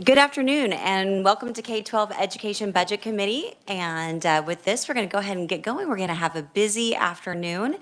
Good afternoon and welcome to K-12 Education Budget Committee. And with this, we're going to go ahead and get going. We're going to have a busy afternoon.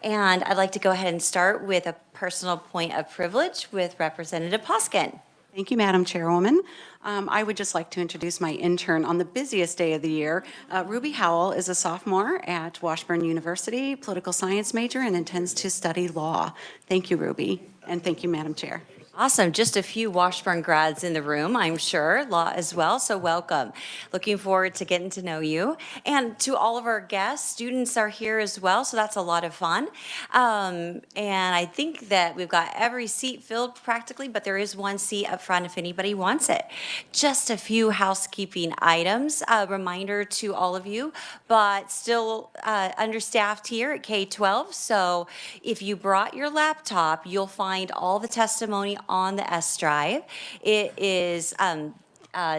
And I'd like to go ahead and start with a personal point of privilege with Representative Poskin. Thank you, Madam Chairwoman. I would just like to introduce my intern on the busiest day of the year. Ruby Howell is a sophomore at Washburn University, political science major, and intends to study law. Thank you, Ruby, and thank you, Madam Chair. Awesome. Just a few Washburn grads in the room, I'm sure, law as well, so welcome. Looking forward to getting to know you. And to all of our guests, students are here as well, so that's a lot of fun. And I think that we've got every seat filled practically, but there is one seat up front if anybody wants it. Just a few housekeeping items, a reminder to all of you, but still understaffed here at K-12, so if you brought your laptop, you'll find all the testimony on the S drive. It is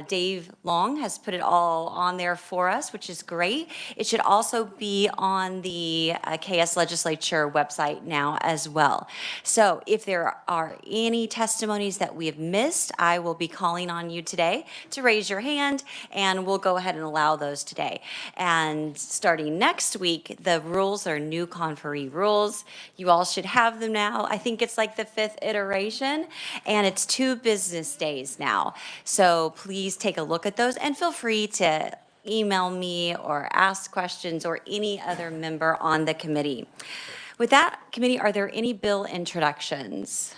Dave Long has put it all on there for us, which is great. It should also be on the KS Legislature website now as well. So if there are any testimonies that we have missed, I will be calling on you today to raise your hand, and we'll go ahead and allow those today. And starting next week, the rules are new conferee rules. You all should have them now. I think it's like the 5th iteration, and it's 2 business days now. So please take a look at those and feel free to email me or ask questions or any other member on the committee. With that, committee, are there any bill introductions?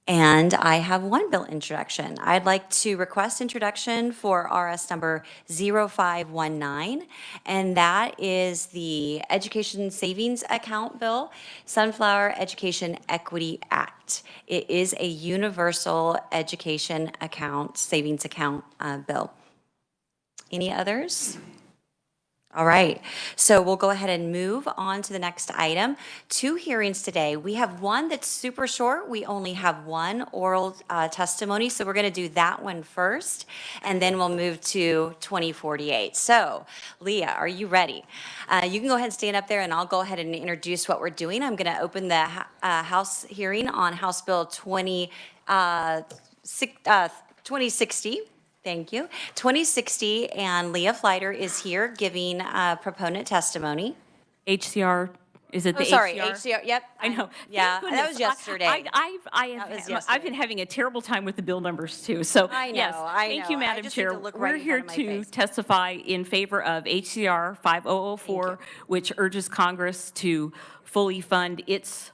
And I have one bill introduction. I'd like to request introduction for RS number 0519, and that is the Education Savings Account Bill, Sunflower Education Equity Act. It is a universal education account, savings account bill. Any others? All right, so we'll go ahead and move on to the next item. 2 hearings today. We have one that's super short. We only have one oral testimony, so we're going to do that one first, and then we'll move to 2048. So, Leah, are you ready? You can go ahead and stand up there, and I'll go ahead and introduce what we're doing. I'm going to open the House hearing on House Bill 2060. Thank you. 2060, and Leah Fleiter is here giving proponent testimony. HCR, is it the sorry, HCR? Yep. I know. Yeah, that was yesterday. I've been having a terrible time with the bill numbers too. So I know, yes, I thank know. you, Madam Chair. We're here to testify in favor of HCR 5004, which urges Congress to fully fund its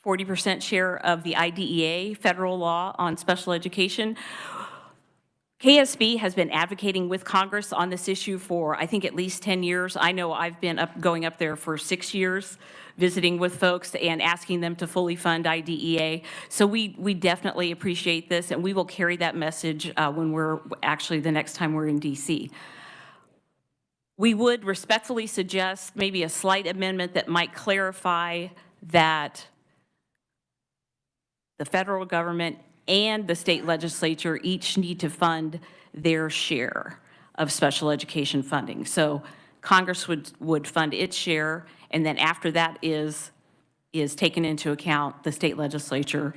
40% share of the IDEA federal law on special education. KSB has been advocating with Congress on this issue for, I think, at least 10 years. I know I've been going up there for 6 years, visiting with folks and asking them to fully fund IDEA. So we definitely appreciate this, and we will carry that message when we're actually the next time we're in DC. We would respectfully suggest maybe a slight amendment that might clarify that the federal government and the state legislature each need to fund their share of special education funding. So Congress would fund its share, and then after that is taken into account, the state legislature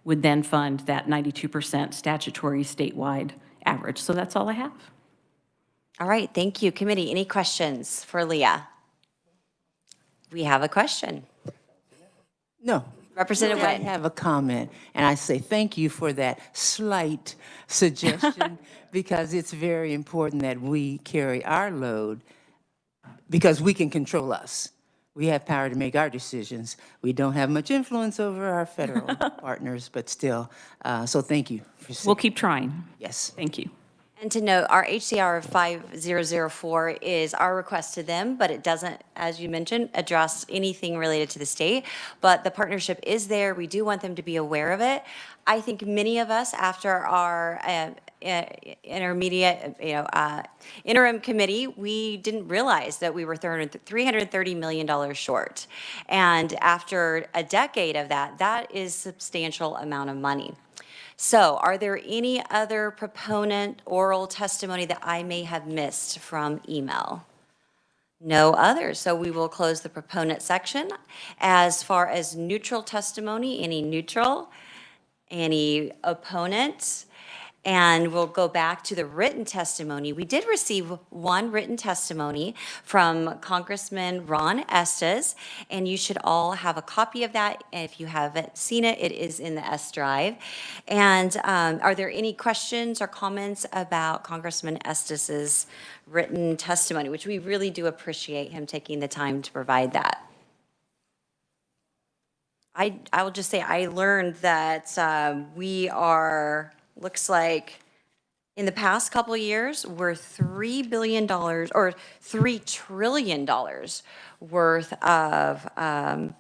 would then fund that 92% statutory statewide average. So that's all I have. All right, thank you. Committee, any questions for Leah? We have a question. No. Representative I Witt. have a comment, and I say thank you for that slight suggestion because it's very important that we carry our load because we can control us. We have power to make our decisions. We don't have much influence over our federal partners, but still. So thank you for saying. We'll keep trying. Yes. Thank you. And to note, our HCR 5004 is our request to them, but it doesn't, as you mentioned, address anything related to the state. But the partnership is there. We do want them to be aware of it. I think many of us, after our interim committee, we didn't realize that we were $330 million short. And after a decade of that, that is a substantial amount of money. So are there any other proponent oral testimony that I may have missed from email? No others. So we will close the proponent section. As far as neutral testimony, any neutral? Any opponents? And we'll go back to the written testimony. We did receive one written testimony from Congressman Ron Estes, and you should all have a copy of that. If you haven't seen it, it is in the S drive. And are there any questions or comments about Congressman Estes's written testimony, which we really do appreciate him taking the time to provide that? I will just say I learned that we are, looks like in the past couple of years, we're $3 billion or $3 trillion worth of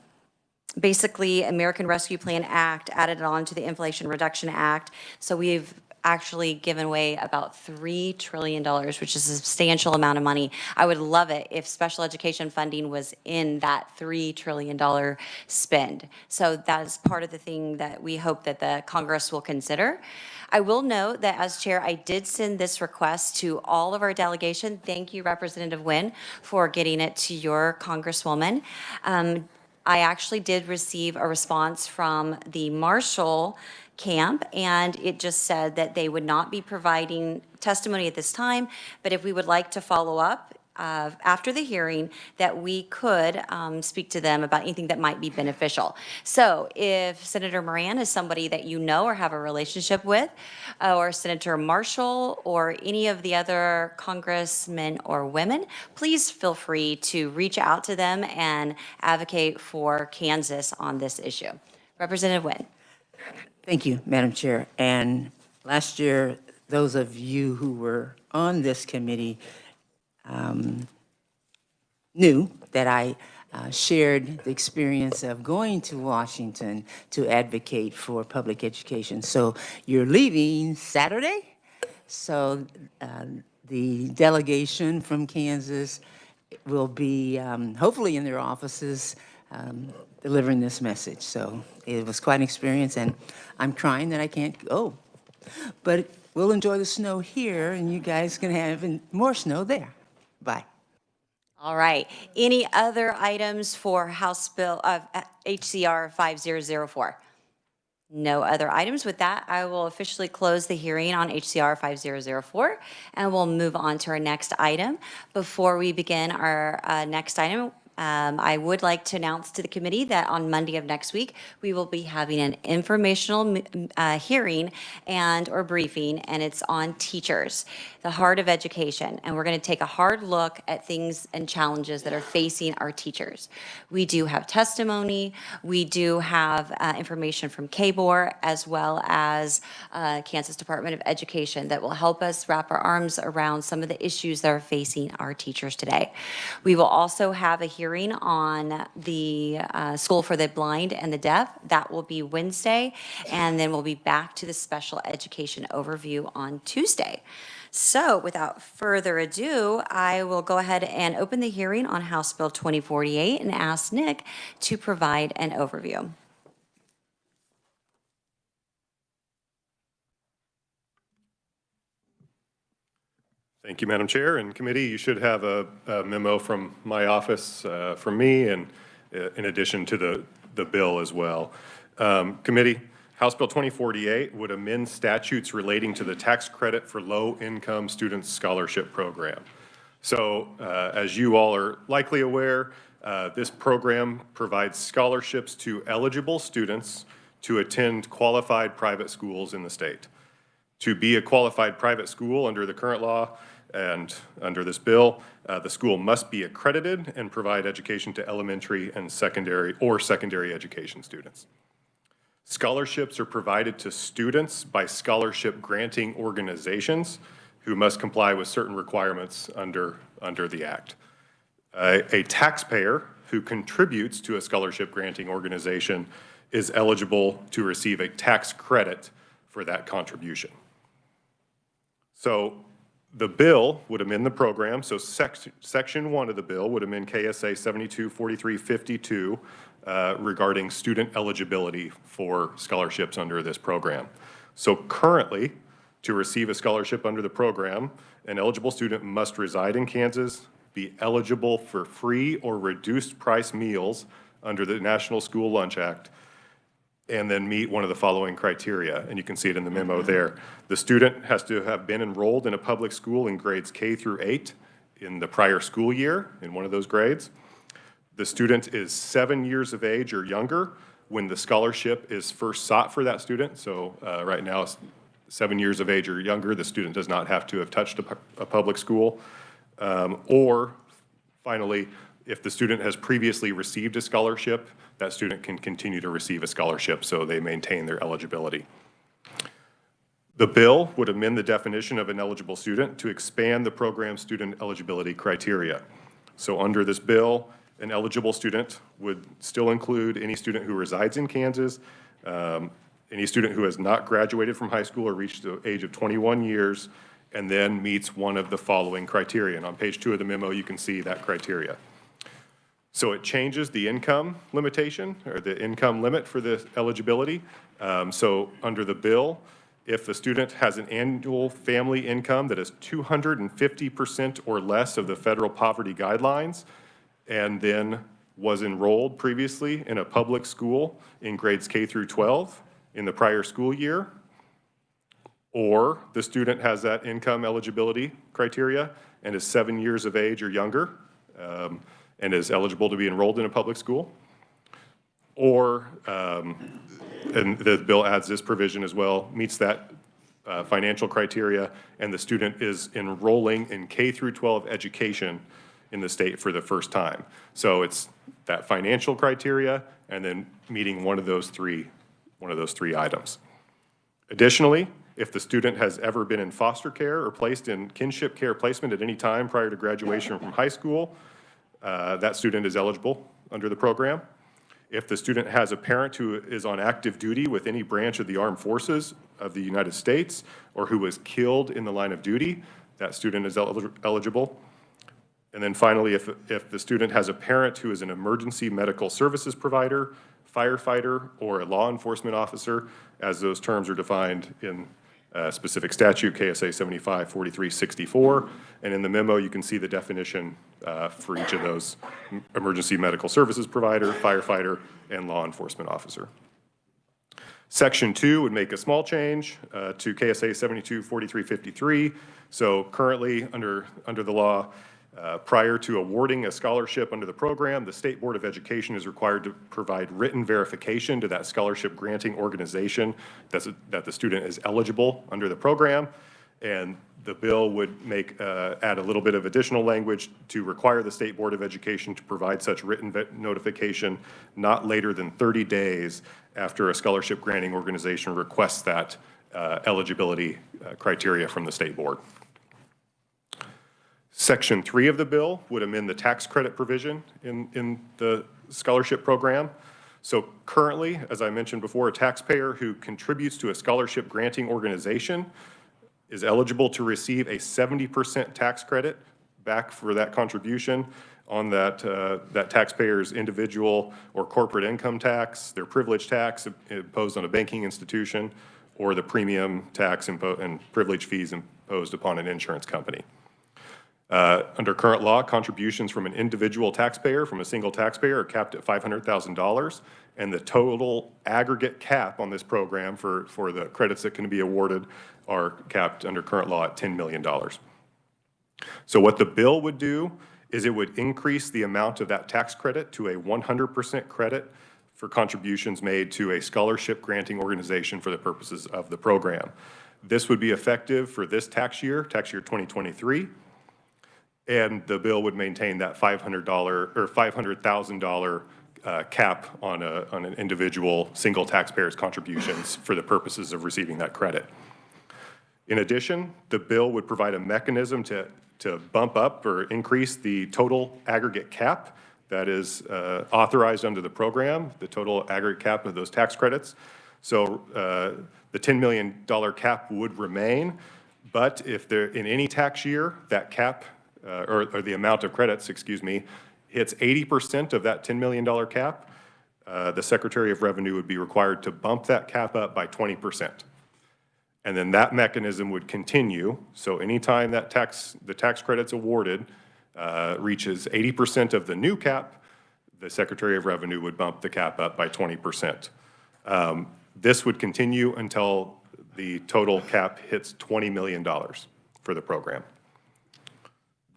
basically American Rescue Plan Act added on to the Inflation Reduction Act. So we've actually given away about $3 trillion, which is a substantial amount of money. I would love it if special education funding was in that $3 trillion spend. So that is part of the thing that we hope that the Congress will consider. I will note that as chair, I did send this request to all of our delegation. Thank you, Representative Nguyen, for getting it to your Congresswoman. I actually did receive a response from the Marshall camp, and it just said that they would not be providing testimony at this time, but if we would like to follow up after the hearing, that we could speak to them about anything that might be beneficial. So if Senator Moran is somebody that you know or have a relationship with, or Senator Marshall, or any of the other congressmen or women, please feel free to reach out to them and advocate for Kansas on this issue. Representative Nguyen. Thank you, Madam Chair. And last year, those of you who were on this committee knew that I shared the experience of going to Washington to advocate for public education. So you're leaving Saturday? So the delegation from Kansas will be hopefully in their offices delivering this message. So it was quite an experience, and I'm crying that I can't go. But we'll enjoy the snow here, and you guys can have more snow there. Bye. All right. Any other items for House Bill of HCR 5004? No other items. With that, I will officially close the hearing on HCR 5004, and we'll move on to our next item. Before we begin our next item, I would like to announce to the committee that on Monday of next week, we will be having an informational hearing or briefing, and it's on teachers, the heart of education. And we're going to take a hard look at things and challenges that are facing our teachers. We do have testimony. We do have information from KBOR, as well as Kansas Department of Education, that will help us wrap our arms around some of the issues that are facing our teachers today. We will also have a hearing on the School for the Blind and the Deaf. That will be Wednesday, and then we'll be back to the special education overview on Tuesday. So without further ado, I will go ahead and open the hearing on House Bill 2048 and ask Nick to provide an overview. Thank you, Madam Chair and committee. You should have a memo from my office from me, and in addition to the bill as well. Committee, House Bill 2048 would amend statutes relating to the tax credit for low-income students scholarship program. So as you all are likely aware, this program provides scholarships to eligible students to attend qualified private schools in the state. To be a qualified private school under the current law and under this bill, the school must be accredited and provide education to elementary and secondary education students. Scholarships are provided to students by scholarship granting organizations who must comply with certain requirements under the Act. A taxpayer who contributes to a scholarship granting organization is eligible to receive a tax credit for that contribution. So the bill would amend the program. So section 1 of the bill would amend KSA 724352 regarding student eligibility for scholarships under this program. So currently, to receive a scholarship under the program, an eligible student must reside in Kansas, be eligible for free or reduced price meals under the National School Lunch Act, and then meet one of the following criteria, and you can see it in the memo there. The student has to have been enrolled in a public school in grades K through 8 in the prior school year in one of those grades. The student is 7 years of age or younger when the scholarship is first sought for that student. So right now, it's 7 years of age or younger, the student does not have to have touched a public school. Or finally, if the student has previously received a scholarship, that student can continue to receive a scholarship so they maintain their eligibility. The bill would amend the definition of an eligible student to expand the program's student eligibility criteria. So under this bill, an eligible student would still include any student who resides in Kansas, any student who has not graduated from high school or reached the age of 21 years, and then meets one of the following criteria. And on page 2 of the memo, you can see that criteria. So it changes the income limitation, or the income limit for the eligibility. So under the bill, if the student has an annual family income that is 250% or less of the federal poverty guidelines, and then was enrolled previously in a public school in grades K through 12 in the prior school year, or the student has that income eligibility criteria and is 7 years of age or younger, and is eligible to be enrolled in a public school, or, and the bill adds this provision as well, meets that financial criteria, and the student is enrolling in K through 12 education in the state for the first time. So it's that financial criteria and then meeting one of those three items. Additionally, if the student has ever been in foster care or placed in kinship care placement at any time prior to graduation from high school, that student is eligible under the program. If the student has a parent who is on active duty with any branch of the armed forces of the United States or who was killed in the line of duty, that student is eligible. And then finally, if the student has a parent who is an emergency medical services provider, firefighter, or a law enforcement officer, as those terms are defined in a specific statute, KSA 75-43-64. And in the memo, you can see the definition for each of those: emergency medical services provider, firefighter, and law enforcement officer. Section 2 would make a small change to KSA 72-43-53. So currently, under the law, prior to awarding a scholarship under the program, the State Board of Education is required to provide written verification to that scholarship granting organization that the student is eligible under the program. And the bill would add a little bit of additional language to require the State Board of Education to provide such written notification not later than 30 days after a scholarship granting organization requests that eligibility criteria from the State Board. Section 3 of the bill would amend the tax credit provision in the scholarship program. So currently, as I mentioned before, a taxpayer who contributes to a scholarship granting organization is eligible to receive a 70% tax credit back for that contribution on that taxpayer's individual or corporate income tax, their privilege tax imposed on a banking institution, or the premium tax and privilege fees imposed upon an insurance company. Under current law, contributions from an individual taxpayer, from a single taxpayer, are capped at $500,000, and the total aggregate cap on this program for the credits that can be awarded are capped under current law at $10 million. So what the bill would do is it would increase the amount of that tax credit to a 100% credit for contributions made to a scholarship granting organization for the purposes of the program. This would be effective for this tax year 2023. And the bill would maintain that $500 or $500,000 cap on an individual single taxpayer's contributions for the purposes of receiving that credit. In addition, the bill would provide a mechanism to bump up or increase the total aggregate cap that is authorized under the program, the total aggregate cap of those tax credits. So the $10 million cap would remain, but if there in any tax year that cap or the amount of credits, excuse me, hits 80% of that $10 million cap, the Secretary of Revenue would be required to bump that cap up by 20%. And then that mechanism would continue. So anytime that the tax credits awarded reaches 80% of the new cap, the Secretary of Revenue would bump the cap up by 20%. This would continue until the total cap hits $20 million for the program.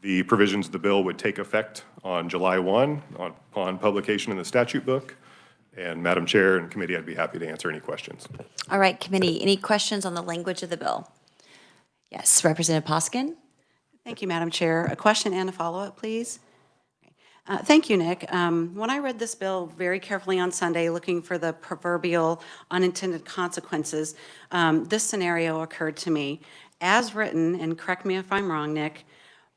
The provisions of the bill would take effect on July 1 upon publication in the statute book. And Madam Chair and committee, I'd be happy to answer any questions. All right, committee, any questions on the language of the bill? Yes, Representative Poskin? Thank you, Madam Chair. A question and a follow-up, please. Thank you, Nick. When I read this bill very carefully on Sunday, looking for the proverbial unintended consequences, this scenario occurred to me. As written, and correct me if I'm wrong, Nick,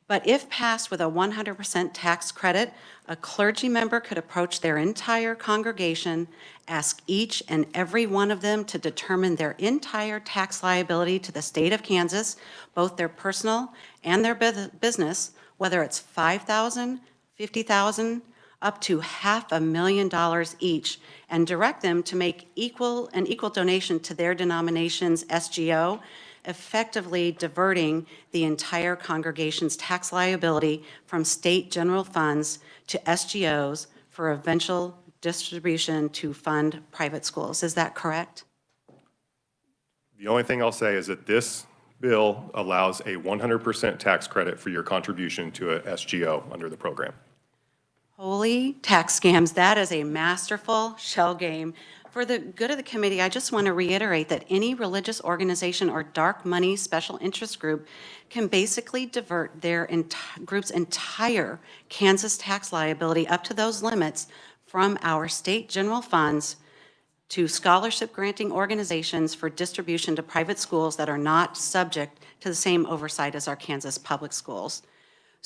but if passed with a 100% tax credit, a clergy member could approach their entire congregation, ask each and every one of them to determine their entire tax liability to the state of Kansas, both their personal and their business, whether it's $5,000, $50,000, up to $500,000 each, and direct them to make an equal donation to their denomination's SGO, effectively diverting the entire congregation's tax liability from state general funds to SGOs for eventual distribution to fund private schools. Is that correct? The only thing I'll say is that this bill allows a 100% tax credit for your contribution to a SGO under the program. Holy tax scams, that is a masterful shell game. For the good of the committee, I just want to reiterate that any religious organization or dark money special interest group can basically divert their group's entire Kansas tax liability up to those limits from our state general funds to scholarship granting organizations for distribution to private schools that are not subject to the same oversight as our Kansas public schools.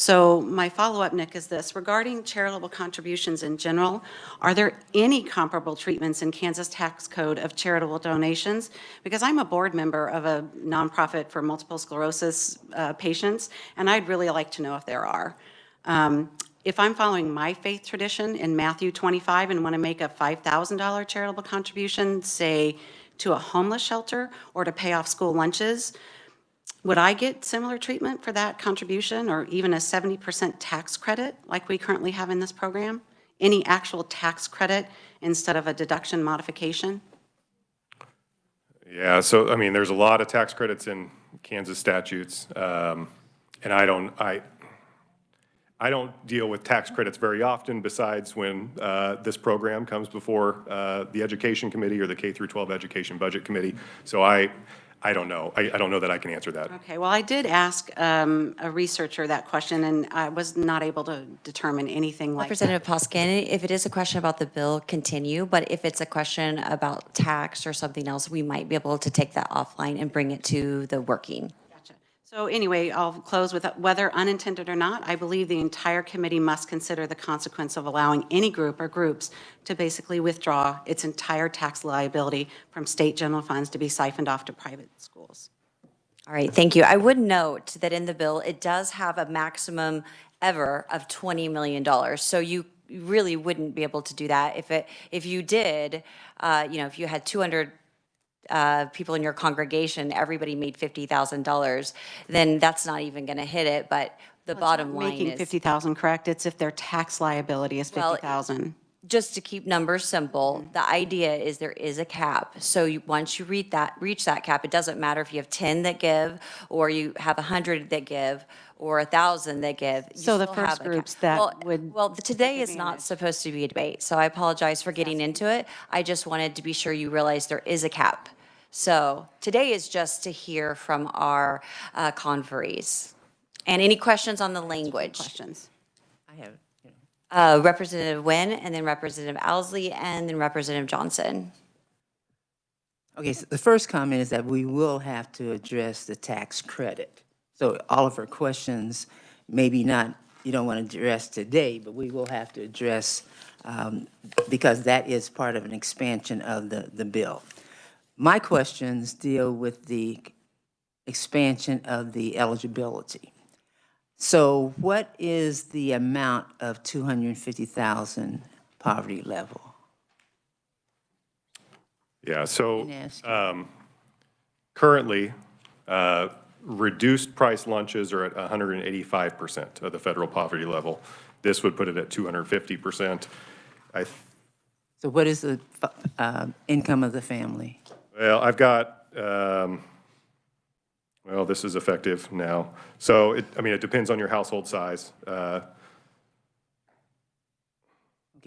So my follow-up, Nick, is this. Regarding charitable contributions in general, are there any comparable treatments in Kansas tax code of charitable donations? Because I'm a board member of a nonprofit for multiple sclerosis patients, and I'd really like to know if there are. If I'm following my faith tradition in Matthew 25 and want to make a $5,000 charitable contribution, say, to a homeless shelter or to pay off school lunches, would I get similar treatment for that contribution, or even a 70% tax credit like we currently have in this program? Any actual tax credit instead of a deduction modification? Yeah, so I mean, there's a lot of tax credits in Kansas statutes, and I don't deal with tax credits very often besides when this program comes before the Education Committee or the K-12 Education Budget Committee. So I don't know. I don't know that I can answer that. Okay, well, I did ask a researcher that question, and I was not able to determine anything like that. Representative Poskin, if it is a question about the bill, continue, but if it's a question about tax or something else, we might be able to take that offline and bring it to the working. Gotcha. So anyway, I'll close with whether unintended or not, I believe the entire committee must consider the consequence of allowing any group or groups to basically withdraw its entire tax liability from state general funds to be siphoned off to private schools. All right, thank you. I would note that in the bill, it does have a maximum ever of $20 million. So you really wouldn't be able to do that. If you did, if you had 200 people in your congregation, everybody made $50,000, then that's not even going to hit it. But the bottom line is making $50,000, correct? It's if their tax liability is $50,000. Just to keep numbers simple, the idea is there is a cap. So once you reach that cap, it doesn't matter if you have 10 that give, or you have 100 that give, or 1,000 that give. So the first groups that would. Well, today is not supposed to be a debate, so I apologize for getting into it. I just wanted to be sure you realize there is a cap. So today is just to hear from our conferees. And any questions on the language? Questions. I have. Representative Nguyen, and then Representative Owsley, and then Representative Johnson. Okay, so the first comment is that we will have to address the tax credit. So all of our questions, maybe not, you don't want to address today, but we will have to address because that is part of an expansion of the bill. My questions deal with the expansion of the eligibility. So what is the amount of 250,000 poverty level? Yeah, so currently, reduced price lunches are at 185% of the federal poverty level. This would put it at 250%. So what is the income of the family? Well, I've got, well, this is effective now. So it depends on your household size. Okay,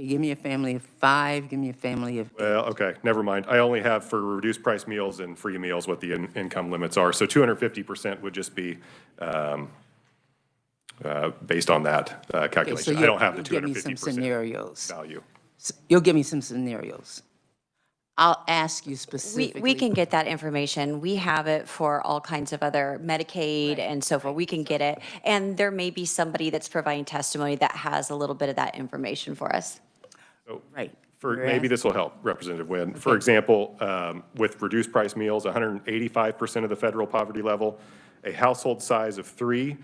give me a family of 5, give me a family of 8. Well, okay, never mind. I only have for reduced price meals and free meals what the income limits are. So 250% would just be based on that calculation. I don't have the Give me some 250% scenarios. value. You'll give me some scenarios. I'll ask you specifically. We can get that information. We have it for all kinds of other Medicaid and so forth. We can get it. And there may be somebody that's providing testimony that has a little bit of that information for us. So Right. maybe this will help, Representative Wynn. For example, with reduced price meals, 185% of the federal poverty level, a household size of 3.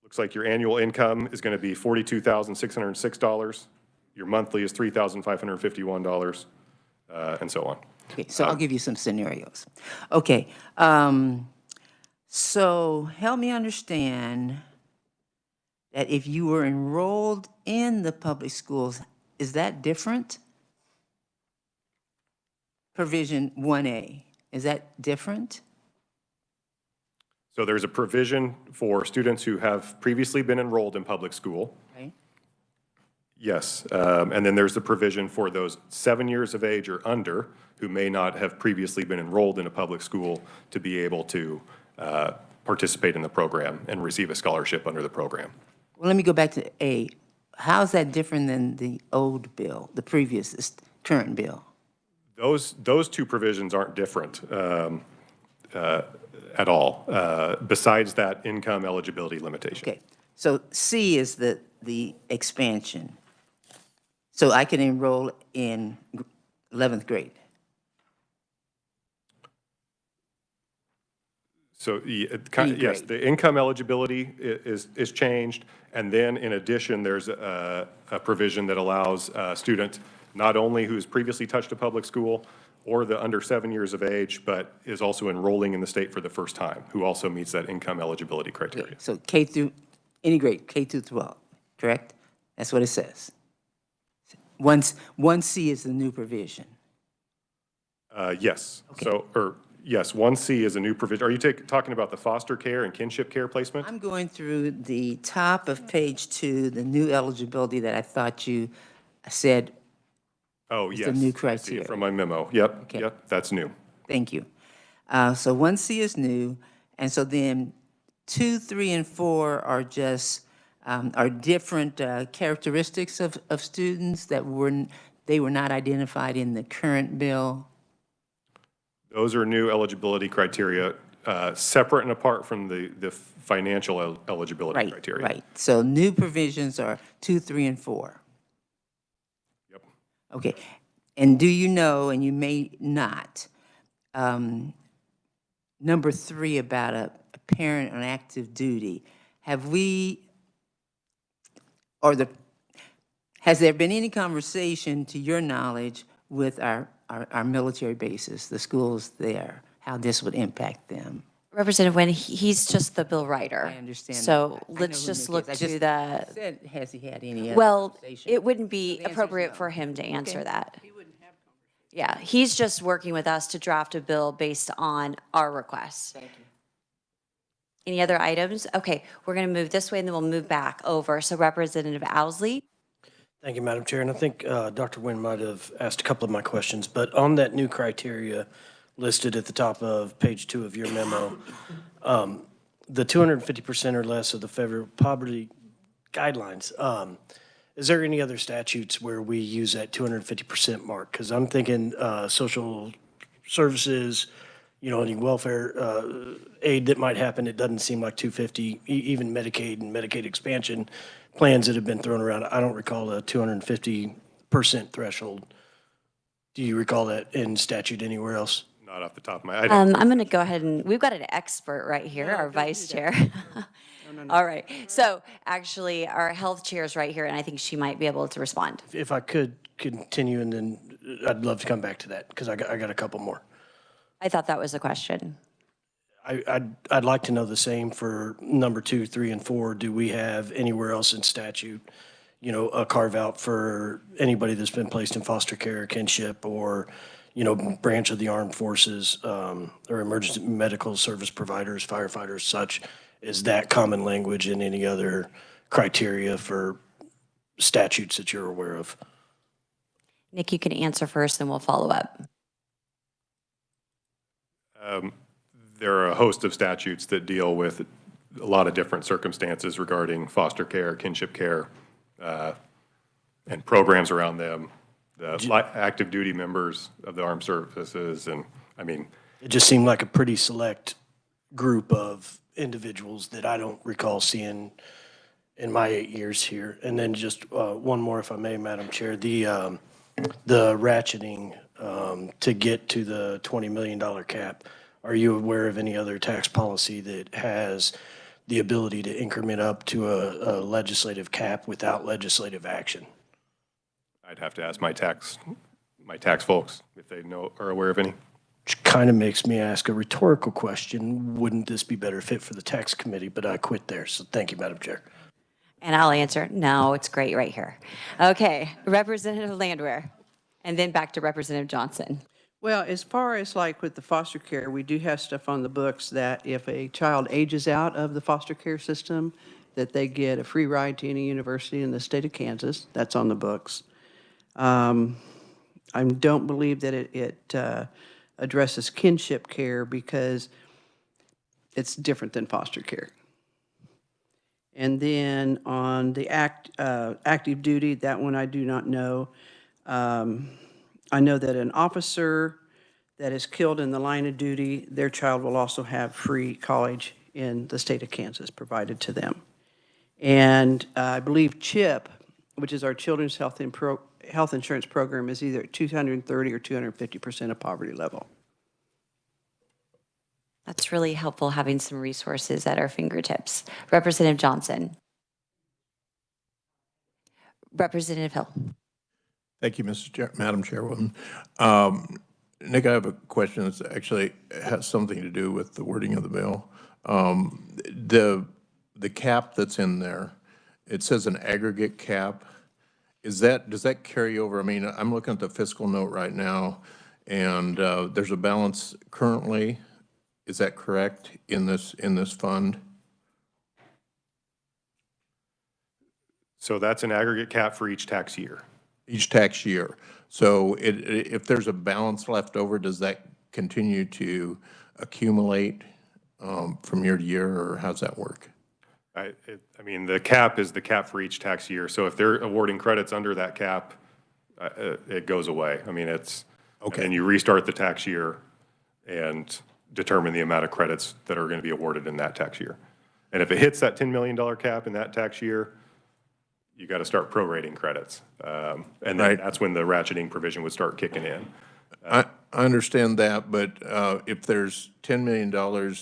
Looks like your annual income is going to be $42,606. Your monthly is $3,551, and so on. Okay, so I'll give you some scenarios. Okay, so help me understand that if you were enrolled in the public schools, is that different? Provision 1A, is that different? So there's a provision for students who have previously been enrolled in public school. Right. Yes, and then there's the provision for those 7 years of age or under who may not have previously been enrolled in a public school to be able to participate in the program and receive a scholarship under the program. Well, let me go back to A. How's that different than the old bill, the previous, current bill? Those two provisions aren't different at all, besides that income eligibility limitation. Okay, so C is the expansion. So I can enroll in 11th grade. So yes, grade. the income eligibility is changed, and then in addition, there's a provision that allows a student not only who's previously touched a public school or the under 7 years of age, but is also enrolling in the state for the first time, who also meets that income eligibility criteria. So K through, any grade, K through 12, correct? That's what it says. 1C is the new provision. Yes. Okay. So, yes, 1C is a new provision. Are you talking about the foster care and kinship care placement? I'm going through the top of page 2, the new eligibility that I thought you said. Oh, It's yes. the new I see it criteria. from my memo. Yep, Okay. yep, that's new. Thank you. So 1C is new, and so then 2, 3, and 4 are just, are different characteristics of students that they were not identified in the current bill. Those are new eligibility criteria, separate and apart from the financial eligibility criteria. Right. So new provisions are 2, 3, and 4. Yep. Okay. And do you know, and you may not, number 3 about a parent on active duty, has there been any conversation, to your knowledge, with our military bases, the schools there, how this would impact them? Representative Wynn, he's just the bill writer. I understand. So that. I know let's who just Nick look is. to the, Said, has he had any well, conversation? it wouldn't be answer is appropriate no. for him to answer Okay. that. Yeah, he's just working with us to draft a bill based on our requests. Thank you. Any other items? Okay, we're going to move this way and then we'll move back over. So Representative Owsley. Thank you, Madam Chair. And I think Dr. Nguyen might have asked a couple of my questions, but on that new criteria listed at the top of page 2 of your memo, the 250% or less of the federal poverty guidelines, is there any other statutes where we use that 250% mark? Because I'm thinking social services, you know, any welfare aid that might happen, it doesn't seem like 250, even Medicaid and Medicaid expansion plans that have been thrown around. I don't recall a 250% threshold. Do you recall that in statute anywhere else? Not off the top of my head. I don't- I'm going to go ahead and, we've got an expert right here, our vice chair. All right, so actually, our health chair is right here, and I think she might be able to respond. If I could continue, and then I'd love to come back to that, because I got a couple more. I thought that was a question. I'd like to know the same for number 2, 3, and 4. Do we have anywhere else in statute, you know, a carve out for anybody that's been placed in foster care, kinship, or, you know, branch of the armed forces, or emergency medical service providers, firefighters, such? Is that common language in any other criteria for statutes that you're aware of? Nick, you can answer first, and we'll follow up. There are a host of statutes that deal with a lot of different circumstances regarding foster care, kinship care, and programs around them, the active duty members of the armed services, and I mean. It just seemed like a pretty select group of individuals that I don't recall seeing in my 8 years here. And then just one more, if I may, Madam Chair, the ratcheting to get to the $20 million cap. Are you aware of any other tax policy that has the ability to increment up to a legislative cap without legislative action? I'd have to ask my tax folks if they are aware of any. Which kind of makes me ask a rhetorical question. Wouldn't this be better fit for the tax committee? But I quit there. So thank you, Madam Chair. And I'll answer, no, it's great right here. Okay, Representative Landwehr, and then back to Representative Johnson. Well, as far as like with the foster care, we do have stuff on the books that if a child ages out of the foster care system, that they get a free ride to any university in the state of Kansas. That's on the books. I don't believe that it addresses kinship care because it's different than foster care. And then on the active duty, that one I do not know. I know that an officer that is killed in the line of duty, their child will also have free college in the state of Kansas provided to them. And I believe CHIP, which is our Children's Health Insurance Program, is either at 230 or 250% of poverty level. That's really helpful, having some resources at our fingertips. Representative Johnson. Representative Hill. Thank you, Madam Chairwoman. Nick, I have a question that actually has something to do with the wording of the bill. The cap that's in there, it says an aggregate cap. Does that carry over? I mean, I'm looking at the fiscal note right now, and there's a balance currently. Is that correct in this fund? So that's an aggregate cap for each tax year. Each tax year. So if there's a balance left over, does that continue to accumulate from year to year, or how's that work? I mean, the cap is the cap for each tax year. So if they're awarding credits under that cap, it goes away. I mean, it's, okay. And you restart the tax year and determine the amount of credits that are going to be awarded in that tax year. And if it hits that $10 million cap in that tax year, you got to start prorating credits. And then that's when the ratcheting provision would start kicking in. I understand that, but if there's $10 million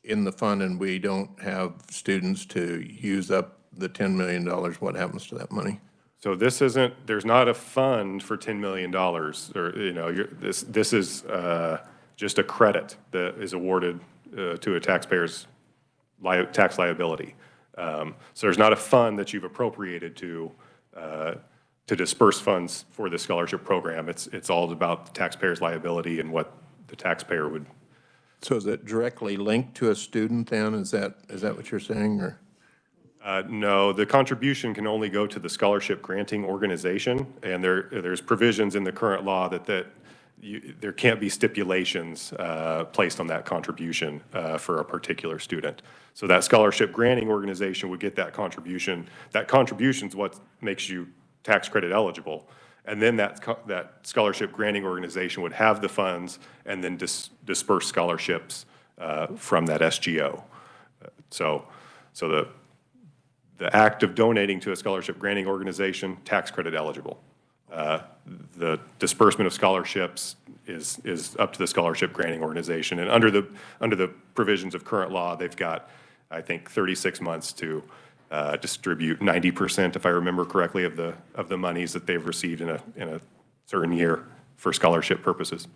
in the fund and we don't have students to use up the $10 million, what happens to that money? So this isn't, there's not a fund for $10 million, or, you know, this is just a credit that is awarded to a taxpayer's tax liability. So there's not a fund that you've appropriated to disperse funds for the scholarship program. It's all about the taxpayer's liability and what the taxpayer would. So is it directly linked to a student then? Is that what you're saying, or? No, the contribution can only go to the scholarship granting organization, and there's provisions in the current law that there can't be stipulations placed on that contribution for a particular student. So that scholarship granting organization would get that contribution. That contribution is what makes you tax credit eligible. And then that scholarship granting organization would have the funds and then disperse scholarships from that SGO. So the act of donating to a scholarship granting organization, tax credit eligible. The disbursement of scholarships is up to the scholarship granting organization. And under the provisions of current law, they've got, I think, 36 months to distribute 90%, if I remember correctly, of the monies that they've received in a certain year for scholarship purposes.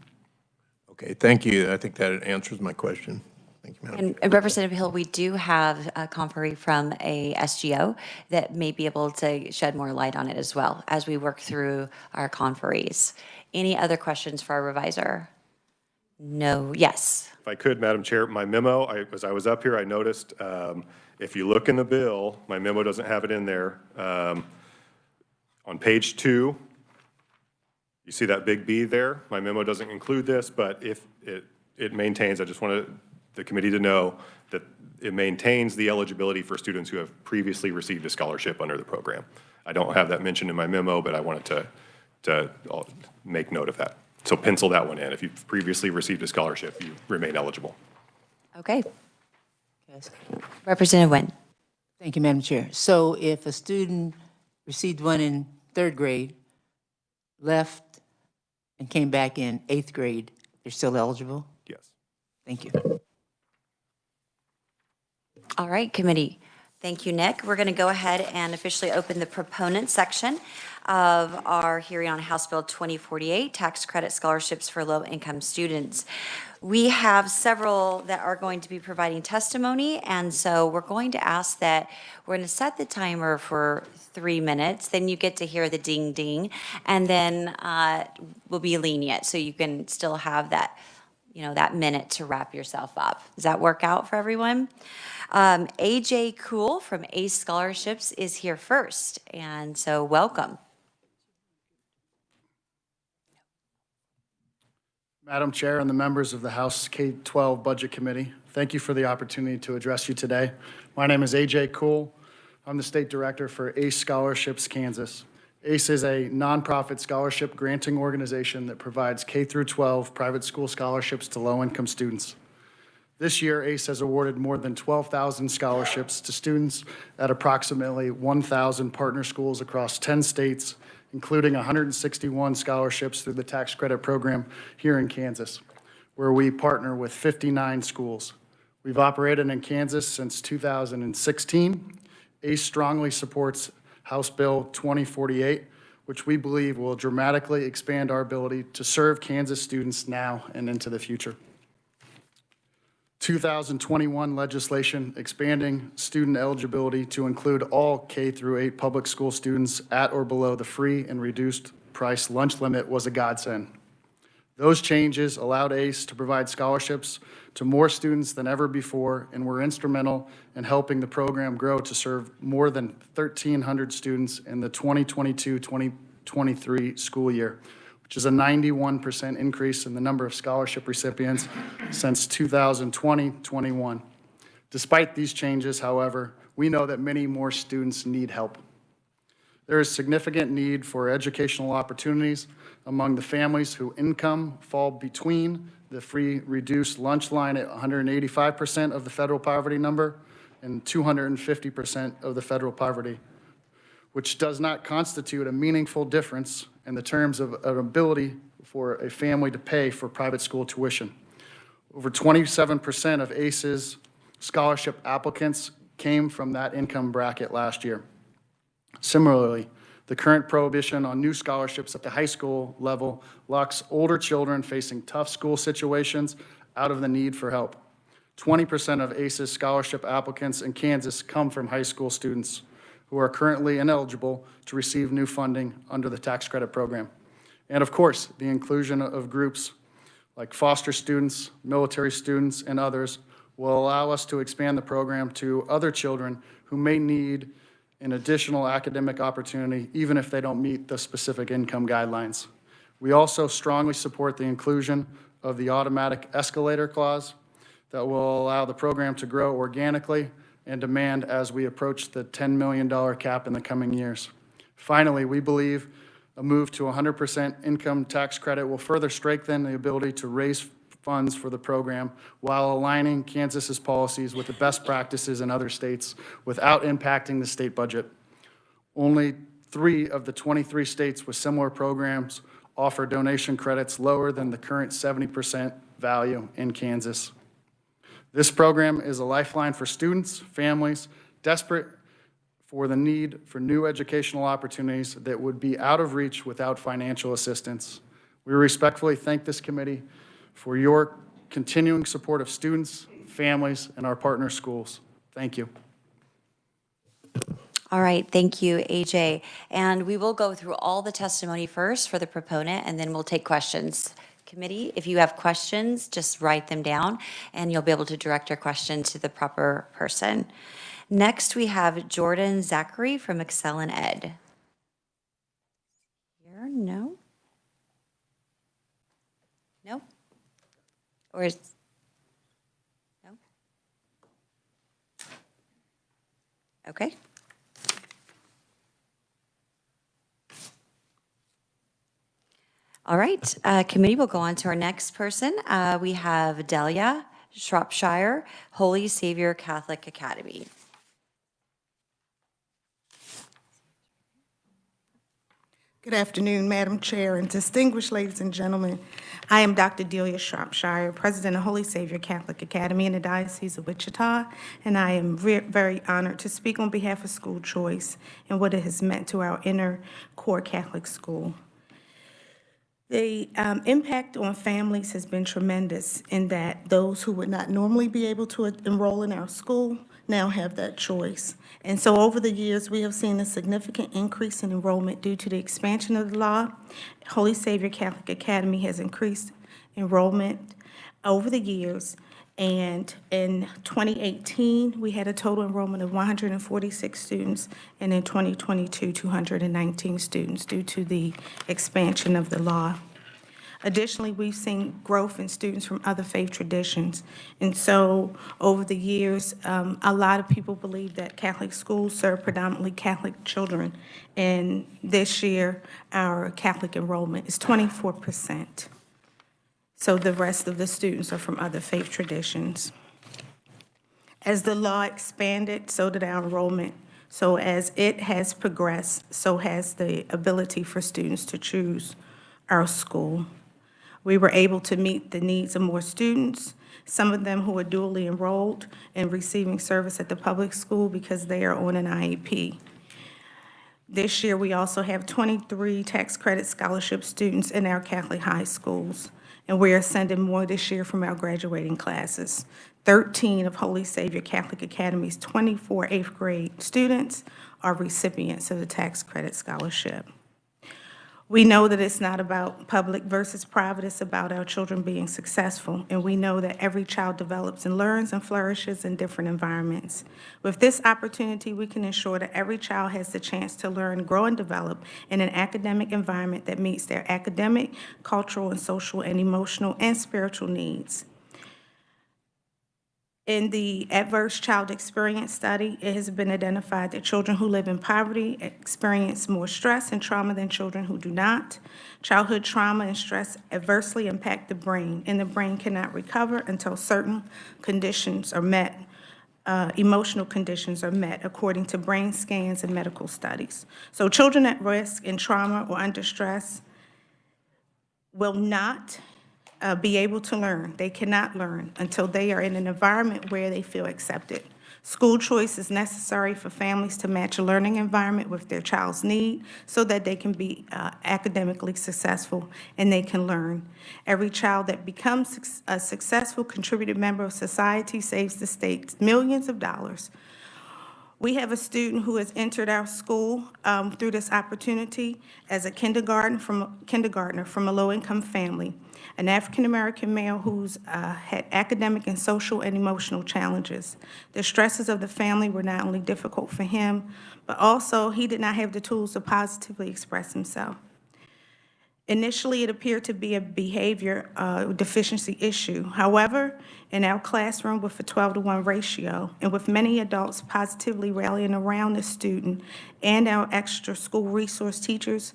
Okay, thank you. I think that answers my question. Thank you, Madam And Representative Hill, we do have a conferee from a SGO that may be able to shed more light on it as well as we work through our conferees. Any other questions for our revisor? No, yes. If I could, Madam Chair, my memo, as I was up here, I noticed, if you look in the bill, my memo doesn't have it in there. On page 2, you see that big B there? My memo doesn't include this, but if it maintains, I just wanted the committee to know that it maintains the eligibility for students who have previously received a scholarship under the program. I don't have that mentioned in my memo, but I wanted to make note of that. So pencil that one in. If you've previously received a scholarship, you remain eligible. Okay. Representative Nguyen. Thank you, Madam Chair. So if a student received one in 3rd grade, left and came back in 8th grade, they're still eligible? Yes. Thank you. All right, committee. Thank you, Nick. We're going to go ahead and officially open the proponent section of our hearing on House Bill 2048, tax credit scholarships for low-income students. We have several that are going to be providing testimony, and so we're going to ask that we're going to set the timer for 3 minutes, then you get to hear the ding ding, and then we'll be lenient, so you can still have that, that minute to wrap yourself up. Does that work out for everyone? AJ Cool from ACE Scholarships is here first, and so welcome. Madam Chair and the members of the House K-12 Budget Committee, thank you for the opportunity to address you today. My name is AJ Cool. I'm the State Director for ACE Scholarships Kansas. ACE is a nonprofit scholarship granting organization that provides K-12 private school scholarships to low-income students. This year, ACE has awarded more than 12,000 scholarships to students at approximately 1,000 partner schools across 10 states, including 161 scholarships through the tax credit program here in Kansas, where we partner with 59 schools. We've operated in Kansas since 2016. ACE strongly supports House Bill 2048, which we believe will dramatically expand our ability to serve Kansas students now and into the future. 2021 legislation expanding student eligibility to include all K-8 public school students at or below the free and reduced price lunch limit was a godsend. Those changes allowed ACE to provide scholarships to more students than ever before and were instrumental in helping the program grow to serve more than 1,300 students in the 2022-2023 school year, which is a 91% increase in the number of scholarship recipients since 2020-21. Despite these changes, however, we know that many more students need help. There is significant need for educational opportunities among the families whose income fall between the free reduced lunch line at 185% of the federal poverty number and 250% of the federal poverty, which does not constitute a meaningful difference in the terms of an ability for a family to pay for private school tuition. Over 27% of ACE's scholarship applicants came from that income bracket last year. Similarly, the current prohibition on new scholarships at the high school level locks older children facing tough school situations out of the need for help. 20% of ACE's scholarship applicants in Kansas come from high school students who are currently ineligible to receive new funding under the tax credit program. And of course, the inclusion of groups like foster students, military students, and others will allow us to expand the program to other children who may need an additional academic opportunity, even if they don't meet the specific income guidelines. We also strongly support the inclusion of the automatic escalator clause that will allow the program to grow organically and demand as we approach the $10 million cap in the coming years. Finally, we believe a move to 100% income tax credit will further strengthen the ability to raise funds for the program while aligning Kansas's policies with the best practices in other states without impacting the state budget. Only 3 of the 23 states with similar programs offer donation credits lower than the current 70% value in Kansas. This program is a lifeline for students, families, desperate for the need for new educational opportunities that would be out of reach without financial assistance. We respectfully thank this committee for your continuing support of students, families, and our partner schools. Thank you. All right, thank you, AJ. And we will go through all the testimony first for the proponent, and then we'll take questions. Committee, if you have questions, just write them down, and you'll be able to direct your question to the proper person. Next, we have Jordan Zachary from Excel and Ed. Here, no? No? Or is, no? Okay. All right, committee will go on to our next person. We have Delia Shropshire, Holy Savior Catholic Academy. Good afternoon, Madam Chair and distinguished ladies and gentlemen. I am Dr. Delia Shropshire, President of Holy Savior Catholic Academy in the Diocese of Wichita, and I am very honored to speak on behalf of school choice and what it has meant to our inner core Catholic school. The impact on families has been tremendous in that those who would not normally be able to enroll in our school now have that choice. And so over the years, we have seen a significant increase in enrollment due to the expansion of the law. Holy Savior Catholic Academy has increased enrollment over the years. And in 2018, we had a total enrollment of 146 students, and in 2022, 219 students due to the expansion of the law. Additionally, we've seen growth in students from other faith traditions. And so over the years, a lot of people believe that Catholic schools serve predominantly Catholic children. And this year, our Catholic enrollment is 24%. So the rest of the students are from other faith traditions. As the law expanded, so did our enrollment. So as it has progressed, so has the ability for students to choose our school. We were able to meet the needs of more students, some of them who are dually enrolled and receiving service at the public school because they are on an IEP. This year, we also have 23 tax credit scholarship students in our Catholic high schools, and we are sending more this year from our graduating classes. 13 of Holy Savior Catholic Academy's 24 eighth grade students are recipients of the tax credit scholarship. We know that it's not about public versus private, it's about our children being successful, and we know that every child develops and learns and flourishes in different environments. With this opportunity, we can ensure that every child has the chance to learn, grow, and develop in an academic environment that meets their academic, cultural, and social, and emotional, and spiritual needs. In the Adverse Child Experience Study, it has been identified that children who live in poverty experience more stress and trauma than children who do not. Childhood trauma and stress adversely impact the brain, and the brain cannot recover until certain conditions are met, emotional conditions are met, according to brain scans and medical studies. So children at risk in trauma or under stress will not be able to learn. They cannot learn until they are in an environment where they feel accepted. School choice is necessary for families to match a learning environment with their child's need so that they can be academically successful and they can learn. Every child that becomes a successful contributing member of society saves the state millions of dollars. We have a student who has entered our school through this opportunity as a kindergartner from a low-income family, an African-American male who's had academic and social and emotional challenges. The stresses of the family were not only difficult for him, but also he did not have the tools to positively express himself. Initially, it appeared to be a behavior deficiency issue. However, in our classroom with a 12-to-1 ratio, and with many adults positively rallying around the student and our extra school resource teachers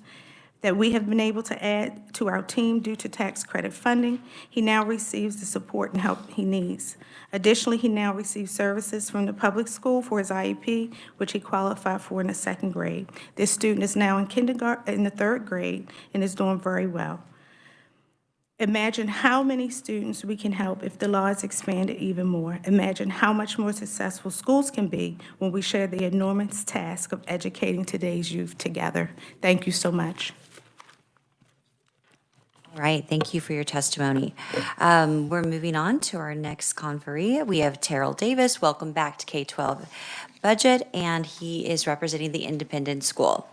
that we have been able to add to our team due to tax credit funding, he now receives the support and help he needs. Additionally, he now receives services from the public school for his IEP, which he qualified for in the 2nd grade. This student is now in kindergarten, in the 3rd grade, and is doing very well. Imagine how many students we can help if the law is expanded even more. Imagine how much more successful schools can be when we share the enormous task of educating today's youth together. Thank you so much. All right, thank you for your testimony. We're moving on to our next conferee. We have Terrell Davis. Welcome back to K-12 Budget, and he is representing the independent school.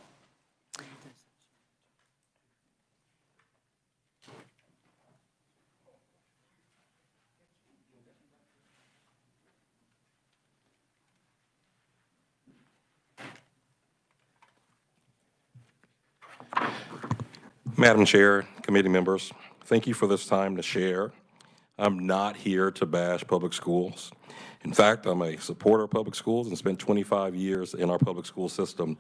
Madam Chair, committee members, thank you for this time to share. I'm not here to bash public schools. In fact, I'm a supporter of public schools and spent 25 years in our public school system.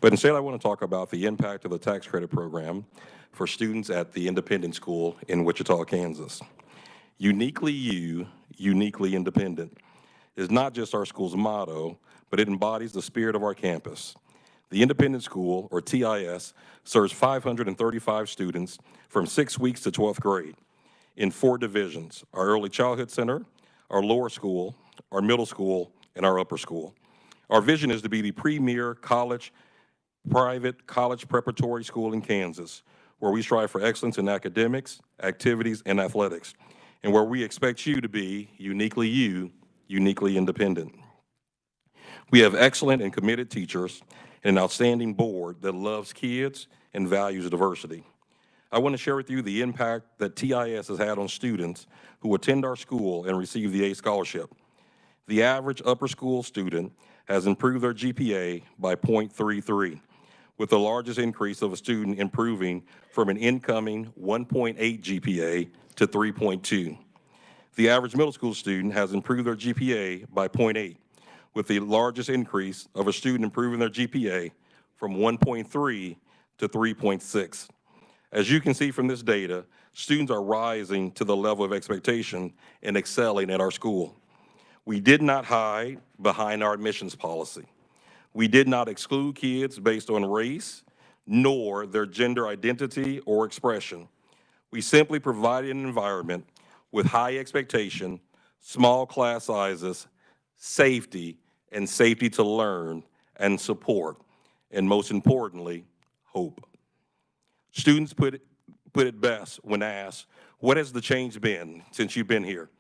But instead, I want to talk about the impact of the tax credit program for students at the independent school in Wichita, Kansas. Uniquely you, uniquely independent is not just our school's motto, but it embodies the spirit of our campus. The Independent School, or TIS, serves 535 students from 6 weeks to 12th grade in 4 divisions: our Early Childhood Center, our lower school, our middle school, and our upper school. Our vision is to be the premier private college preparatory school in Kansas, where we strive for excellence in academics, activities, and athletics, and where we expect you to be uniquely you, uniquely independent. We have excellent and committed teachers and an outstanding board that loves kids and values diversity. I want to share with you the impact that TIS has had on students who attend our school and receive the A scholarship. The average upper school student has improved their GPA by 0.33, with the largest increase of a student improving from an incoming 1.8 GPA to 3.2. The average middle school student has improved their GPA by 0.8, with the largest increase of a student improving their GPA from 1.3 to 3.6. As you can see from this data, students are rising to the level of expectation and excelling at our school. We did not hide behind our admissions policy. We did not exclude kids based on race, nor their gender identity or expression. We simply provided an environment with high expectation, small class sizes, safety, and safety to learn and support, and most importantly, hope. Students put it best when asked, what has the change been since you've been here?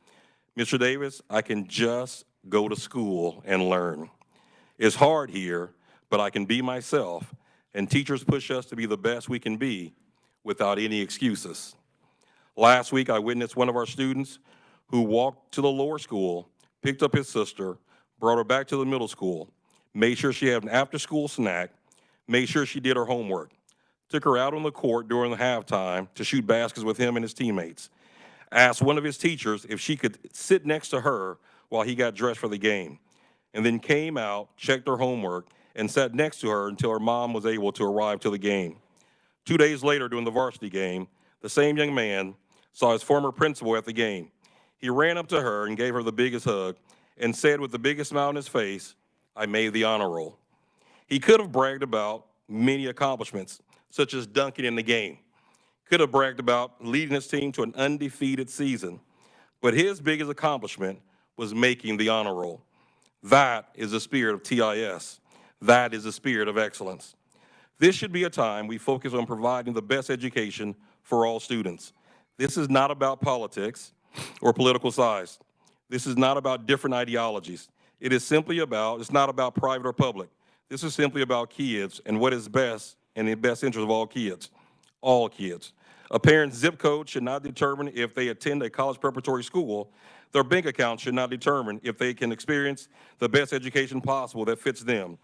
Mr. Davis, I can just go to school and learn. It's hard here, but I can be myself, and teachers push us to be the best we can be without any excuses. Last week, I witnessed one of our students who walked to the lower school, picked up his sister, brought her back to the middle school, made sure she had an after-school snack, made sure she did her homework, took her out on the court during the halftime to shoot baskets with him and his teammates, asked one of his teachers if she could sit next to her while he got dressed for the game, and then came out, checked her homework, and sat next to her until her mom was able to arrive to the game. 2 days later, during the varsity game, the same young man saw his former principal at the game. He ran up to her and gave her the biggest hug and said with the biggest smile on his face, "I made the honor roll." He could have bragged about many accomplishments, such as dunking in the game. Could have bragged about leading his team to an undefeated season. But his biggest accomplishment was making the honor roll. That is the spirit of TIS. That is the spirit of excellence. This should be a time we focus on providing the best education for all students. This is not about politics or political size. This is not about different ideologies. It's not about private or public. This is simply about kids and what is best in the best interest of all kids. All kids. A parent's zip code should not determine if they attend a college preparatory school. Their bank account should not determine if they can experience the best education possible that fits them.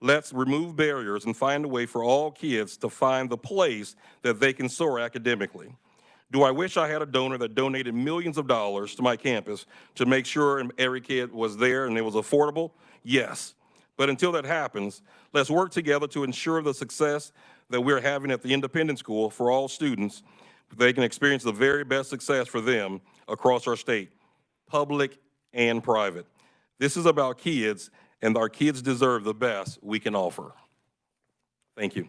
Let's remove barriers and find a way for all kids to find the place that they can soar academically. Do I wish I had a donor that donated millions of dollars to my campus to make sure every kid was there and it was affordable? Yes. But until that happens, let's work together to ensure the success that we're having at the independent school for all students. They can experience the very best success for them across our state, public and private. This is about kids, and our kids deserve the best we can offer. Thank you.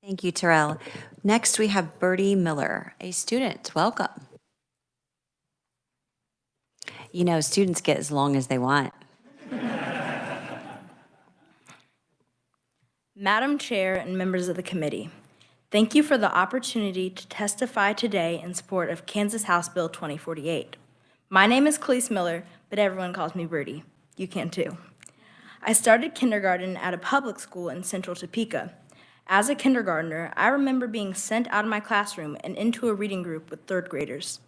Thank you, Terrell. Next, we have Bertie Miller, a student. Welcome. You know, students get as long as they want. Madam Chair and members of the committee, Thank you for the opportunity to testify today in support of Kansas House Bill 2048. My name is Khalees Miller, but everyone calls me Birdie. You can too. I started kindergarten at a public school in Central Topeka. As a kindergartner, I remember being sent out of my classroom and into a reading group with third graders.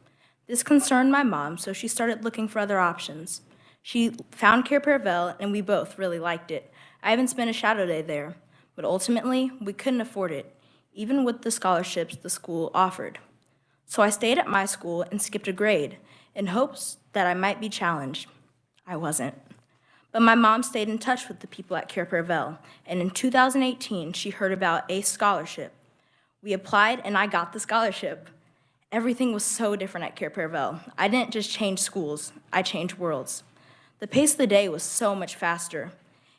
This concerned my mom, so she started looking for other options. She found Care Paravel, and we both really liked it. I even spent a shadow day there, but ultimately, we couldn't afford it, even with the scholarships the school offered. So I stayed at my school and skipped a grade in hopes that I might be challenged. I wasn't. But my mom stayed in touch with the people at Care Paravel, and in 2018, she heard about a scholarship. We applied, and I got the scholarship. Everything was so different at Care Paravel. I didn't just change schools, I changed worlds. The pace of the day was so much faster,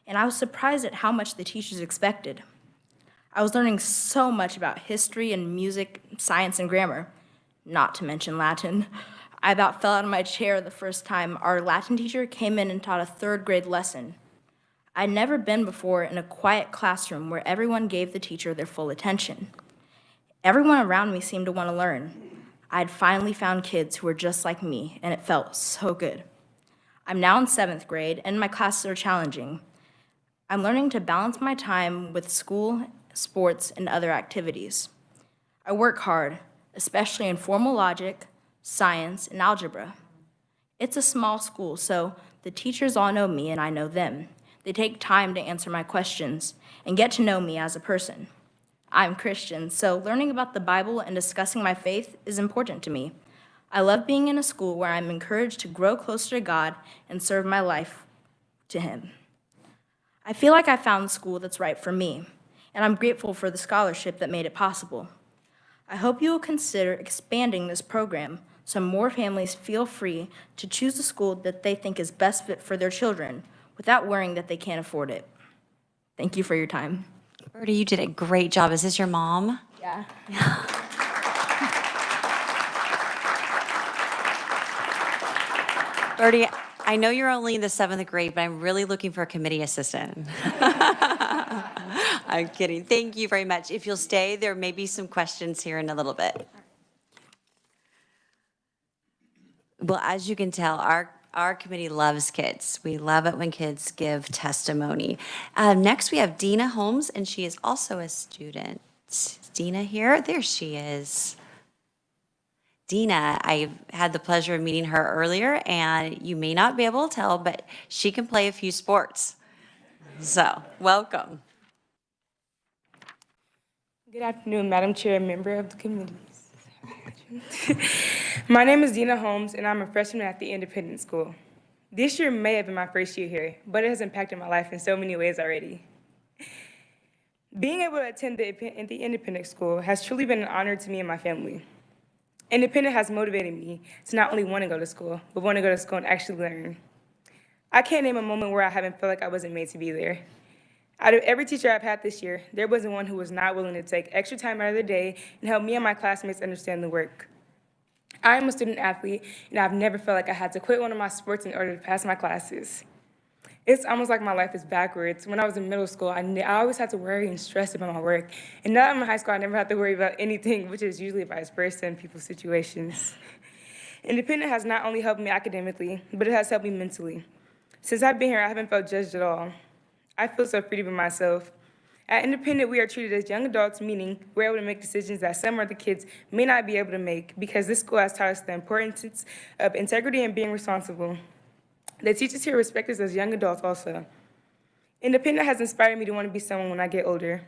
and I was surprised at how much the teachers expected. I was learning so much about history and music, science and grammar, not to mention Latin. I about fell out of my chair the first time our Latin teacher came in and taught a third grade lesson. I'd never been before in a quiet classroom where everyone gave the teacher their full attention. Everyone around me seemed to want to learn. I'd finally found kids who were just like me, and it felt so good. I'm now in 7th grade, and my classes are challenging. I'm learning to balance my time with school, sports, and other activities. I work hard, especially in formal logic, science, and algebra. It's a small school, so the teachers all know me and I know them. They take time to answer my questions and get to know me as a person. I'm Christian, so learning about the Bible and discussing my faith is important to me. I love being in a school where I'm encouraged to grow closer to God and serve my life to Him. I feel like I found the school that's right for me, and I'm grateful for the scholarship that made it possible. I hope you will consider expanding this program so more families feel free to choose the school that they think is best fit for their children without worrying that they can't afford it. Thank you for your time. Birdie, you did a great job. Is this your mom? Yeah. Birdie, I know you're only in the 7th grade, but I'm really looking for a committee assistant. I'm kidding. Thank you very much. If you'll stay, there may be some questions here in a little bit. Well, as you can tell, our committee loves kids. We love it when kids give testimony. Next, we have Dina Holmes, and she is also a student. Is Dina here? There she is. Dina, I had the pleasure of meeting her earlier, and you may not be able to tell, but she can play a few sports. So, welcome. Good afternoon, Madam Chair and member of the committee. My name is Dina Holmes, and I'm a freshman at the Independent School. This year may have been my first year here, but it has impacted my life in so many ways already. Being able to attend the Independent School has truly been an honor to me and my family. Independent has motivated me to not only want to go to school, but want to go to school and actually learn. I can't name a moment where I haven't felt like I wasn't made to be there. Out of every teacher I've had this year, there wasn't one who was not willing to take extra time out of their day and help me and my classmates understand the work. I am a student athlete, and I've never felt like I had to quit one of my sports in order to pass my classes. It's almost like my life is backwards. When I was in middle school, I always had to worry and stress about my work. And now I'm in high school, I never have to worry about anything, which is usually vice versa in people's situations. Independent has not only helped me academically, but it has helped me mentally. Since I've been here, I haven't felt judged at all. I feel so free to be myself. At Independent, we are treated as young adults, meaning we're able to make decisions that some other kids may not be able to make because this school has taught us the importance of integrity and being responsible. The teachers here respect us as young adults also. Independent has inspired me to want to be someone when I get older.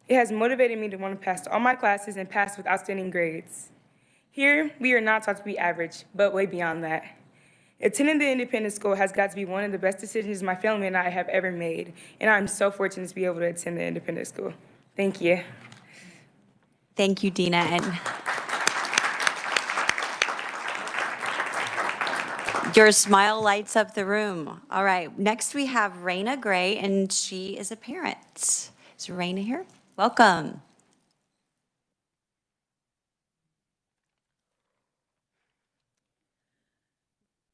It has motivated me to want to pass all my classes and pass with outstanding grades. Here, we are not taught to be average, but way beyond that. Attending the Independent School has got to be one of the best decisions my family and I have ever made, and I'm so fortunate to be able to attend the Independent School. Thank you. Thank you, Dina. And your smile lights up the room. All right, next we have Raina Gray, and she is a parent. Is Raina here? Welcome.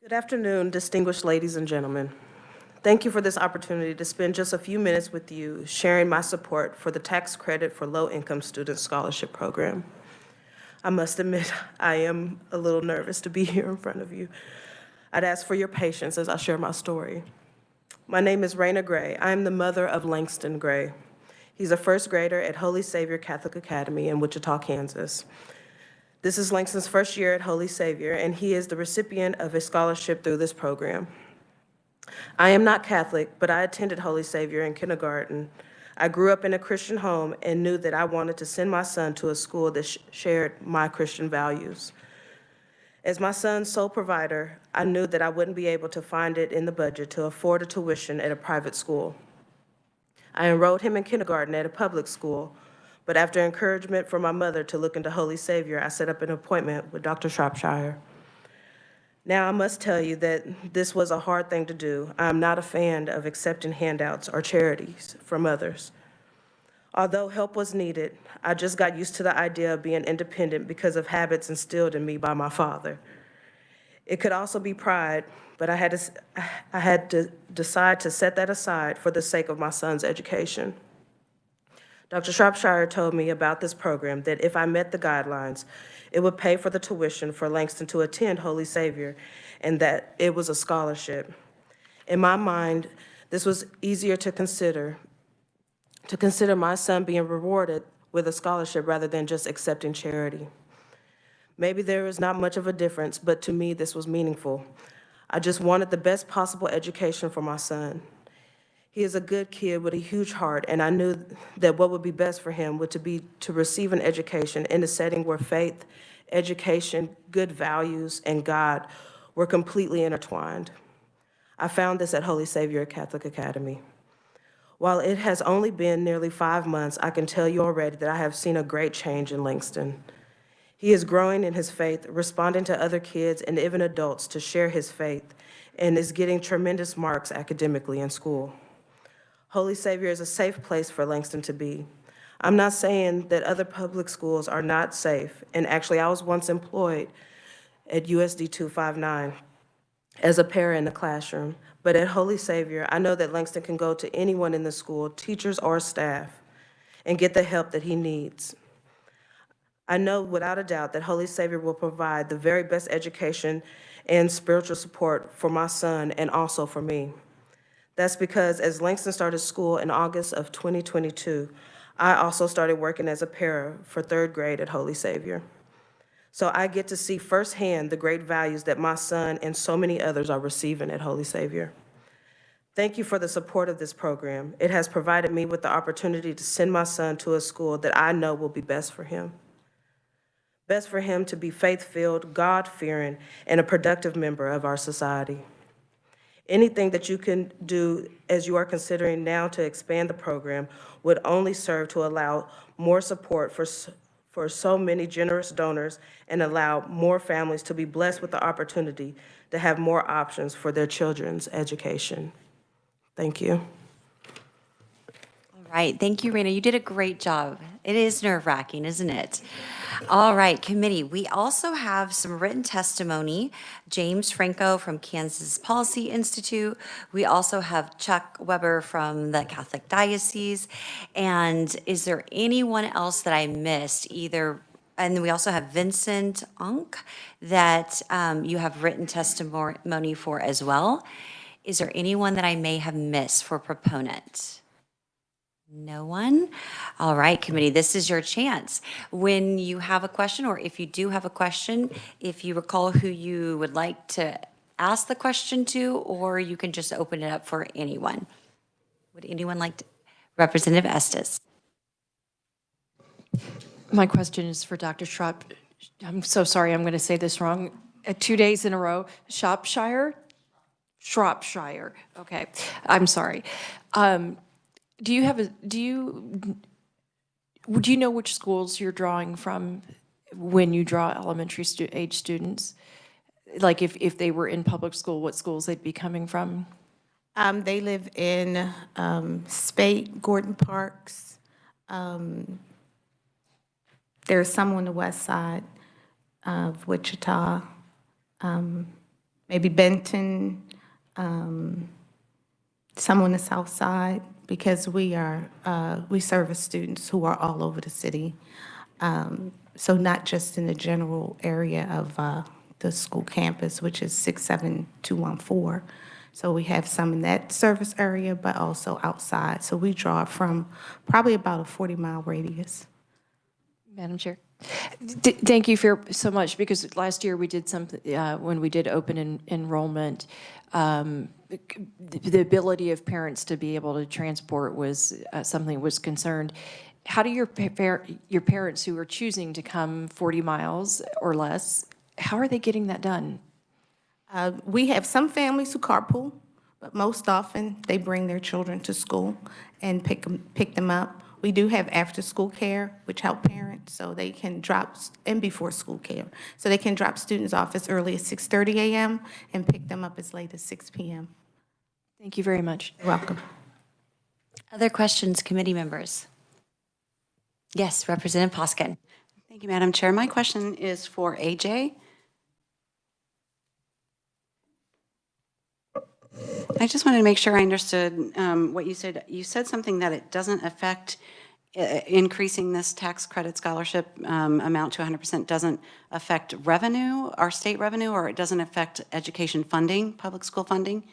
Good afternoon, distinguished ladies and gentlemen. Thank you for this opportunity to spend just a few minutes with you sharing my support for the tax credit for low-income student scholarship program. I must admit, I am a little nervous to be here in front of you. I'd ask for your patience as I share my story. My name is Raina Gray. I am the mother of Langston Gray. He's a first grader at Holy Savior Catholic Academy in Wichita, Kansas. This is Langston's first year at Holy Savior, and he is the recipient of a scholarship through this program. I am not Catholic, but I attended Holy Savior in kindergarten. I grew up in a Christian home and knew that I wanted to send my son to a school that shared my Christian values. As my son's sole provider, I knew that I wouldn't be able to find it in the budget to afford a tuition at a private school. I enrolled him in kindergarten at a public school, but after encouragement from my mother to look into Holy Savior, I set up an appointment with Dr. Shropshire. Now, I must tell you that this was a hard thing to do. I'm not a fan of accepting handouts or charities from others. Although help was needed, I just got used to the idea of being independent because of habits instilled in me by my father. It could also be pride, but I had to decide to set that aside for the sake of my son's education. Dr. Shropshire told me about this program, that if I met the guidelines, it would pay for the tuition for Langston to attend Holy Savior, and that it was a scholarship. In my mind, this was easier to consider my son being rewarded with a scholarship rather than just accepting charity. Maybe there is not much of a difference, but to me, this was meaningful. I just wanted the best possible education for my son. He is a good kid with a huge heart, and I knew that what would be best for him would be to receive an education in a setting where faith, education, good values, and God were completely intertwined. I found this at Holy Savior Catholic Academy. While it has only been nearly 5 months, I can tell you already that I have seen a great change in Langston. He is growing in his faith, responding to other kids and even adults to share his faith, and is getting tremendous marks academically in school. Holy Savior is a safe place for Langston to be. I'm not saying that other public schools are not safe, and actually I was once employed at USD 259 as a para in the classroom, but at Holy Savior, I know that Langston can go to anyone in the school, teachers or staff, and get the help that he needs. I know without a doubt that Holy Savior will provide the very best education and spiritual support for my son and also for me. That's because as Langston started school in August of 2022, I also started working as a para for 3rd grade at Holy Savior. So I get to see firsthand the great values that my son and so many others are receiving at Holy Savior. Thank you for the support of this program. It has provided me with the opportunity to send my son to a school that I know will be best for him. Best for him to be faith-filled, God-fearing, and a productive member of our society. Anything that you can do as you are considering now to expand the program would only serve to allow more support for so many generous donors and allow more families to be blessed with the opportunity to have more options for their children's education. Thank you. All right, thank you, Raina. You did a great job. It is nerve-wracking, isn't it? All right, committee, we also have some written testimony. James Franco from Kansas Policy Institute. We also have Chuck Weber from the Catholic Diocese. And is there anyone else that I missed either? And then we also have Vincent Unk that you have written testimony for as well. Is there anyone that I may have missed for proponent? No one? All right, committee, this is your chance. When you have a question, or if you do have a question, if you recall who you would like to ask the question to, or you can just open it up for anyone. Would anyone like to? Representative Estes. My question is for Dr. I'm so sorry, I'm going to say this wrong. 2 days in a row. Shropshire? Shropshire. Okay, I'm sorry. Do you know which schools you're drawing from when you draw elementary age students? Like if they were in public school, what schools they'd be coming from? They live in Spate, Gordon Parks. There's some on the west side of Wichita, maybe Benton. some on the south side, because we service students who are all over the city. So not just in the general area of the school campus, which is 67214. So we have some in that service area, but also outside. So we draw from probably about a 40-mile radius. Madam Chair. Thank you so much, because last year we did something, when we did open enrollment, the ability of parents to be able to transport was something was concerned. How do your parents who are choosing to come 40 miles or less, how are they getting that done? We have some families who carpool, but most often they bring their children to school and pick them up. We do have after-school care, which help parents, so they can drop, and before-school care. So they can drop students off as early as 6:30 a.m. and pick them up as late as 6 p.m. Thank you very much. You're welcome. Other questions, committee members? Yes, Representative Poskin. Thank you, Madam Chair. My question is for AJ. I just wanted to make sure I understood what you said. You said something that it doesn't affect increasing this tax credit scholarship amount to 100% doesn't affect revenue, our state revenue, or it doesn't affect education funding, public school funding?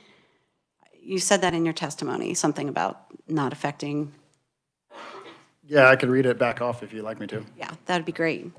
You said that in your testimony, something about not affecting. Yeah, I could read it back off if you'd like me to. Yeah, that'd be great.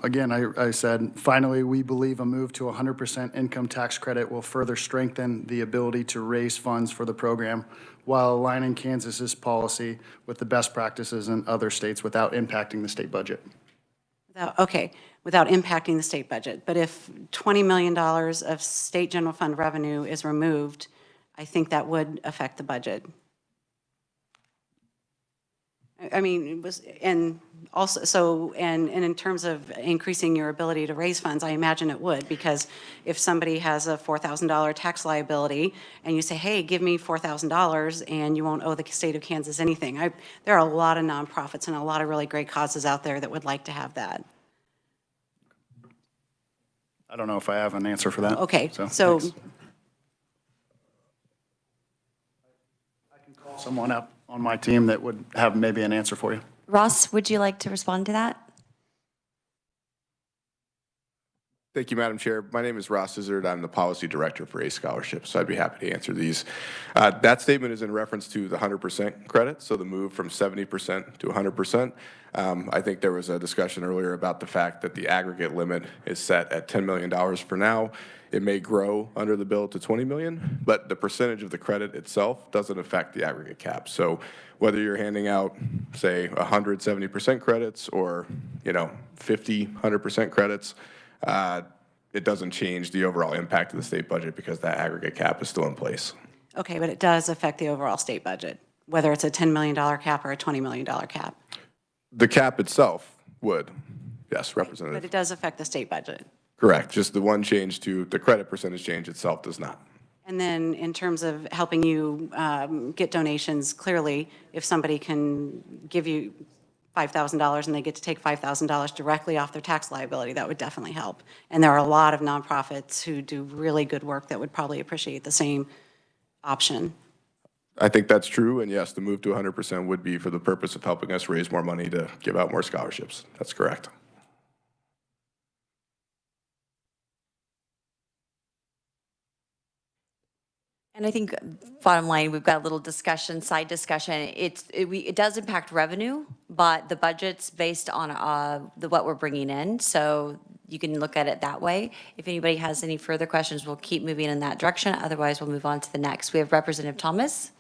Again, I said, finally, we believe a move to 100% income tax credit will further strengthen the ability to raise funds for the program while aligning Kansas's policy with the best practices in other states without impacting the state budget. Without impacting the state budget. But if $20 million of state general fund revenue is removed, I think that would affect the budget. I mean, it was, and also, so, and in terms of increasing your ability to raise funds, I imagine it would, because if somebody has a $4,000 tax liability and you say, hey, give me $4,000 and you won't owe the state of Kansas anything. There are a lot of nonprofits and a lot of really great causes out there that would like to have that. I don't know if I have an answer for that. Okay, so thanks. I can call someone up on my team that would have maybe an answer for you. Ross, would you like to respond to that? Thank you, Madam Chair. My name is Ross Izzard. I'm the Policy Director for ACE Scholarships, so I'd be happy to answer these. That statement is in reference to the 100% credit, so the move from 70% to 100%. I think there was a discussion earlier about the fact that the aggregate limit is set at $10 million for now. It may grow under the bill to $20 million, but the percentage of the credit itself doesn't affect the aggregate cap. So whether you're handing out, say, 170% credits or, 50, 100% credits, it doesn't change the overall impact of the state budget because that aggregate cap is still in place. Okay, but it does affect the overall state budget, whether it's a $10 million cap or a $20 million cap. The cap itself would, yes, Representative. But it does affect the state budget. Correct. Just the one change to the credit percentage change itself does not. And then in terms of helping you get donations, clearly, if somebody can give you $5,000 and they get to take $5,000 directly off their tax liability, that would definitely help. And there are a lot of nonprofits who do really good work that would probably appreciate the same option. I think that's true, and yes, the move to 100% would be for the purpose of helping us raise more money to give out more scholarships. That's correct. And I think bottom line, we've got a little discussion, side discussion. It does impact revenue, but the budget's based on what we're bringing in. So you can look at it that way. If anybody has any further questions, we'll keep moving in that direction. Otherwise, we'll move on to the next. We have Representative Thomas.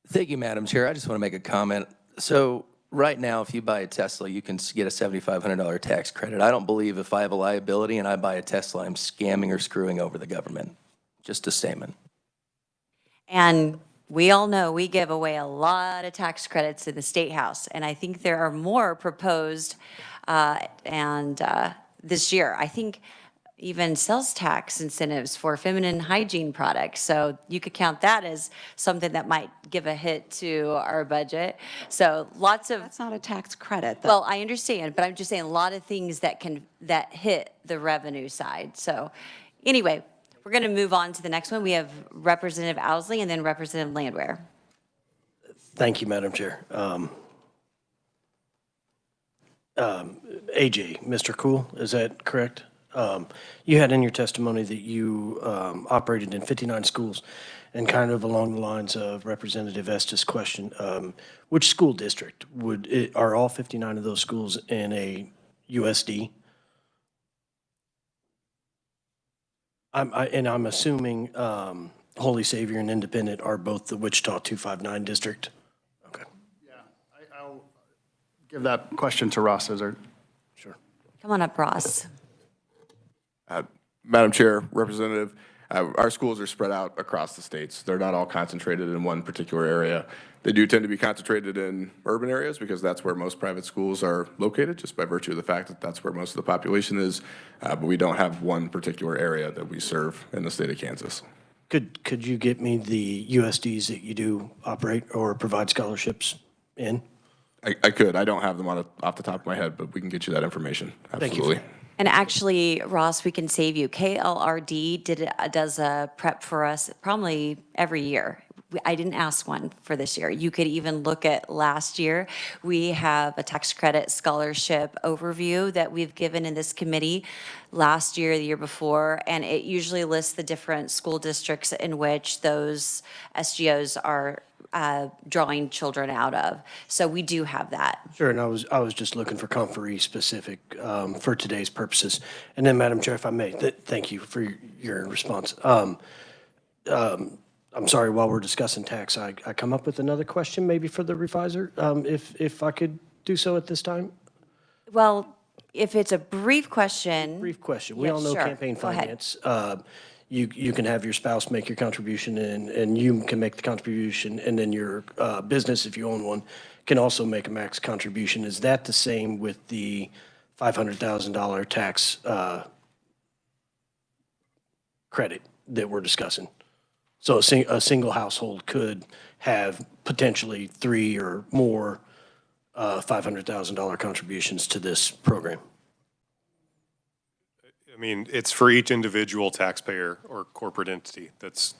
Thank you, Madam Chair. I just want to make a comment. So right now, if you buy a Tesla, you can get a $7,500 tax credit. I don't believe if I have a liability and I buy a Tesla, I'm scamming or screwing over the government. Just a statement. And we all know we give away a lot of tax credits in the State House, and I think there are more proposed this year. I think, even sales tax incentives for feminine hygiene products. So you could count that as something that might give a hit to our budget. So lots of. That's not a tax credit, though. Well, I understand, but I'm just saying a lot of things that hit the revenue side. So anyway, we're going to move on to the next one. We have Representative Owsley and then Representative Landwehr. Thank you, Madam Chair. AJ, Mr. Cool, is that correct? You had in your testimony that you operated in 59 schools, and kind of along the lines of Representative Estes' question, which school district are all 59 of those schools in a USD? I'm assuming Holy Savior and Independent are both the Wichita 259 district? Okay. Yeah, I'll give that question to Ross Izzard. Sure. Come on up, Ross. Madam Chair, Representative, our schools are spread out across the states. They're not all concentrated in one particular area. They do tend to be concentrated in urban areas because that's where most private schools are located, just by virtue of the fact that that's where most of the population is. But we don't have one particular area that we serve in the state of Kansas. Could you get me the USDs that you do operate or provide scholarships in? I could. I don't have them off the top of my head, but we can get you that information. Absolutely. Thank you. And actually, Ross, we can save you. KLRD does a prep for us probably every year. I didn't ask one for this year. You could even look at last year. We have a tax credit scholarship overview that we've given in this committee last year, the year before, and it usually lists the different school districts in which those SGOs are drawing children out of. So we do have that. Sure, and I was just looking for conferee specific for today's purposes. And then, Madam Chair, if I may, thank you for your response. I'm sorry, while we're discussing tax, I come up with another question maybe for the reviser, if I could do so at this time? Well, if it's a brief question. Brief question. We Yeah, all know sure. campaign Go ahead. finance. You can have your spouse make your contribution and you can make the contribution, and then your business, if you own one, can also make a max contribution. Is that the same with the $500,000 tax credit that we're discussing? So a single household could have potentially 3 or more $500,000 contributions to this program. I mean, it's for each individual taxpayer or corporate entity that's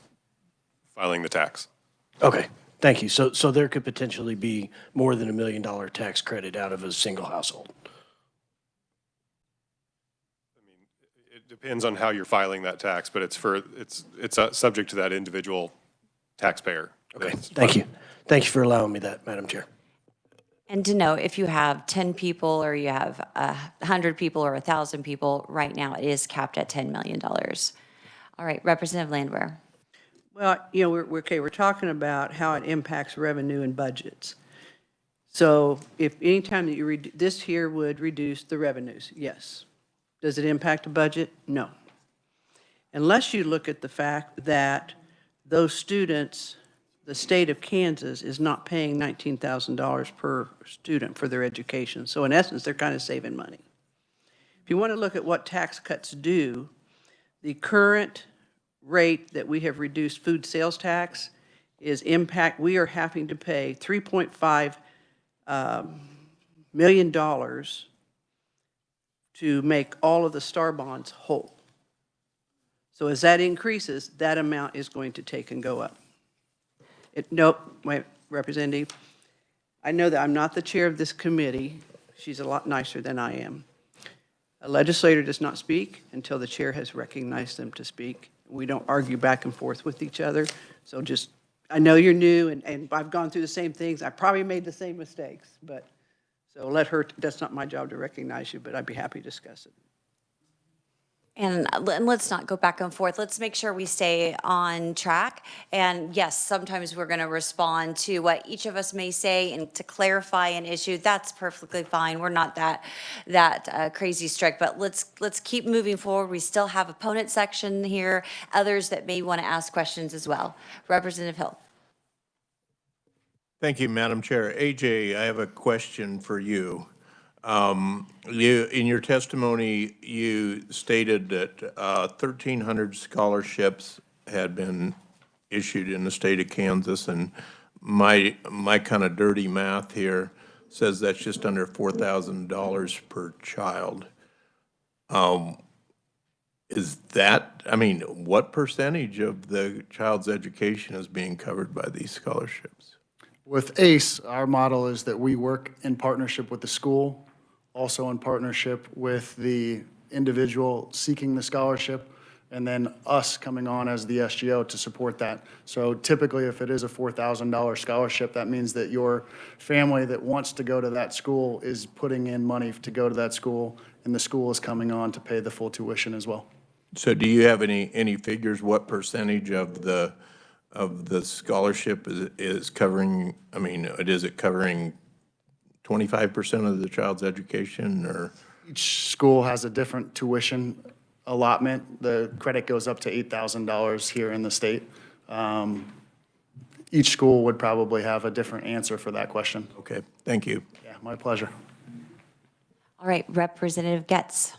filing the tax. Okay, thank you. So there could potentially be more than $1 million tax credit out of a single household. It depends on how you're filing that tax, but it's subject to that individual taxpayer. Okay, thank you. Thank you for allowing me that, Madam Chair. And to know, if you have 10 people or you have 100 people or 1,000 people, right now it is capped at $10 million. All right, Representative Landwehr. Well, you know, we're talking about how it impacts revenue and budgets. So if anytime that you this here would reduce the revenues, yes. Does it impact the budget? No. Unless you look at the fact that those students, the state of Kansas is not paying $19,000 per student for their education. So in essence, they're kind of saving money. If you want to look at what tax cuts do, the current rate that we have reduced food sales tax is we are having to pay $3.5 million to make all of the STAR bonds whole. So as that increases, that amount is going to take and go up. Nope, wait, Representative, I know that I'm not the chair of this committee. She's a lot nicer than I am. A legislator does not speak until the chair has recognized them to speak. We don't argue back and forth with each other. So just, I know you're new and I've gone through the same things. I probably made the same mistakes, but so let her, that's not my job to recognize you, but I'd be happy to discuss it. And let's not go back and forth. Let's make sure we stay on track. And yes, sometimes we're going to respond to what each of us may say and to clarify an issue. That's perfectly fine. We're not that crazy strict, but let's keep moving forward. We still have opponent section here, others that may want to ask questions as well. Representative Hill. Thank you, Madam Chair. AJ, I have a question for you. In your testimony, you stated that 1,300 scholarships had been issued in the state of Kansas, and my kind of dirty math here says that's just under $4,000 per child. Is that, I mean, what percentage of the child's education is being covered by these scholarships? With ACE, our model is that we work in partnership with the school, also in partnership with the individual seeking the scholarship, and then us coming on as the SGO to support that. So typically, if it is a $4,000 scholarship, that means that your family that wants to go to that school is putting in money to go to that school, and the school is coming on to pay the full tuition as well. So do you have any figures, what percentage of the scholarship is covering, I mean, is it covering 25% of the child's education, or? Each school has a different tuition allotment. The credit goes up to $8,000 here in the state. Each school would probably have a different answer for that question. Okay, thank you. Yeah, my pleasure. All right, Representative Getz.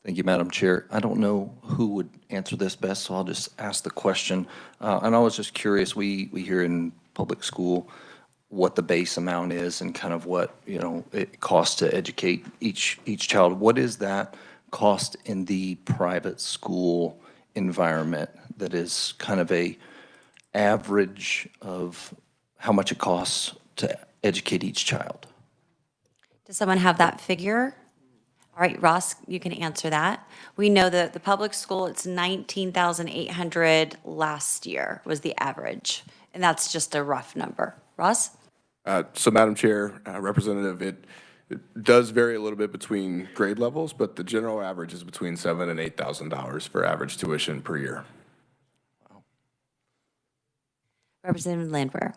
Thank you, Madam Chair. I don't know who would answer this best, so I'll just ask the question. And I was just curious, we hear in public school what the base amount is and kind of what, you know, it costs to educate each child. What is that cost in the private school environment that is kind of a average of how much it costs to educate each child? Does someone have that figure? All right, Ross, you can answer that. We know that the public school, it's $19,800 last year was the average, and that's just a rough number. Ross? So, Madam Chair, Representative, it does vary a little bit between grade levels, but the general average is between $7,000 and $8,000 for average tuition per year. Representative Landwehr.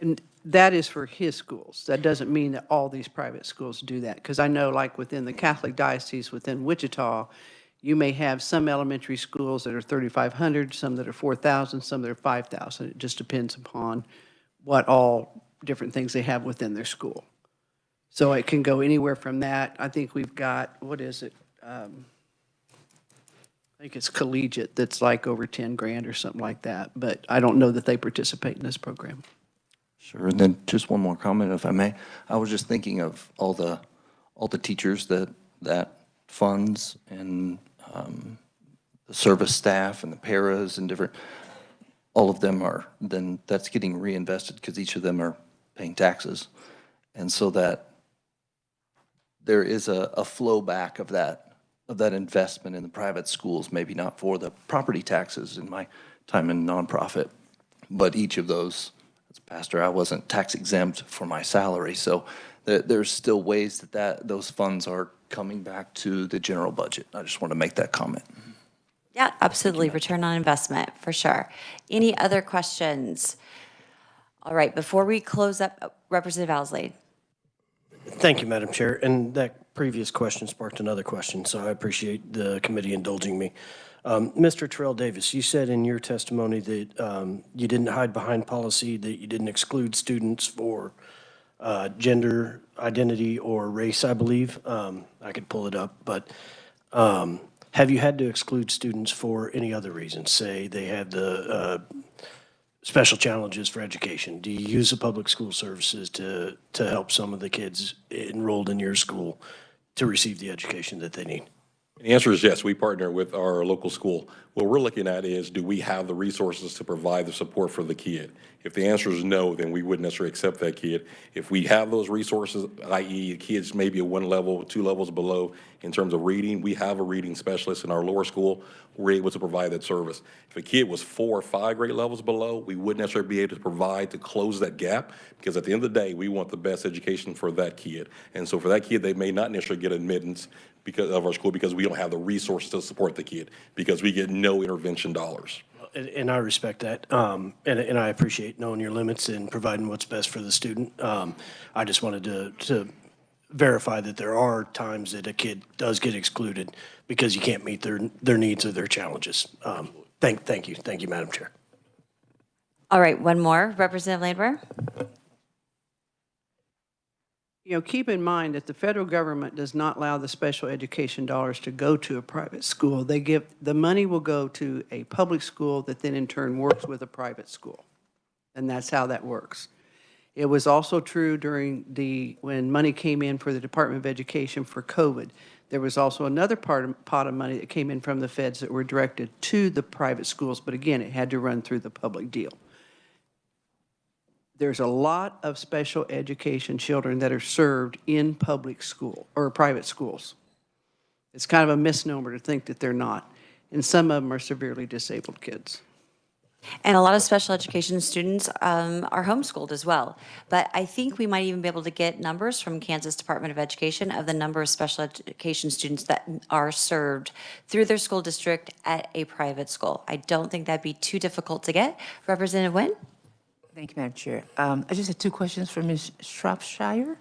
And that is for his schools. That doesn't mean that all these private schools do that. Because I know, like within the Catholic diocese within Wichita, you may have some elementary schools that are 3,500, some that are 4,000, some that are 5,000. It just depends upon what all different things they have within their school. So it can go anywhere from that. I think we've got, what is it? I think it's collegiate that's like over 10 grand or something like that. But I don't know that they participate in this program. Sure, and then just one more comment, if I may. I was just thinking of all the teachers that funds and the service staff and the paras and different, all of them are, then that's getting reinvested because each of them are paying taxes. And so that there is a flow back of that investment in the private schools, maybe not for the property taxes in my time in nonprofit, but each of those. Pastor, I wasn't tax exempt for my salary, so there's still ways that those funds are coming back to the general budget. I just want to make that comment. Yeah, absolutely. Return on investment, for sure. Any other questions? All right, before we close up, Representative Owsley. Thank you, Madam Chair. And that previous question sparked another question, so I appreciate the committee indulging me. Mr. Terrell Davis, you said in your testimony that you didn't hide behind policy, that you didn't exclude students for gender identity or race, I believe. I could pull it up, but have you had to exclude students for any other reason? Say they had the special challenges for education. Do you use the public school services to help some of the kids enrolled in your school to receive the education that they need? The answer is yes. We partner with our local school. What we're looking at is, do we have the resources to provide the support for the kid? If the answer is no, then we wouldn't necessarily accept that kid. If we have those resources, i.e. kids maybe at 1 level, 2 levels below in terms of reading, we have a reading specialist in our lower school. We're able to provide that service. If a kid was 4 or 5 grade levels below, we wouldn't necessarily be able to provide to close that gap, because at the end of the day, we want the best education for that kid. And so for that kid, they may not necessarily get admittance because of our school, because we don't have the resources to support the kid, because we get no intervention dollars. And I respect that, and I appreciate knowing your limits and providing what's best for the student. I just wanted to verify that there are times that a kid does get excluded because you can't meet their needs or their challenges. Thank you, Madam Chair. All right, one more, Representative Landwehr. Keep in mind that the federal government does not allow the special education dollars to go to a private school. The money will go to a public school that then in turn works with a private school. And that's how that works. It was also true when money came in for the Department of Education for COVID. There was also another pot of money that came in from the feds that were directed to the private schools, but again, it had to run through the public deal. There's a lot of special education children that are served in public school or private schools. It's kind of a misnomer to think that they're not. And some of them are severely disabled kids. And a lot of special education students are homeschooled as well. But I think we might even be able to get numbers from Kansas Department of Education of the number of special education students that are served through their school district at a private school. I don't think that'd be too difficult to get. Representative Nguyen? Thank you, Madam Chair. I just have two questions for Ms. Shropshire.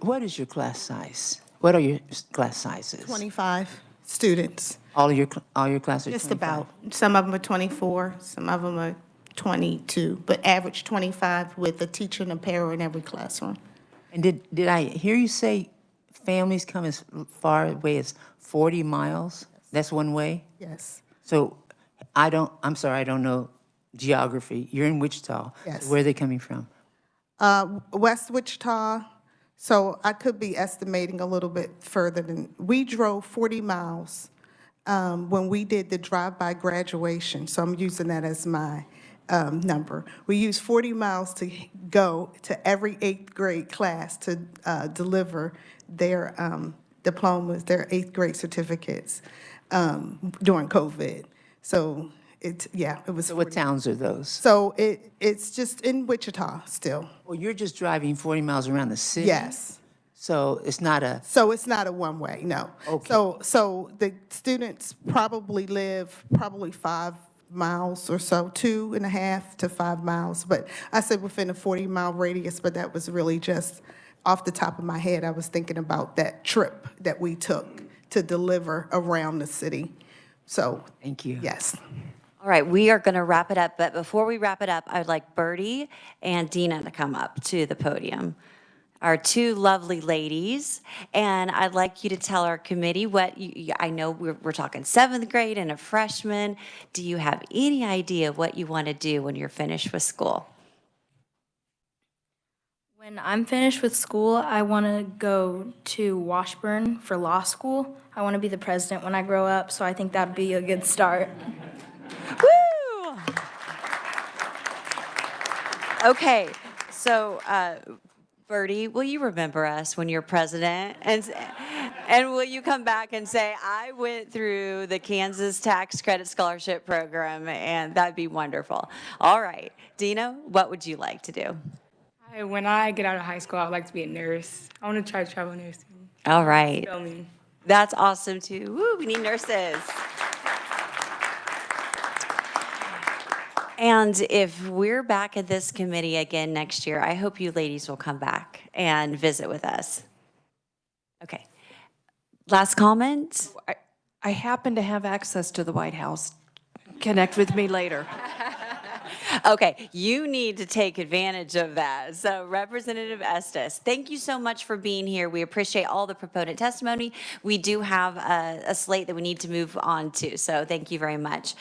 What is your class size? What are your class sizes? 25 students. All your classes? Just 25? about. Some of them are 24, some of them are 22, but average 25 with a teacher and a para in every classroom. And did I hear you say families come as far away as 40 miles? That's one way? Yes. So I'm sorry, I don't know geography. You're in Wichita. Yes. So where are they coming from? West Wichita, so I could be estimating a little bit further we drove 40 miles when we did the drive-by graduation, so I'm using that as my number. We used 40 miles to go to every 8th grade class to deliver their diplomas, their 8th grade certificates during COVID. So it was. So what towns are those? So it's just in Wichita still. Well, you're just driving 40 miles around the city? Yes. So it's not a... So it's not a one-way, no. Okay. So the students probably live 5 miles or so, 2.5 to 5 miles. But I said within a 40-mile radius, but that was really just off the top of my head. I was thinking about that trip that we took to deliver around the city. So. Thank you. Yes. All right, we are going to wrap it up, but before we wrap it up, I'd like Bertie and Dina to come up to the podium. Our two lovely ladies, and I'd like you to tell our committee I know we're talking 7th grade and a freshman. Do you have any idea what you want to do when you're finished with school? When I'm finished with school, I want to go to Washburn for law school. I want to be the president when I grow up, so I think that'd be a good start. Woo! Okay, so Bertie, will you remember us when you're president? And will you come back and say, I went through the Kansas Tax Credit Scholarship Program, and that'd be wonderful. All right, Dina, what would you like to do? When I get out of high school, I would like to be a nurse. I want to try travel nursing. All right. Filming. That's awesome, too. Woo, we need nurses. And if we're back at this committee again next year, I hope you ladies will come back and visit with us. Okay. Last comment? I happen to have access to the White House. Connect with me later. Okay, you need to take advantage of that. So Representative Estes, thank you so much for being here. We appreciate all the proponent testimony. We do have a slate that we need to move on to, so thank you very much.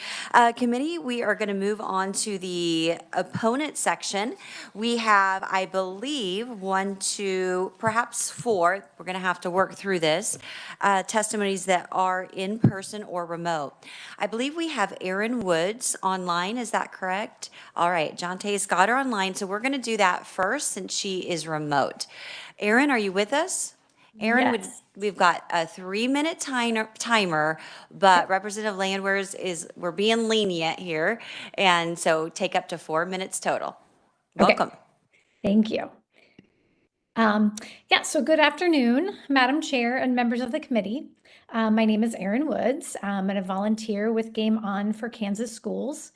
Committee, we are going to move on to the opponent section. We have, I believe, 1, 2, perhaps 4, we're going to have to work through this, testimonies that are in person or remote. I believe we have Erin Woods online, is that correct? All right, Jonte's got her online, so we're going to do that first since she is remote. Erin, are you with us? Erin, Yes. we've got a 3-minute timer, but Representative Landwehr's we're being lenient here, and so take up to 4 minutes total. Welcome. Okay. Thank you. So good afternoon, Madam Chair and members of the committee. My name is Erin Woods. I'm a volunteer with Game On for Kansas Schools.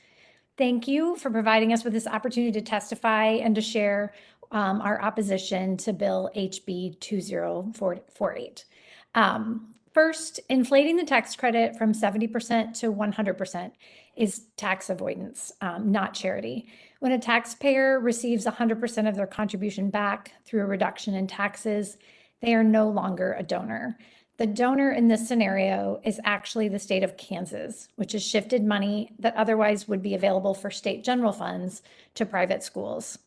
Thank you for providing us with this opportunity to testify and to share our opposition to Bill HB 2048. First, inflating the tax credit from 70% to 100% is tax avoidance, not charity. When a taxpayer receives 100% of their contribution back through a reduction in taxes, they are no longer a donor. The donor in this scenario is actually the state of Kansas, which has shifted money that otherwise would be available for state general funds to private schools.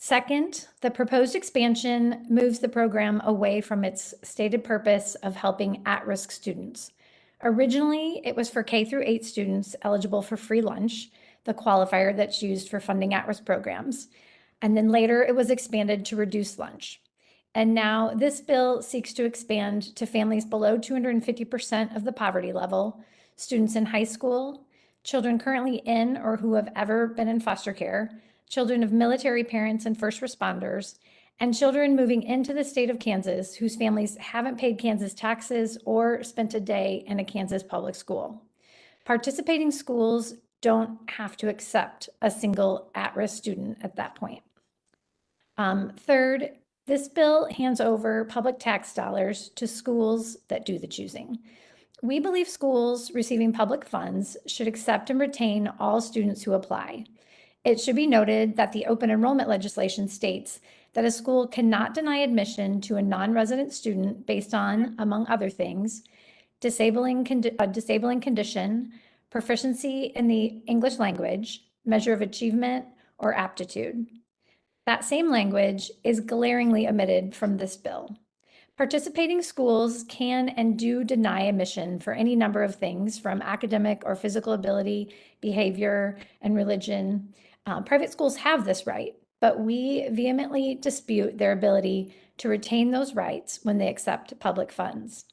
Second, the proposed expansion moves the program away from its stated purpose of helping at-risk students. Originally, it was for K-8 students eligible for free lunch, the qualifier that's used for funding at-risk programs. And then later, it was expanded to reduce lunch. And now this bill seeks to expand to families below 250% of the poverty level, students in high school, children currently in or who have ever been in foster care, children of military parents and first responders, and children moving into the state of Kansas whose families haven't paid Kansas taxes or spent a day in a Kansas public school. Participating schools don't have to accept a single at-risk student at that point. Third, this bill hands over public tax dollars to schools that do the choosing. We believe schools receiving public funds should accept and retain all students who apply. It should be noted that the open enrollment legislation states that a school cannot deny admission to a non-resident student based on, among other things, disabling condition, proficiency in the English language, measure of achievement, or aptitude. That same language is glaringly omitted from this bill. Participating schools can and do deny admission for any number of things, from academic or physical ability, behavior, and religion. Private schools have this right, but we vehemently dispute their ability to retain those rights when they accept public funds.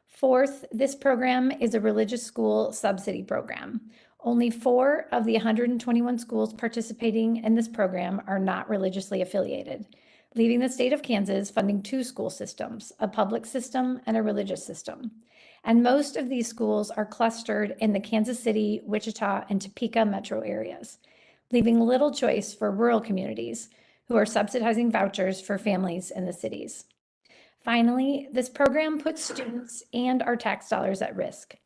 Fourth, this program is a religious school subsidy program. Only 4 of the 121 schools participating in this program are not religiously affiliated, leaving the state of Kansas funding 2 school systems, a public system and a religious system. And most of these schools are clustered in the Kansas City, Wichita, and Topeka metro areas, leaving little choice for rural communities who are subsidizing vouchers for families in the cities. Finally, this program puts students and our tax dollars at risk.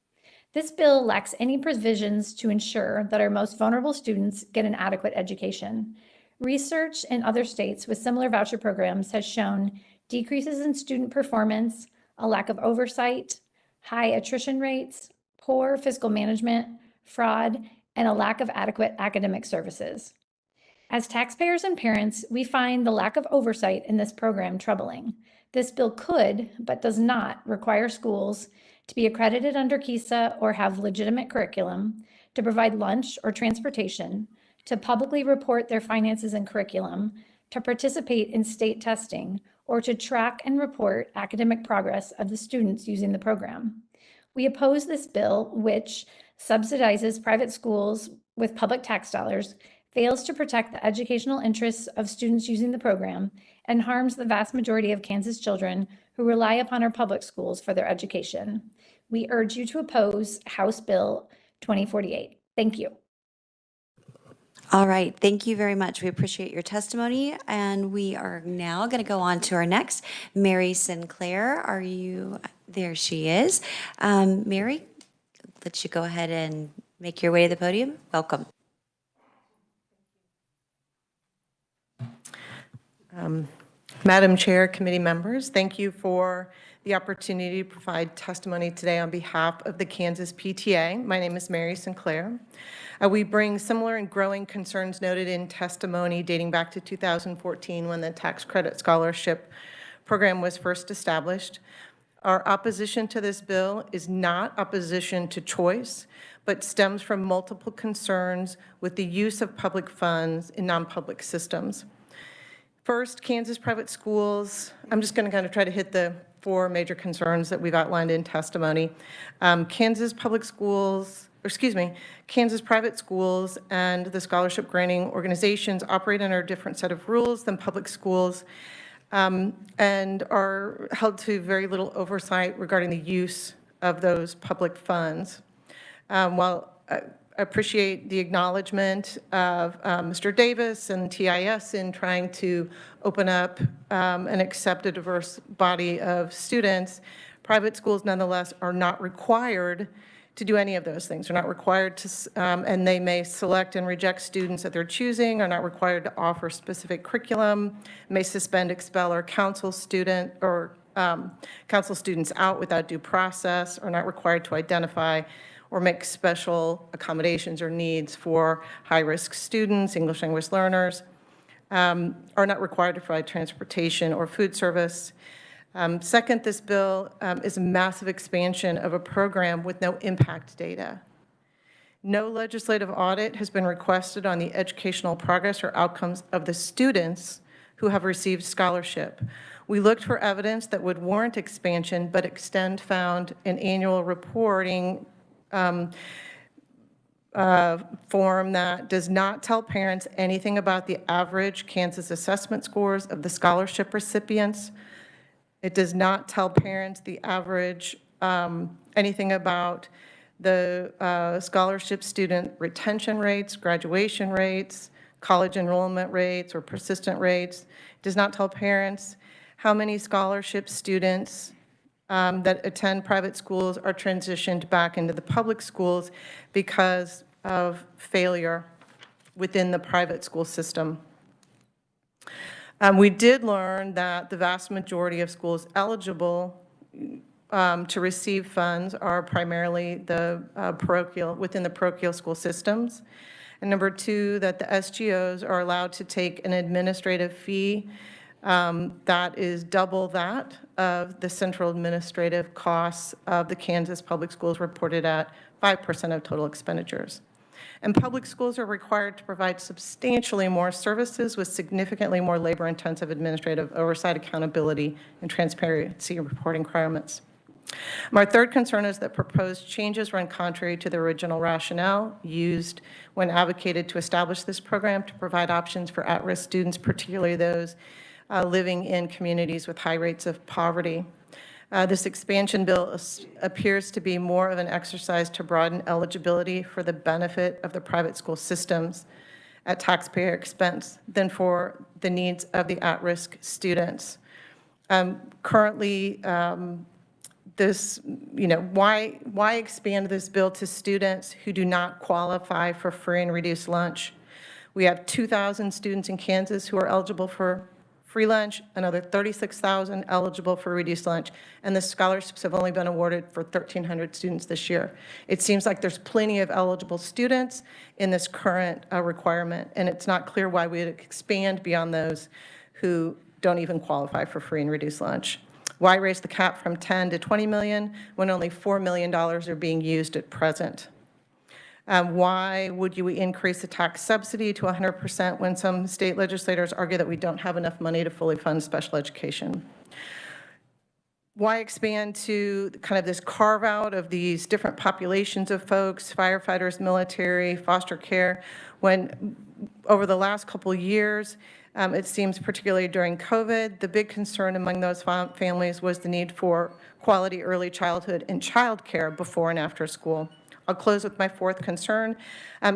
This bill lacks any provisions to ensure that our most vulnerable students get an adequate education. Research in other states with similar voucher programs has shown decreases in student performance, a lack of oversight, high attrition rates, poor fiscal management, fraud, and a lack of adequate academic services. As taxpayers and parents, we find the lack of oversight in this program troubling. This bill could, but does not, require schools to be accredited under KISA or have legitimate curriculum, to provide lunch or transportation, to publicly report their finances and curriculum, to participate in state testing, or to track and report academic progress of the students using the program. We oppose this bill, which subsidizes private schools with public tax dollars, fails to protect the educational interests of students using the program, and harms the vast majority of Kansas children who rely upon our public schools for their education. We urge you to oppose House Bill 2048. Thank you. All right, thank you very much. We appreciate your testimony, and we are now going to go on to our next. Mary Sinclair, are you, there she is. Mary, let you go ahead and make your way to the podium. Welcome. Madam Chair, committee members, thank you for the opportunity to provide testimony today on behalf of the Kansas PTA. My name is Mary Sinclair. We bring similar and growing concerns noted in testimony dating back to 2014 when the tax credit scholarship program was first established. Our opposition to this bill is not opposition to choice, but stems from multiple concerns with the use of public funds in non-public systems. First, Kansas private schools, I'm just going to kind of try to hit the 4 major concerns that we've outlined in testimony. Kansas private schools and the scholarship granting organizations operate under a different set of rules than public schools and are held to very little oversight regarding the use of those public funds. While I appreciate the acknowledgement of Mr. Davis and TIS in trying to open up and accept a diverse body of students, Private schools nonetheless are not required to do any of those things. They're not required to, and they may select and reject students that they're choosing, are not required to offer specific curriculum, may suspend, expel, or counsel students out without due process, are not required to identify or make special accommodations or needs for high-risk students, English language learners, are not required to provide transportation or food service. Second, this bill is a massive expansion of a program with no impact data. No legislative audit has been requested on the educational progress or outcomes of the students who have received scholarship. We looked for evidence that would warrant expansion, but Extend found an annual reporting form that does not tell parents anything about the average Kansas assessment scores of the scholarship recipients. It does not tell parents the average, anything about the scholarship student retention rates, graduation rates, college enrollment rates, or persistent rates. It does not tell parents how many scholarship students that attend private schools are transitioned back into the public schools because of failure within the private school system. We did learn that the vast majority of schools eligible to receive funds are primarily the within the parochial school systems. And number two, that the SGOs are allowed to take an administrative fee that is double that of the central administrative costs of the Kansas public schools, reported at 5% of total expenditures. And public schools are required to provide substantially more services with significantly more labor-intensive administrative oversight, accountability, and transparency reporting requirements. My third concern is that proposed changes run contrary to the original rationale used when advocated to establish this program to provide options for at-risk students, particularly those living in communities with high rates of poverty. This expansion bill appears to be more of an exercise to broaden eligibility for the benefit of the private school systems at taxpayer expense than for the needs of the at-risk students. Currently, this, why expand this bill to students who do not qualify for free and reduced lunch? We have 2,000 students in Kansas who are eligible for free lunch, another 36,000 eligible for reduced lunch, and the scholarships have only been awarded for 1,300 students this year. It seems like there's plenty of eligible students in this current requirement, and it's not clear why we would expand beyond those who don't even qualify for free and reduced lunch. Why raise the cap from 10 to 20 million when only $4 million are being used at present? Why would you increase the tax subsidy to 100% when some state legislators argue that we don't have enough money to fully fund special education? Why expand to kind of this carve out of these different populations of folks, firefighters, military, foster care, when over the last couple of years, it seems particularly during COVID, the big concern among those families was the need for quality early childhood and childcare before and after school. I'll close with my fourth concern.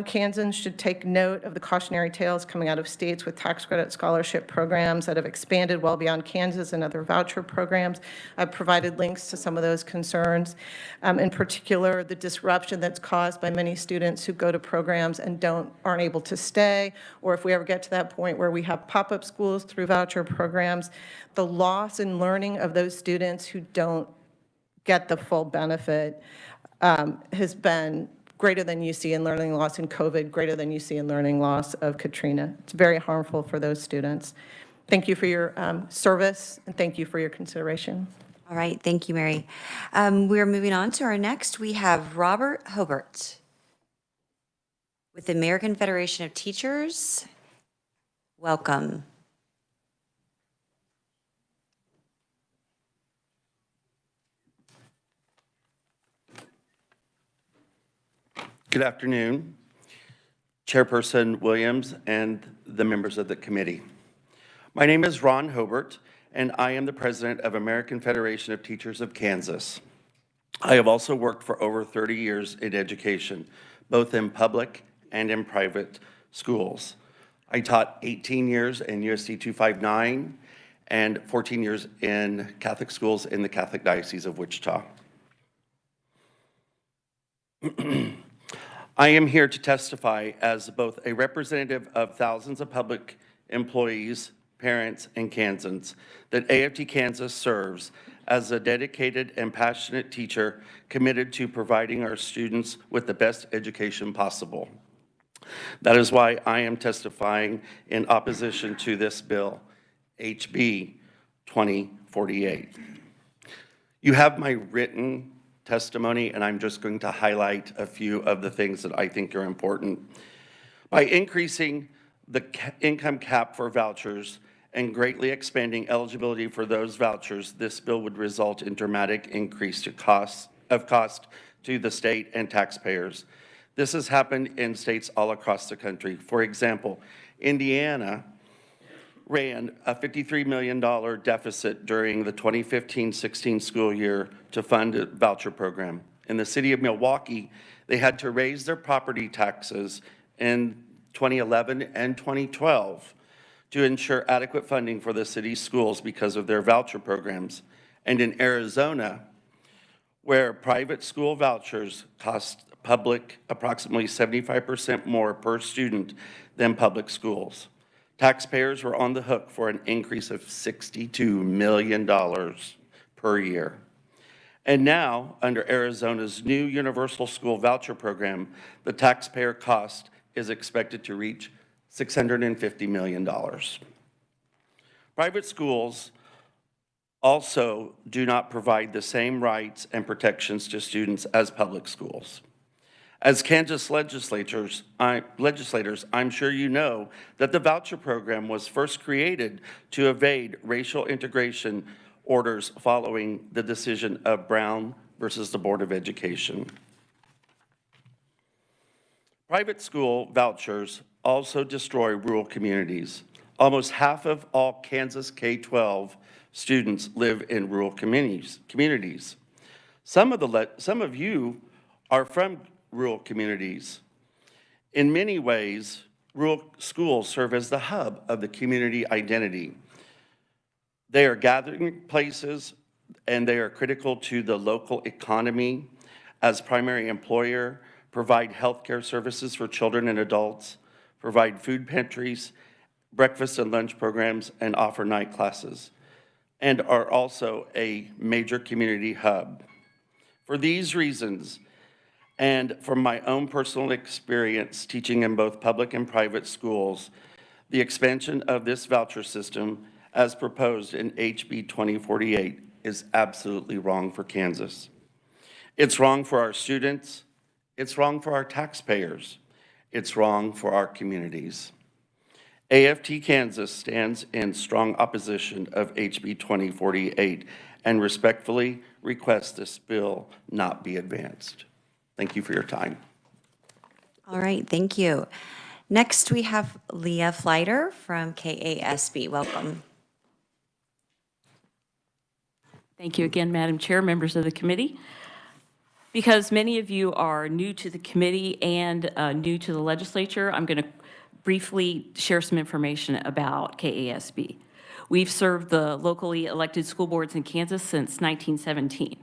Kansans should take note of the cautionary tales coming out of states with tax credit scholarship programs that have expanded well beyond Kansas and other voucher programs. I've provided links to some of those concerns. In particular, the disruption that's caused by many students who go to programs and aren't able to stay, or if we ever get to that point where we have pop-up schools through voucher programs, the loss in learning of those students who don't get the full benefit has been greater than you see in learning loss in COVID, greater than you see in learning loss of Katrina. It's very harmful for those students. Thank you for your service, and thank you for your consideration. All right, thank you, Mary. We're moving on to our next. We have Robert Hobart with the American Federation of Teachers. Welcome. Good afternoon, Chairperson Williams and the members of the committee. My name is Ron Hobart, and I am the president of American Federation of Teachers of Kansas. I have also worked for over 30 years in education, both in public and in private schools. I taught 18 years in USD 259 and 14 years in Catholic schools in the Catholic Diocese of Wichita. I am here to testify as both a representative of thousands of public employees, parents, and Kansans that AFT Kansas serves as a dedicated and passionate teacher committed to providing our students with the best education possible. That is why I am testifying in opposition to this bill, HB 2048. You have my written testimony, and I'm just going to highlight a few of the things that I think are important. By increasing the income cap for vouchers and greatly expanding eligibility for those vouchers, this bill would result in dramatic increase to cost to the state and taxpayers. This has happened in states all across the country. For example, Indiana ran a $53 million deficit during the 2015-16 school year to fund a voucher program. In the city of Milwaukee, they had to raise their property taxes in 2011 and 2012 to ensure adequate funding for the city's schools because of their voucher programs. And in Arizona, where private school vouchers cost public approximately 75% more per student than public schools, taxpayers were on the hook for an increase of $62 million per year. And now, under Arizona's new universal school voucher program, the taxpayer cost is expected to reach $650 million. Private schools also do not provide the same rights and protections to students as public schools. As Kansas legislators, I'm sure you know that the voucher program was first created to evade racial integration orders following the decision of Brown versus the Board of Education. Private school vouchers also destroy rural communities. Almost half of all Kansas K-12 students live in rural communities. Some of you are from rural communities. In many ways, rural schools serve as the hub of the community identity. They are gathering places, and they are critical to the local economy as primary employer, provide healthcare services for children and adults, provide food pantries, breakfast and lunch programs, and offer night classes, and are also a major community hub. For these reasons, and from my own personal experience teaching in both public and private schools, the expansion of this voucher system as proposed in HB 2048 is absolutely wrong for Kansas. It's wrong for our students, it's wrong for our taxpayers, it's wrong for our communities. AFT Kansas stands in strong opposition of HB 2048 and respectfully requests this bill not be advanced. Thank you for your time. All right, thank you. Next, we have Leah Fleiter from KASB. Welcome. Thank you again, Madam Chair, members of the committee. Because many of you are new to the committee and new to the legislature, I'm going to briefly share some information about KASB. We've served the locally elected school boards in Kansas since 1917.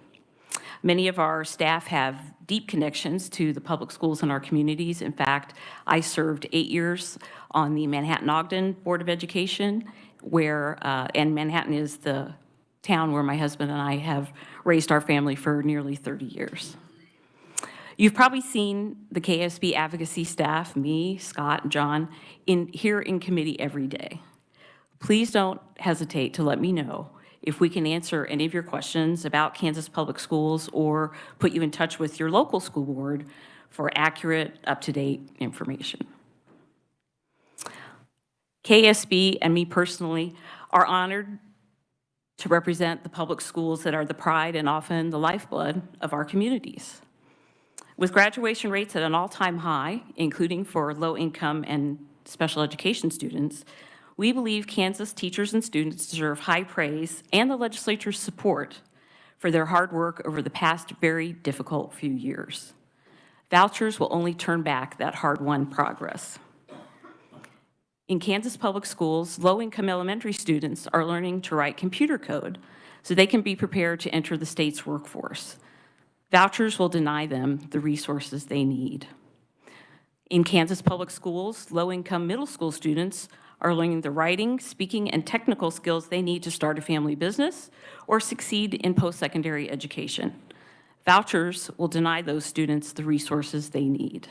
Many of our staff have deep connections to the public schools in our communities. In fact, I served 8 years on the Manhattan-Ogden Board of Education, and Manhattan is the town where my husband and I have raised our family for nearly 30 years. You've probably seen the KSB advocacy staff, me, Scott, and John, here in committee every day. Please don't hesitate to let me know if we can answer any of your questions about Kansas Public Schools or put you in touch with your local school board for accurate, up-to-date information. KSB and me personally are honored to represent the public schools that are the pride and often the lifeblood of our communities. With graduation rates at an all-time high, including for low-income and special education students, we believe Kansas teachers and students deserve high praise and the legislature's support for their hard work over the past very difficult few years. Vouchers will only turn back that hard-won progress. In Kansas public schools, low-income elementary students are learning to write computer code so they can be prepared to enter the state's workforce. Vouchers will deny them the resources they need. In Kansas public schools, low-income middle school students are learning the writing, speaking, and technical skills they need to start a family business or succeed in post-secondary education. Vouchers will deny those students the resources they need.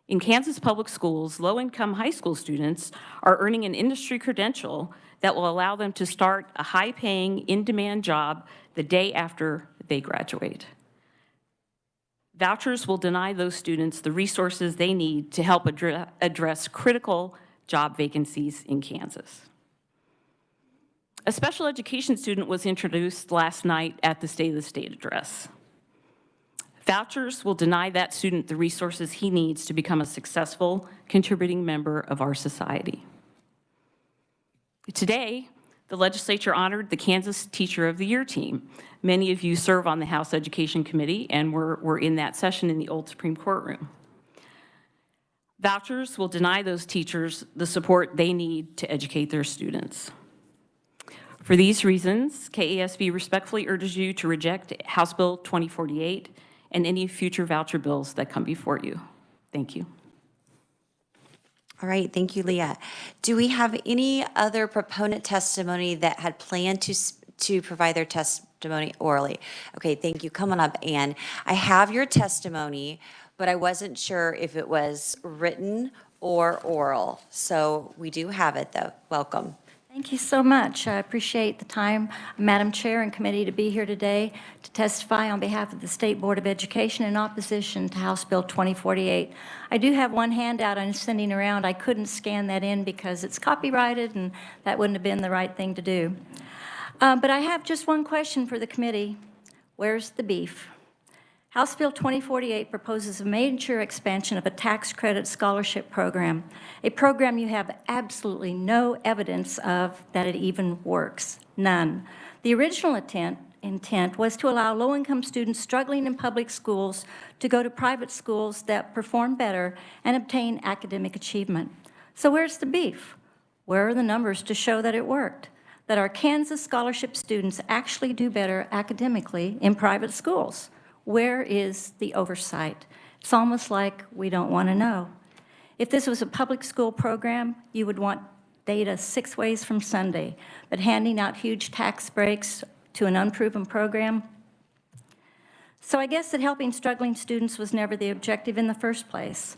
In Kansas public schools, low-income high school students are earning an industry credential that will allow them to start a high-paying, in-demand job the day after they graduate. Vouchers will deny those students the resources they need to help address critical job vacancies in Kansas. A special education student was introduced last night at the State of the State address. Vouchers will deny that student the resources he needs to become a successful, contributing member of our society. Today, the legislature honored the Kansas Teacher of the Year team. Many of you serve on the House Education Committee and were in that session in the old Supreme Court room. Vouchers will deny those teachers the support they need to educate their students. For these reasons, KASB respectfully urges you to reject House Bill 2048 and any future voucher bills that come before you. Thank you. All right, thank you, Leah. Do we have any other proponent testimony that had planned to provide their testimony orally? Okay, thank you. Come on up, Ann. I have your testimony, but I wasn't sure if it was written or oral. So we do have it, though. Welcome. Thank you so much. I appreciate the time, Madam Chair and committee, to be here today to testify on behalf of the State Board of Education in opposition to House Bill 2048. I do have one handout I'm sending around. I couldn't scan that in because it's copyrighted, and that wouldn't have been the right thing to do. But I have just one question for the committee. Where's the beef? House Bill 2048 proposes a major expansion of a tax credit scholarship program, a program you have absolutely no evidence of that it even works, none. The original intent was to allow low-income students struggling in public schools to go to private schools that perform better and obtain academic achievement. So where's the beef? Where are the numbers to show that it worked, that our Kansas scholarship students actually do better academically in private schools? Where is the oversight? It's almost like we don't want to know. If this was a public school program, you would want data 6 ways from Sunday, but handing out huge tax breaks to an unproven program. So I guess that helping struggling students was never the objective in the first place.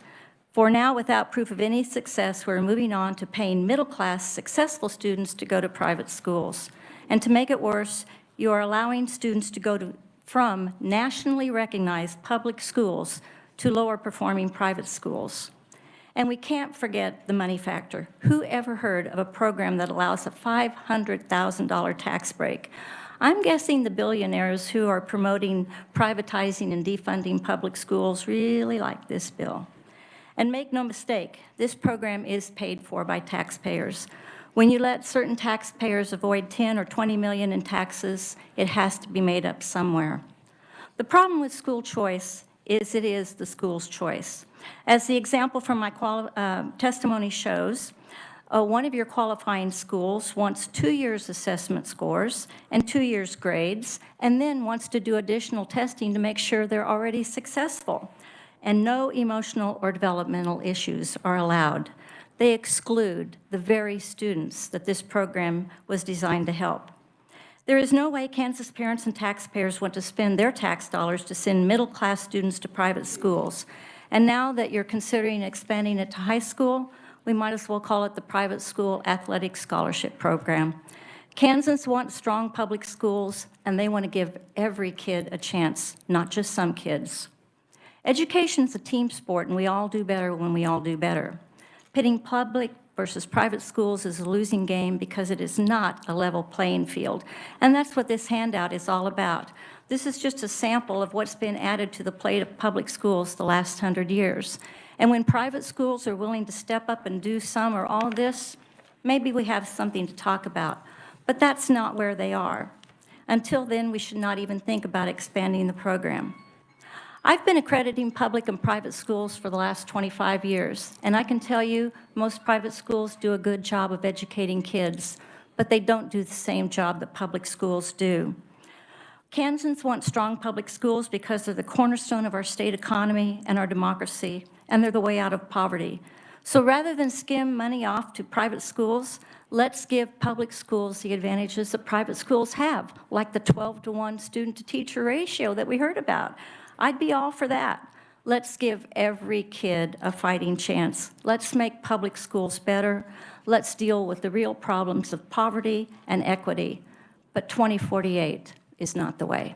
For now, without proof of any success, we're moving on to paying middle-class, successful students to go to private schools. And to make it worse, you are allowing students to go from nationally recognized public schools to lower performing private schools. And we can't forget the money factor. Who ever heard of a program that allows a $500,000 tax break? I'm guessing the billionaires who are promoting privatizing and defunding public schools really like this bill. And make no mistake, this program is paid for by taxpayers. When you let certain taxpayers avoid 10 or 20 million in taxes, it has to be made up somewhere. The problem with school choice is it is the school's choice. As the example from my testimony shows, one of your qualifying schools wants 2 years assessment scores and 2 years grades, and then wants to do additional testing to make sure they're already successful. And no emotional or developmental issues are allowed. They exclude the very students that this program was designed to help. There is no way Kansas parents and taxpayers want to spend their tax dollars to send middle-class students to private schools. And now that you're considering expanding it to high school, we might as well call it the Private School Athletic Scholarship Program. Kansans want strong public schools, and they want to give every kid a chance, not just some kids. Education's a team sport, and we all do better when we all do better. Pitting public versus private schools is a losing game because it is not a level playing field. And that's what this handout is all about. This is just a sample of what's been added to the plate of public schools the last 100 years. And when private schools are willing to step up and do some or all of this, maybe we have something to talk about. But that's not where they are. Until then, we should not even think about expanding the program. I've been accrediting public and private schools for the last 25 years, and I can tell you most private schools do a good job of educating kids, but they don't do the same job that public schools do. Kansans want strong public schools because they're the cornerstone of our state economy and our democracy, and they're the way out of poverty. So rather than skim money off to private schools, let's give public schools the advantages that private schools have, like the 12-to-1 student-to-teacher ratio that we heard about. I'd be all for that. Let's give every kid a fighting chance. Let's make public schools better. Let's deal with the real problems of poverty and equity. But 2048 is not the way.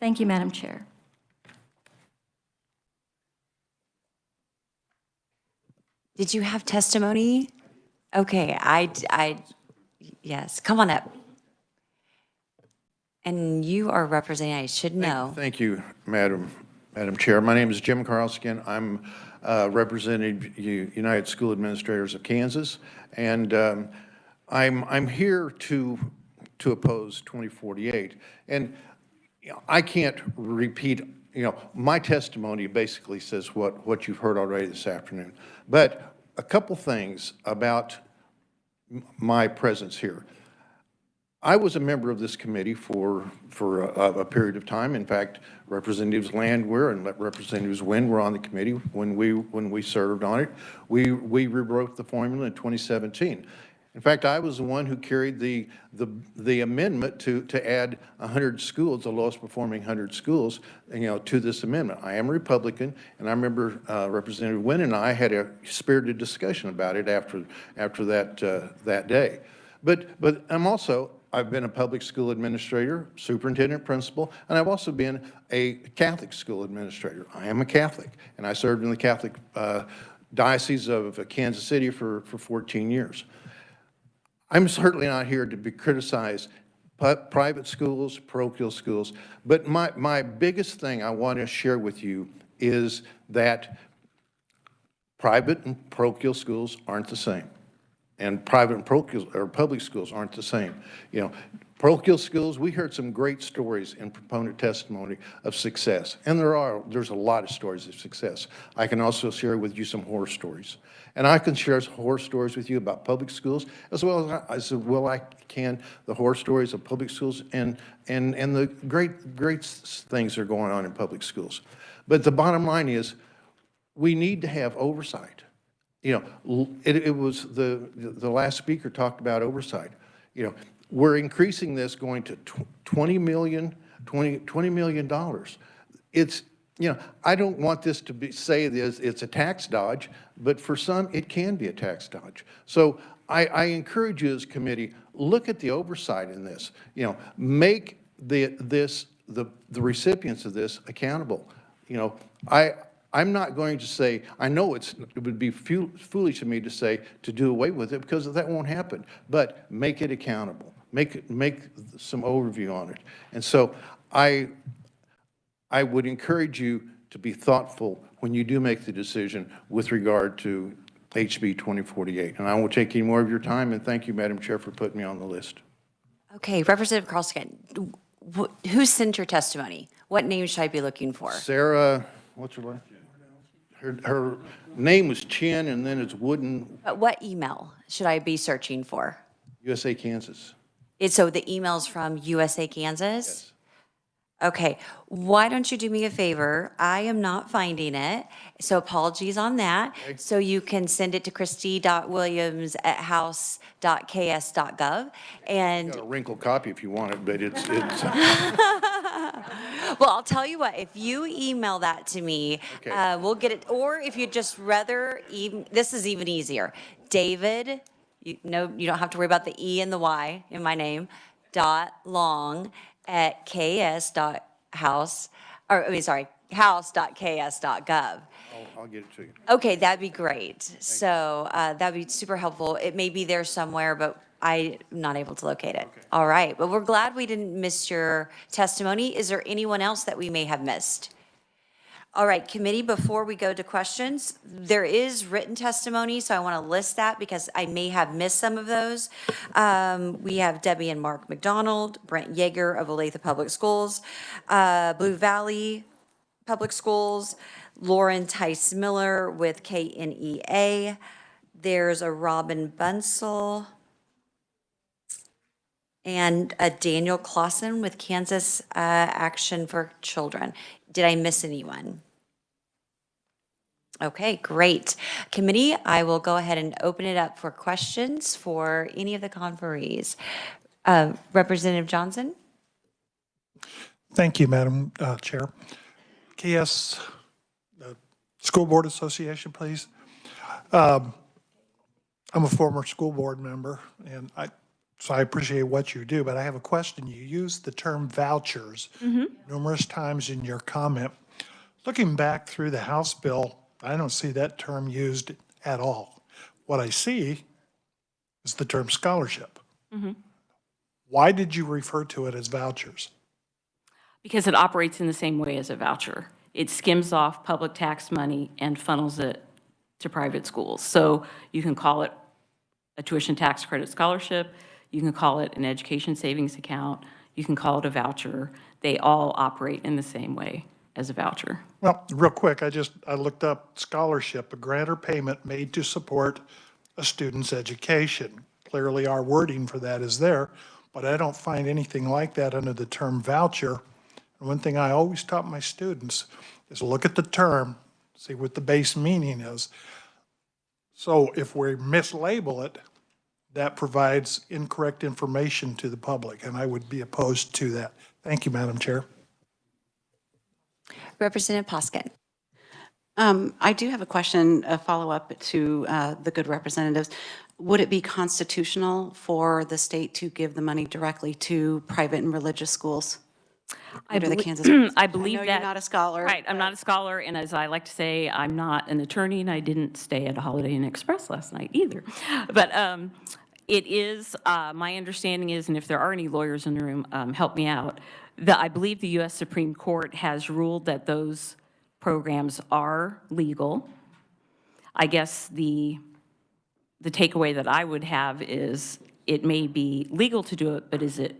Thank you, Madam Chair. Did you have testimony? Okay, yes, come on up. And you are representing, I should know. Thank you, Madam Chair. My name is Jim Carlskin. I'm representing United School Administrators of Kansas, and I'm here to oppose 2048. And I can't repeat, my testimony basically says what you've heard already this afternoon. But a couple things about my presence here. I was a member of this committee for a period of time. In fact, Representatives Landwehr and Representatives Wynn were on the committee when we served on it. We rewrote the formula in 2017. In fact, I was the one who carried the amendment to add 100 schools, the lowest performing 100 schools, to this amendment. I am a Republican, and I remember Representative Wynn and I had a spirited discussion about it after that day. But I've been a public school administrator, superintendent, principal, and I've also been a Catholic school administrator. I am a Catholic, and I served in the Catholic Diocese of Kansas City for 14 years. I'm certainly not here to criticize private schools, parochial schools, but my biggest thing I want to share with you is that private and parochial schools aren't the same. And private and parochial or public schools aren't the same. Parochial schools, we heard some great stories in proponent testimony of success, and there's a lot of stories of success. I can also share with you some horror stories, and I can share horror stories with you about public schools as well I can the horror stories of public schools and the great things that are going on in public schools. But the bottom line is, we need to have oversight. It was the last speaker talked about oversight. We're increasing this going to $20 million. It's, I don't want this to say it's a tax dodge, but for some it can be a tax dodge. So I encourage you as a committee, look at the oversight in this. Make the recipients of this accountable. I'm not going to say, I know it would be foolish of me to say to do away with it, because that won't happen, but make it accountable. Make some overview on it. And so I would encourage you to be thoughtful when you do make the decision with regard to HB 2048. And I won't take any more of your time, and thank you, Madam Chair, for putting me on the list. Okay, Representative Carlskin, who sent your testimony? What name should I be looking for? Sarah, what's her last name? Her name was Chin, and then it's Wooden. What email should I be searching for? USA Kansas. So the email's from USA Kansas? Yes. Okay, why don't you do me a favor? I am not finding it, so apologies on that. Okay. So you can send it to christy.williams@house.ks.gov. And got a wrinkled copy if you want it, but it's well, I'll tell you what, if you email that to me, okay. We'll get it. Or if you'd just rather, this is even easier. David, you don't have to worry about the E and the Y in my name, .long@ks.house, house.ks.gov. I'll get it to you. Okay, that'd be great. So that'd be super helpful. It may be there somewhere, but I'm not able to locate it. Okay. All right, but we're glad we didn't miss your testimony. Is there anyone else that we may have missed? All right, committee, before we go to questions, there is written testimony, so I want to list that because I may have missed some of those. We have Debbie and Mark McDonald, Brent Yeager of Olathe Public Schools, Blue Valley Public Schools, Lauren Tice Miller with KNEA. There's a Robin Bunsell and a Daniel Clausen with Kansas Action for Children. Did I miss anyone? Okay, great. Committee, I will go ahead and open it up for questions for any of the conferees. Representative Johnson? Thank you, Madam Chair. KS, School Board Association, please. I'm a former school board member, and so I appreciate what you do, but I have a question. You used the term vouchers numerous times in your comment. Looking back through the House bill, I don't see that term used at all. What I see is the term scholarship. Why did you refer to it as vouchers? Because it operates in the same way as a voucher. It skims off public tax money and funnels it to private schools. So you can call it a tuition tax credit scholarship, you can call it an education savings account, you can call it a voucher. They all operate in the same way as a voucher. Well, real quick, I looked up scholarship, a grant or payment made to support a student's education. Clearly our wording for that is there, but I don't find anything like that under the term voucher. And one thing I always taught my students is look at the term, see what the base meaning is. So if we mislabel it, that provides incorrect information to the public, and I would be opposed to that. Thank you, Madam Chair. Representative Poskin. I do have a question, a follow-up to the good representatives. Would it be constitutional for the state to give the money directly to private and religious schools? Under the Kansas. I believe I know that. you're not a scholar. Right, I'm not a scholar, and as I like to say, I'm not an attorney, and I didn't stay at a Holiday Inn Express last night either. But it is, my understanding is, and if there are any lawyers in the room, help me out, that I believe the U.S. Supreme Court has ruled that those programs are legal. I guess the takeaway that I would have is it may be legal to do it, but is it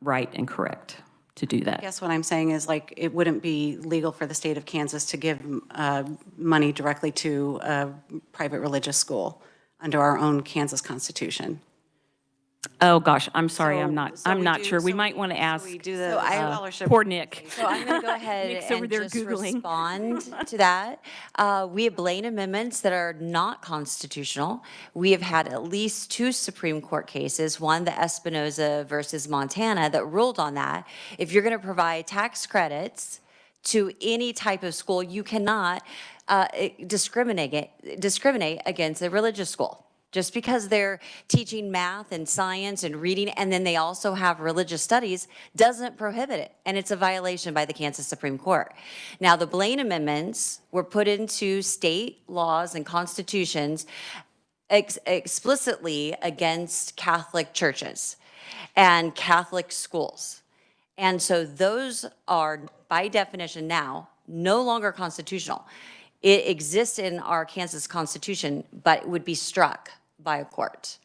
right and correct to do that? I guess what I'm saying is, like, it wouldn't be legal for the state of Kansas to give money directly to a private religious school under our own Kansas Constitution. Oh, gosh, I'm sorry, I'm not sure. We might want to ask poor Nick. So I'm going to go ahead Nick's over and there just Googling. respond to that. We have Blaine amendments that are not constitutional. We have had at least 2 Supreme Court cases, one the Espinoza versus Montana, that ruled on that. If you're going to provide tax credits to any type of school, you cannot discriminate against a religious school. Just because they're teaching math and science and reading, and then they also have religious studies, doesn't prohibit it, and it's a violation by the Kansas Supreme Court. Now, the Blaine amendments were put into state laws and constitutions explicitly against Catholic churches and Catholic schools. And so those are, by definition now, no longer constitutional. It exists in our Kansas Constitution, but it would be struck by a court.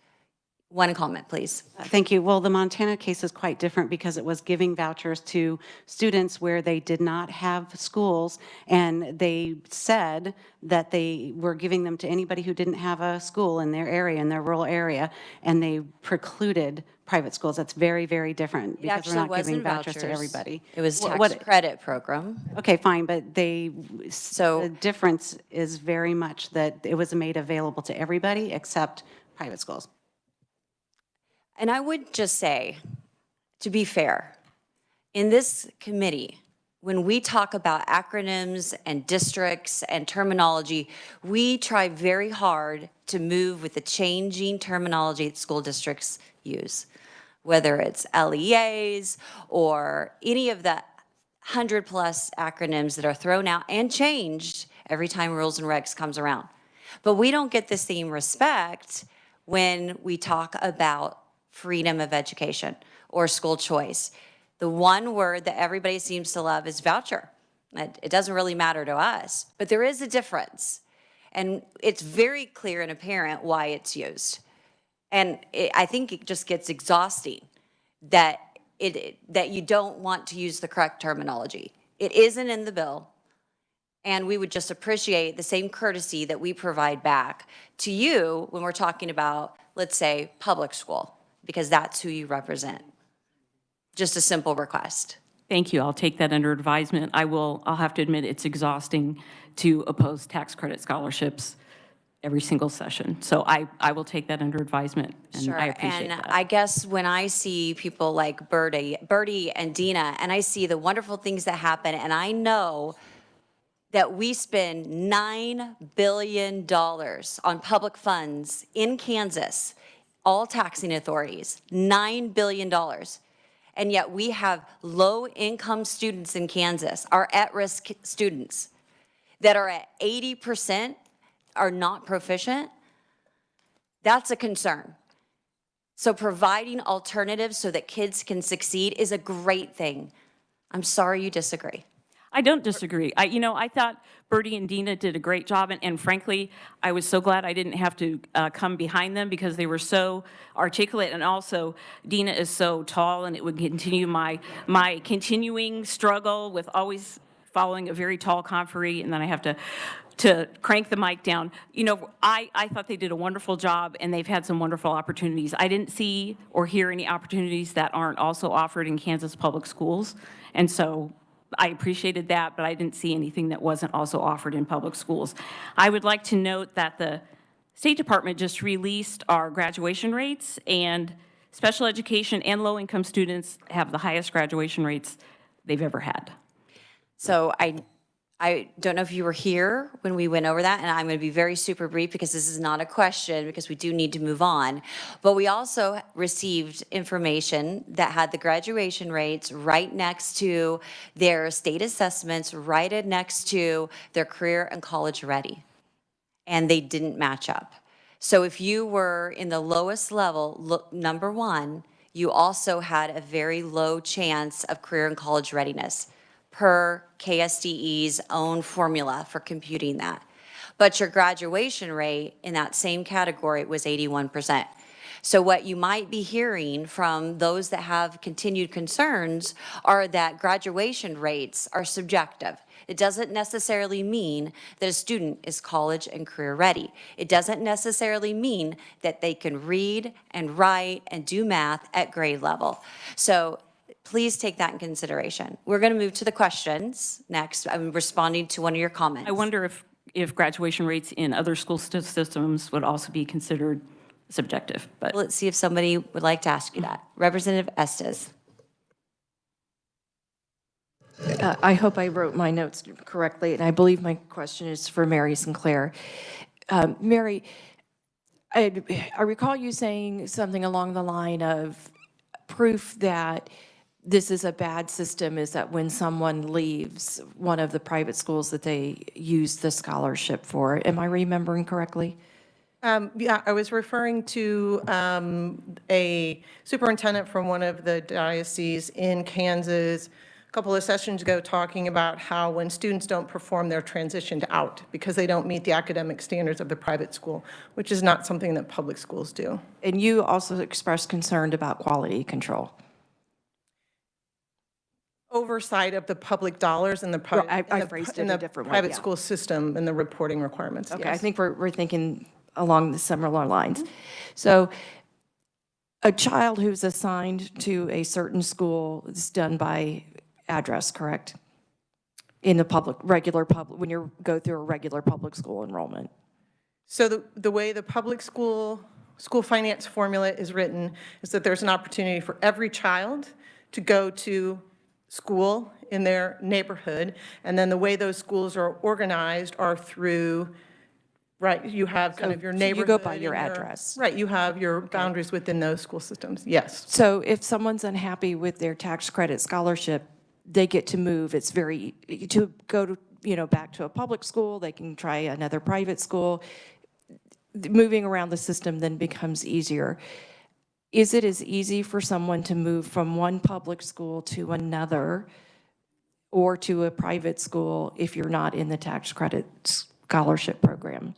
One comment, please. Thank you. Well, the Montana case is quite different because it was giving vouchers to students where they did not have schools, and they said that they were giving them to anybody who didn't have a school in their area, in their rural area, and they precluded private schools. That's very, very different because we're not giving vouchers to everybody. It was tax credit program. Okay, fine, but the difference is very much that it was made available to everybody except private schools. And I would just say, to be fair, in this committee, when we talk about acronyms and districts and terminology, we try very hard to move with the changing terminology that school districts use, whether it's LEAs or any of the 100+ acronyms that are thrown out and changed every time rules and regs comes around. But we don't get the same respect when we talk about freedom of education or school choice. The one word that everybody seems to love is voucher. It doesn't really matter to us, but there is a difference. And it's very clear and apparent why it's used. And I think it just gets exhausting that you don't want to use the correct terminology. It isn't in the bill. And we would just appreciate the same courtesy that we provide back to you when we're talking about, let's say, public school, because that's who you represent. Just a simple request. Thank you. I'll take that under advisement. I'll have to admit it's exhausting to oppose tax credit scholarships every single session. So I will take that under advisement, and I appreciate and that. I guess when I see people like Birdie and Dina, and I see the wonderful things that happen, and I know that we spend $9 billion on public funds in Kansas, all taxing authorities, $9 billion. And yet we have low-income students in Kansas, our at-risk students, that are at 80% are not proficient. That's a concern. So providing alternatives so that kids can succeed is a great thing. I'm sorry you disagree. I don't disagree. I thought Bertie and Dina did a great job, and frankly, I was so glad I didn't have to come behind them because they were so articulate, and also Dina is so tall, and it would continue my continuing struggle with always following a very tall conferee, and then I have to crank the mic down. I thought they did a wonderful job, and they've had some wonderful opportunities. I didn't see or hear any opportunities that aren't also offered in Kansas public schools, and so I appreciated that, but I didn't see anything that wasn't also offered in public schools. I would like to note that the State Department just released our graduation rates, and special education and low-income students have the highest graduation rates they've ever had. So I don't know if you were here when we went over that, and I'm going to be very super brief because this is not a question, because we do need to move on. But we also received information that had the graduation rates right next to their state assessments, right next to their career and college ready. And they didn't match up. So if you were in the lowest level, number one, you also had a very low chance of career and college readiness, per KSDE's own formula for computing that. But your graduation rate in that same category was 81%. So what you might be hearing from those that have continued concerns are that graduation rates are subjective. It doesn't necessarily mean that a student is college and career ready. It doesn't necessarily mean that they can read and write and do math at grade level. So please take that in consideration. We're going to move to the questions next. I'm responding to one of your comments. I wonder if graduation rates in other school systems would also be considered subjective. But let's see if somebody would like to ask you that. Representative Estes. I hope I wrote my notes correctly, and I believe my question is for Mary Sinclair. Mary, I recall you saying something along the line of proof that this is a bad system is that when someone leaves one of the private schools that they use the scholarship for. Am I remembering correctly? Yeah, I was referring to a superintendent from one of the dioceses in Kansas a couple of sessions ago talking about how when students don't perform, they're transitioned out because they don't meet the academic standards of the private school, which is not something that public schools do. And you also expressed concern about quality control. Oversight of the public dollars in the private, I phrased it a different way, private yeah. school system and the reporting requirements. Okay, yes. I think we're thinking along the similar lines. So a child who's assigned to a certain school is done by address, correct? In the regular public, when you go through a regular public school enrollment. So the way the public school finance formula is written is that there's an opportunity for every child to go to school in their neighborhood, and then the way those schools are organized are through, right, you have kind of your neighborhood. So you go by your address. Right, you have your boundaries within those school systems, yes. So if someone's unhappy with their tax credit scholarship, they get to move. It's very, to go to, back to a public school, they can try another private school. Moving around the system then becomes easier. Is it as easy for someone to move from one public school to another or to a private school if you're not in the tax credit scholarship program?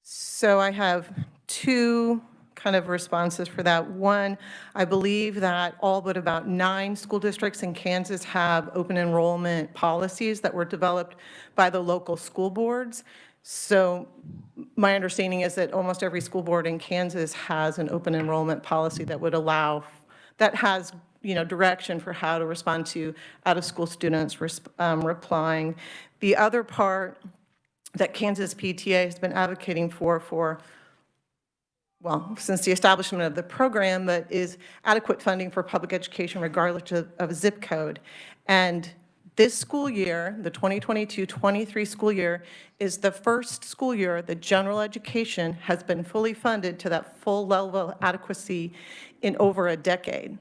So I have two kind of responses for that. One, I believe that all but about 9 school districts in Kansas have open enrollment policies that were developed by the local school boards. So my understanding is that almost every school board in Kansas has an open enrollment policy that would allow, that has, you know, direction for how to respond to out-of-school students replying. The other part that Kansas PTA has been advocating for, well, since the establishment of the program, but is adequate funding for public education regardless of zip code. And this school year, the 2022-23 school year, is the first school year that general education has been fully funded to that full level of adequacy in over a decade.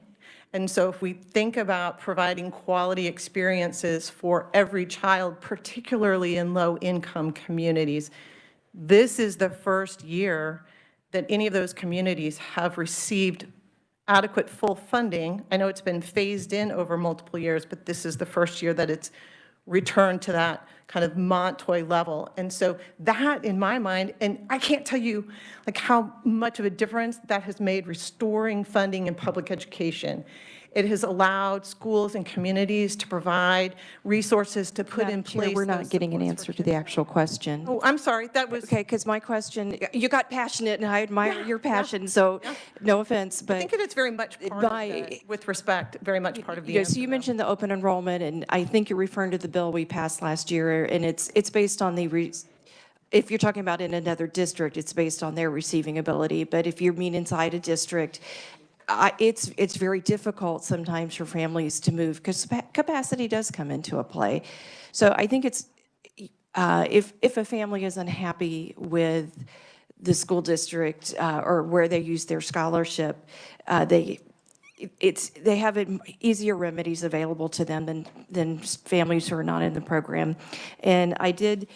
And so if we think about providing quality experiences for every child, particularly in low-income communities, this is the first year that any of those communities have received adequate full funding. I know it's been phased in over multiple years, but this is the first year that it's returned to that kind of Montoy level. And so that, in my mind, and I can't tell you like how much of a difference that has made restoring funding in public education. It has allowed schools and communities to provide resources to put in place. We're not getting an answer to the actual question. Oh, I'm sorry, that was. Okay, because my question, you got passionate, and I admire your passion, so no offense, but. I think it's very much part of the, with respect, very much part of the answer. So you mentioned the open enrollment, and I think you're referring to the bill we passed last year, and it's based on the, if you're talking about in another district, it's based on their receiving ability, but if you mean inside a district, it's very difficult sometimes for families to move because capacity does come into a play. So I think it's, if a family is unhappy with the school district or where they use their scholarship, they have easier remedies available to them than families who are not in the program. And I did,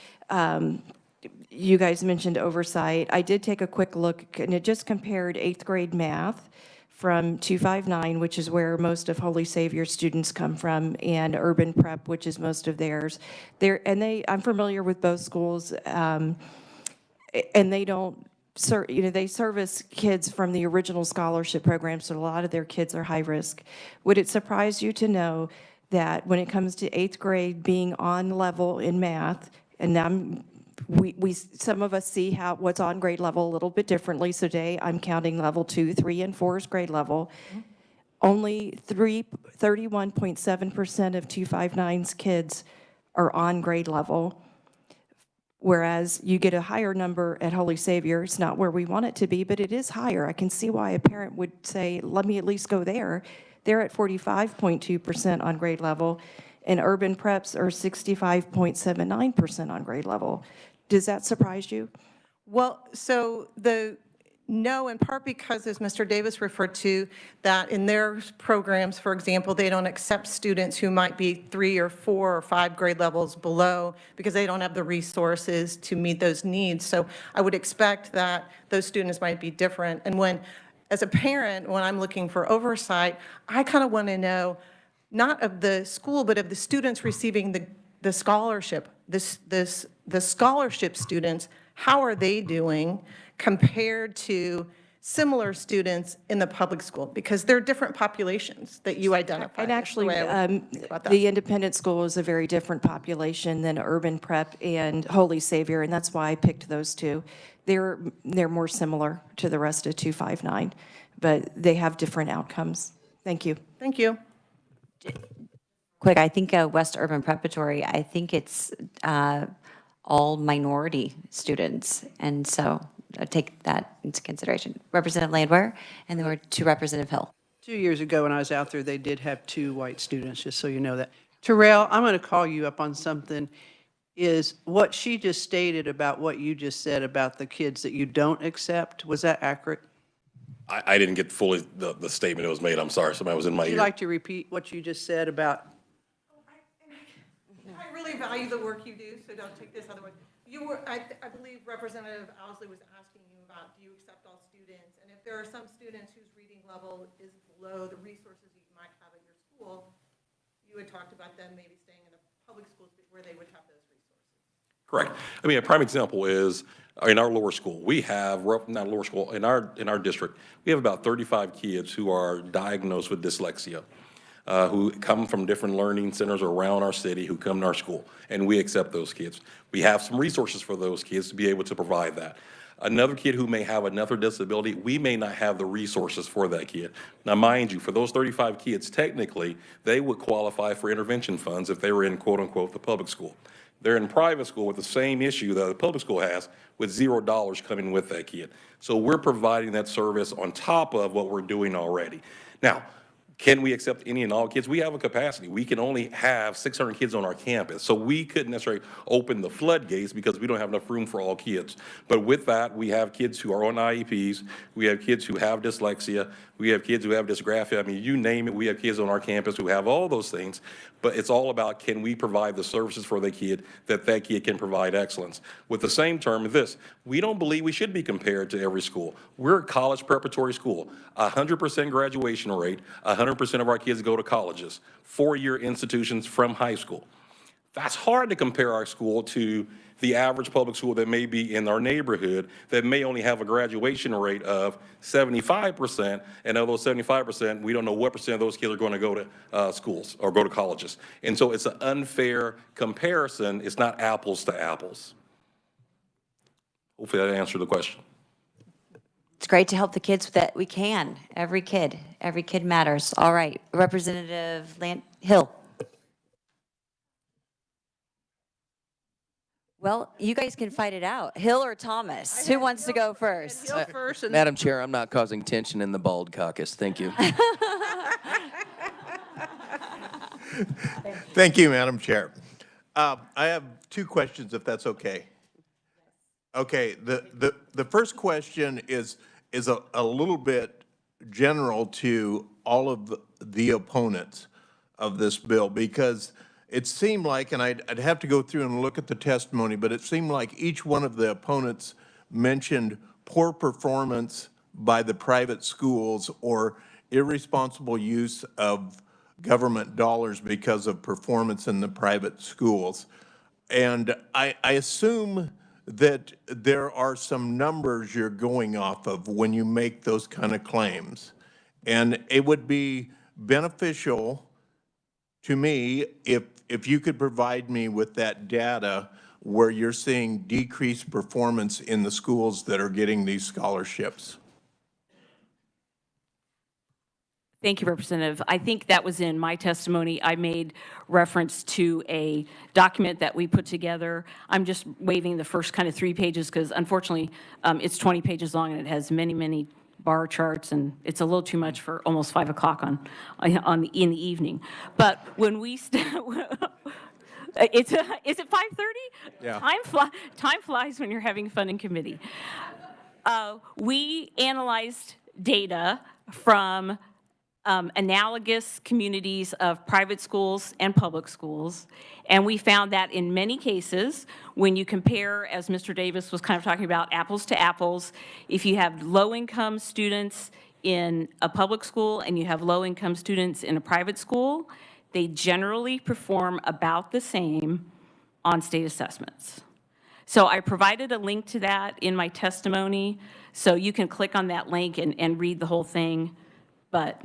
you guys mentioned oversight. I did take a quick look, and it just compared 8th grade math from 259, which is where most of Holy Savior students come from, and urban prep, which is most of theirs. I'm familiar with both schools, and they don't, they service kids from the original scholarship program, so a lot of their kids are high risk. Would it surprise you to know that when it comes to 8th grade being on level in math, and some of us see what's on grade level a little bit differently. So today I'm counting level 2, 3, and 4's grade level. Only 31.7% of 259's kids are on grade level, whereas you get a higher number at Holy Savior. It's not where we want it to be, but it is higher. I can see why a parent would say, let me at least go there. They're at 45.2% on grade level, and urban preps are 65.79% on grade level. Does that surprise you? Well, so no, in part because, as Mr. Davis referred to, that in their programs, for example, they don't accept students who might be 3 or 4 or 5 grade levels below because they don't have the resources to meet those needs. So I would expect that those students might be different. And as a parent, when I'm looking for oversight, I kind of want to know, not of the school, but of the students receiving the scholarship. The scholarship students, how are they doing compared to similar students in the public school? Because they're different populations that you identify. And actually, the independent school is a very different population than urban prep and Holy Savior, and that's why I picked those two. They're more similar to the rest of 259, but they have different outcomes. Thank you. Thank you. Quick, I think West Urban Preparatory, I think it's all minority students. And so take that into consideration. Representative Landwehr, and then we're to Representative Hill. 2 years ago when I was out there, they did have 2 white students, just so you know that. Terrell, I'm going to call you up on something. Is what she just stated about what you just said about the kids that you don't accept, was that accurate? I didn't get fully the statement that was made. I'm sorry, somebody was in my ear. Would you like to repeat what you just said about? I really value the work you do, so don't take this other way. I believe Representative Owsley was asking you about, do you accept all students? And if there are some students whose reading level is below the resources that you might have at your school, you had talked about them maybe staying in a public school where they would have those resources. Correct. I mean, a prime example is in our lower school, we have, not lower school, in our district, we have about 35 kids who are diagnosed with dyslexia, who come from different learning centers around our city, who come to our school, and we accept those kids. We have some resources for those kids to be able to provide that. Another kid who may have another disability, we may not have the resources for that kid. Now, mind you, for those 35 kids, technically, they would qualify for intervention funds if they were in, quote unquote, the public school. They're in private school with the same issue that the public school has, with $0 coming with that kid. So we're providing that service on top of what we're doing already. Now, can we accept any and all kids? We have a capacity. We can only have 600 kids on our campus. So we couldn't necessarily open the floodgates because we don't have enough room for all kids. But with that, we have kids who are on IEPs. We have kids who have dyslexia. We have kids who have dysgraphia. I mean, you name it, we have kids on our campus who have all those things. But it's all about, can we provide the services for the kid that that kid can provide excellence? With the same term of this, we don't believe we should be compared to every school. We're a college preparatory school, 100% graduation rate, 100% of our kids go to colleges, 4-year institutions from high school. That's hard to compare our school to the average public school that may be in our neighborhood that may only have a graduation rate of 75%, and of those 75%, we don't know what percent of those kids are going to go to schools or go to colleges. And so it's an unfair comparison. It's not apples to apples. Hopefully that answered the question. It's great to help the kids that we can. Every kid matters. All right, Representative Hill. Well, you guys can fight it out. Hill or Thomas? Who wants to go first? Hill first and Madam Chair, I'm not causing tension in the bald caucus. Thank you. Thank you, Madam Chair. I have 2 questions, if that's okay. Okay, the first question is a little bit general to all of the opponents of this bill, because it seemed like, and I'd have to go through and look at the testimony, but it seemed like each one of the opponents mentioned poor performance by the private schools or irresponsible use of government dollars because of performance in the private schools. And I assume that there are some numbers you're going off of when you make those kind of claims. And it would be beneficial to me if you could provide me with that data where you're seeing decreased performance in the schools that are getting these scholarships. Thank you, Representative. I think that was in my testimony. I made reference to a document that we put together. I'm just waiving the first kind of 3 pages because unfortunately it's 20 pages long and it has many, many bar charts, and it's a little too much for almost 5 o'clock in the evening. But when we is it 5:30? Yeah. Time flies when you're having fun in committee. We analyzed data from analogous communities of private schools and public schools, and we found that in many cases, when you compare, as Mr. Davis was kind of talking about, apples to apples, if you have low-income students in a public school and you have low-income students in a private school, they generally perform about the same on state assessments. So I provided a link to that in my testimony, so you can click on that link and read the whole thing, but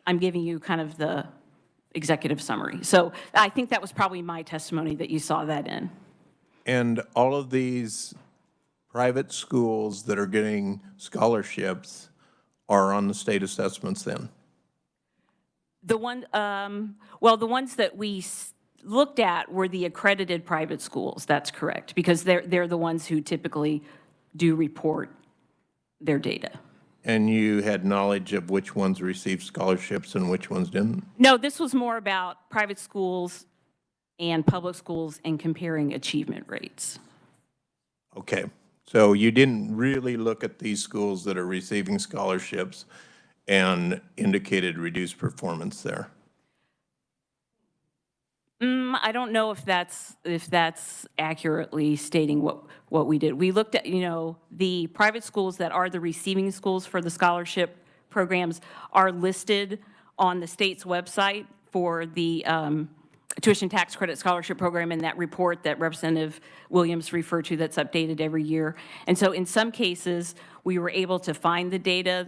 I'm giving you kind of the executive summary. So I think that was probably my testimony that you saw that in. And all of these private schools that are getting scholarships are on the state assessments then? The ones that we looked at were the accredited private schools, that's correct, because they're the ones who typically do report their data. And you had knowledge of which ones received scholarships and which ones didn't? No, this was more about private schools and public schools and comparing achievement rates. Okay, so you didn't really look at these schools that are receiving scholarships and indicated reduced performance there? I don't know if that's accurately stating what we did. We looked at, the private schools that are the receiving schools for the scholarship programs are listed on the state's website for the tuition tax credit scholarship program and that report that Representative Williams referred to that's updated every year. And so in some cases, we were able to find the data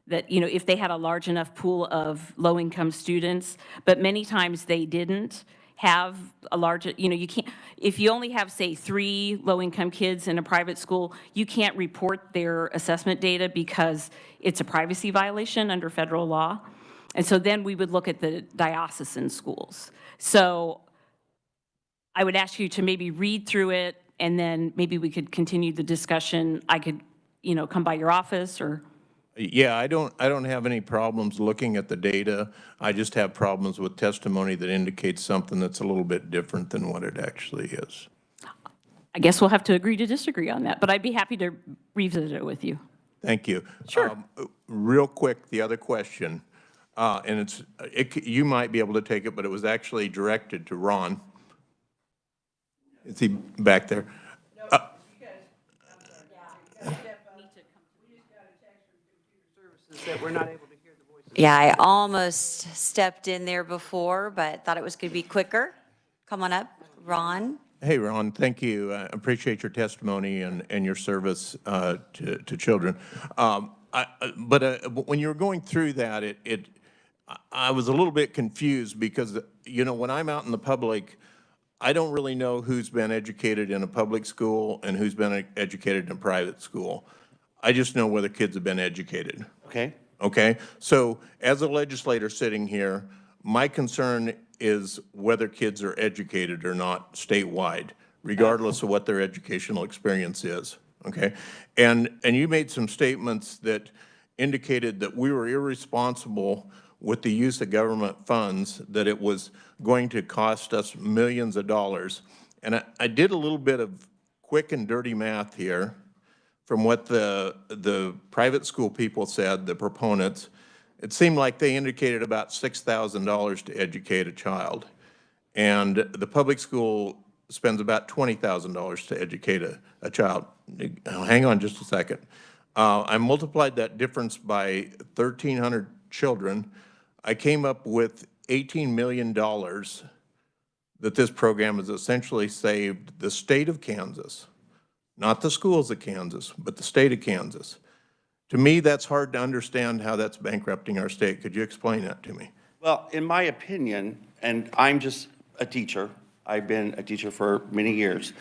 that, you know, if they had a large enough pool of low-income students, but many times they didn't have a large, you know, you can't, if you only have, say, 3 low-income kids in a private school, you can't report their assessment data because it's a privacy violation under federal law. And so then we would look at the diocesan schools. So I would ask you to maybe read through it, and then maybe we could continue the discussion. I could, you know, come by your office or. Yeah, I don't have any problems looking at the data. I just have problems with testimony that indicates something that's a little bit different than what it actually is. I guess we'll have to agree to disagree on that, but I'd be happy to revisit it with you. Thank you. Sure. Real quick, the other question, and you might be able to take it, but it was actually directed to Ron. Is he back there? That we're not able to hear the voices. Yeah, I almost stepped in there before, but thought it was going to be quicker. Come on up, Ron. Hey, Ron, thank you. I appreciate your testimony and your service to children. But when you were going through that, I was a little bit confused because, you know, when I'm out in the public, I don't really know who's been educated in a public school and who's been educated in a private school. I just know whether kids have been educated. Okay. Okay? So as a legislator sitting here, my concern is whether kids are educated or not statewide, regardless of what their educational experience is. Okay? And you made some statements that indicated that we were irresponsible with the use of government funds, that it was going to cost us millions of dollars. And I did a little bit of quick and dirty math here from what the private school people said, the proponents. It seemed like they indicated about $6,000 to educate a child. And the public school spends about $20,000 to educate a child. Hang on just a second. I multiplied that difference by 1,300 children. I came up with $18 million that this program has essentially saved the state of Kansas, not the schools of Kansas, but the state of Kansas. To me, that's hard to understand how that's bankrupting our state. Could you explain that to me? Well, in my opinion, and I'm just a teacher, I've been a teacher for many years.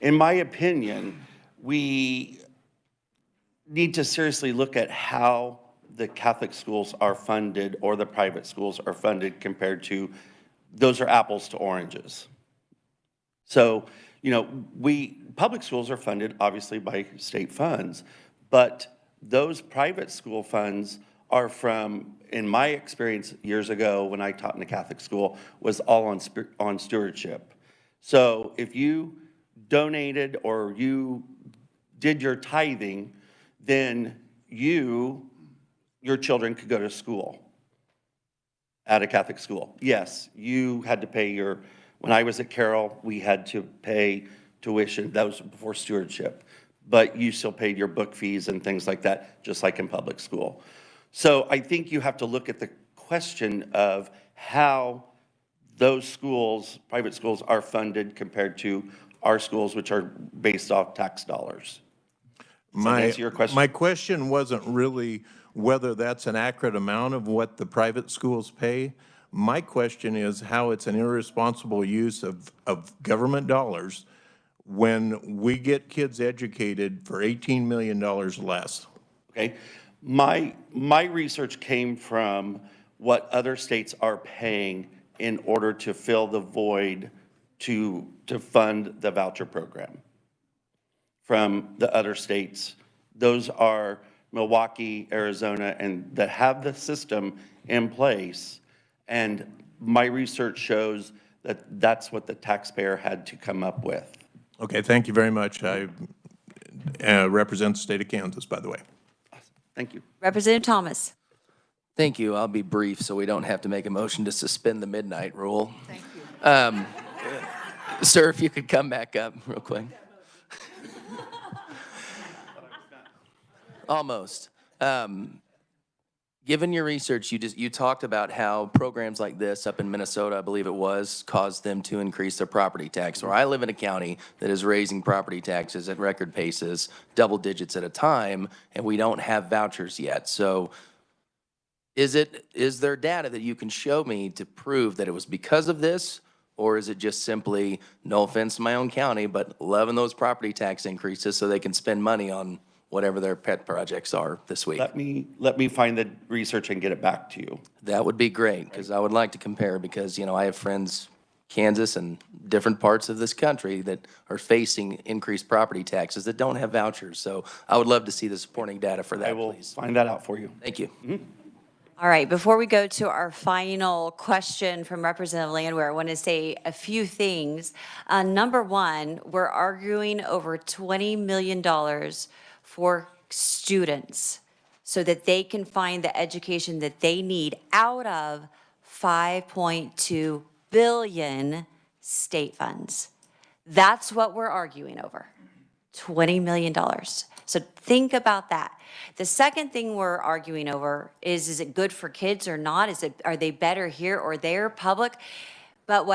In my opinion, we need to seriously look at how the Catholic schools are funded or the private schools are funded compared to, those are apples to oranges. So, you know, public schools are funded obviously by state funds, but those private school funds are from, in my experience years ago when I taught in a Catholic school, was all on stewardship. So if you donated or you did your tithing, then your children could go to school at a Catholic school. Yes, you had to pay when I was at Carroll, we had to pay tuition. That was before stewardship. But you still paid your book fees and things like that, just like in public school. So I think you have to look at the question of how those schools, private schools, are funded compared to our schools, which are based off tax dollars. Does that answer your question? My question wasn't really whether that's an accurate amount of what the private schools pay. My question is how it's an irresponsible use of government dollars when we get kids educated for $18 million less. Okay. My research came from what other states are paying in order to fill the void to fund the voucher program from the other states. Those are Milwaukee, Arizona, and that have the system in place. And my research shows that that's what the taxpayer had to come up with. Okay, thank you very much. I represent the state of Kansas, by the way. Thank you. Representative Thomas. Thank you. I'll be brief so we don't have to make a motion to suspend the midnight rule. Thank you. Sir, if you could come back up real quick. Almost. Given your research, you talked about how programs like this up in Minnesota, I believe it was, caused them to increase their property tax. Or I live in a county that is raising property taxes at record paces, double digits at a time, and we don't have vouchers yet. So is there data that you can show me to prove that it was because of this? Or is it just simply, no offense to my own county, but loving those property tax increases so they can spend money on whatever their pet projects are this week? Let me find the research and get it back to you. That would be great, because I would like to compare, because, you know, I have friends, Kansas and different parts of this country that are facing increased property taxes that don't have vouchers. So I would love to see the supporting data for that, I will please. find that out for you. Thank you. All right, before we go to our final question from Representative Landwehr, I want to say a few things. Number one, we're arguing over $20 million for students so that they can find the education that they need out of 5.2 billion state funds. That's what we're arguing over, $20 million. So think about that. The second thing we're arguing over is it good for kids or not? Are they better here or there, public? But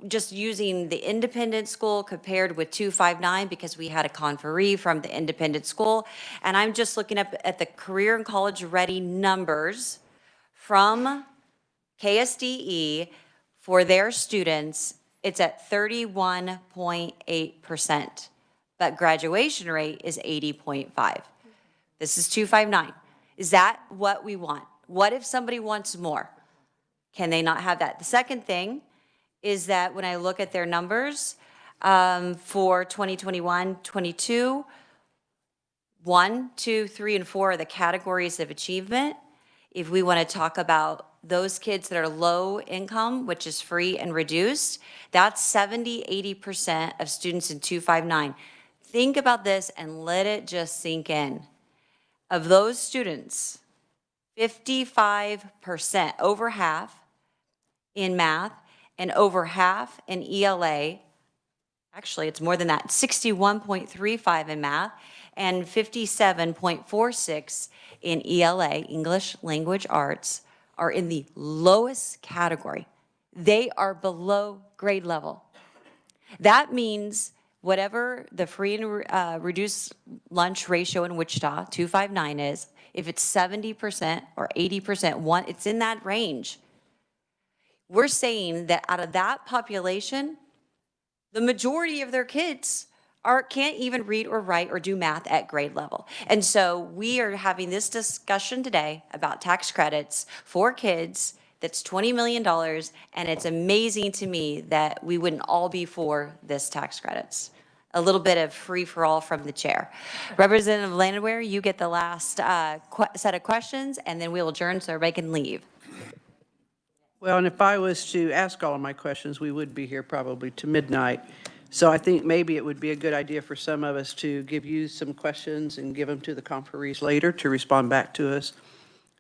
just using the independent school compared with 259, because we had a conferee from the independent school, and I'm just looking up at the career and college ready numbers from KSDE for their students, it's at 31.8%, but graduation rate is 80.5. This is 259. Is that what we want? What if somebody wants more? Can they not have that? The second thing is that when I look at their numbers for 2021-22, 1, 2, 3, and 4 are the categories of achievement. If we want to talk about those kids that are low income, which is free and reduced, that's 70-80% of students in 259. Think about this and let it just sink in. Of those students, 55%, over half in math, and over half in ELA. Actually, it's more than that, 61.35 in math, and 57.46 in ELA, English Language Arts, are in the lowest category. They are below grade level. That means whatever the free and reduced lunch ratio in Wichita, 259 is, if it's 70% or 80%, it's in that range. We're saying that out of that population, the majority of their kids can't even read or write or do math at grade level. And so we are having this discussion today about tax credits for kids. That's $20 million, and it's amazing to me that we wouldn't all be for this tax credits. A little bit of free-for-all from the chair. Representative Landwehr, you get the last set of questions, and then we'll adjourn so everybody can leave. Well, and if I was to ask all of my questions, we would be here probably to midnight. So I think maybe it would be a good idea for some of us to give you some questions and give them to the conferees later to respond back to us.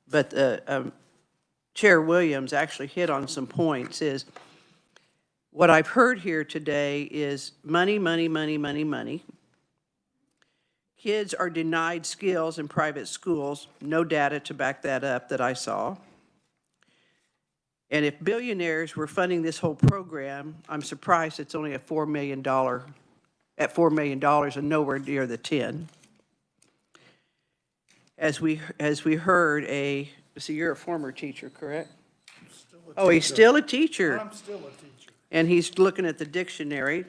But Chair Williams actually hit on some points. Is what I've heard here today is money, money, money, money, money. Kids are denied skills in private schools. No data to back that up that I saw. And if billionaires were funding this whole program, I'm surprised it's only at $4 million and nowhere near the 10. As we heard so you're a former teacher, correct? Oh, he's still a teacher. I'm still a teacher. And he's looking at the dictionary.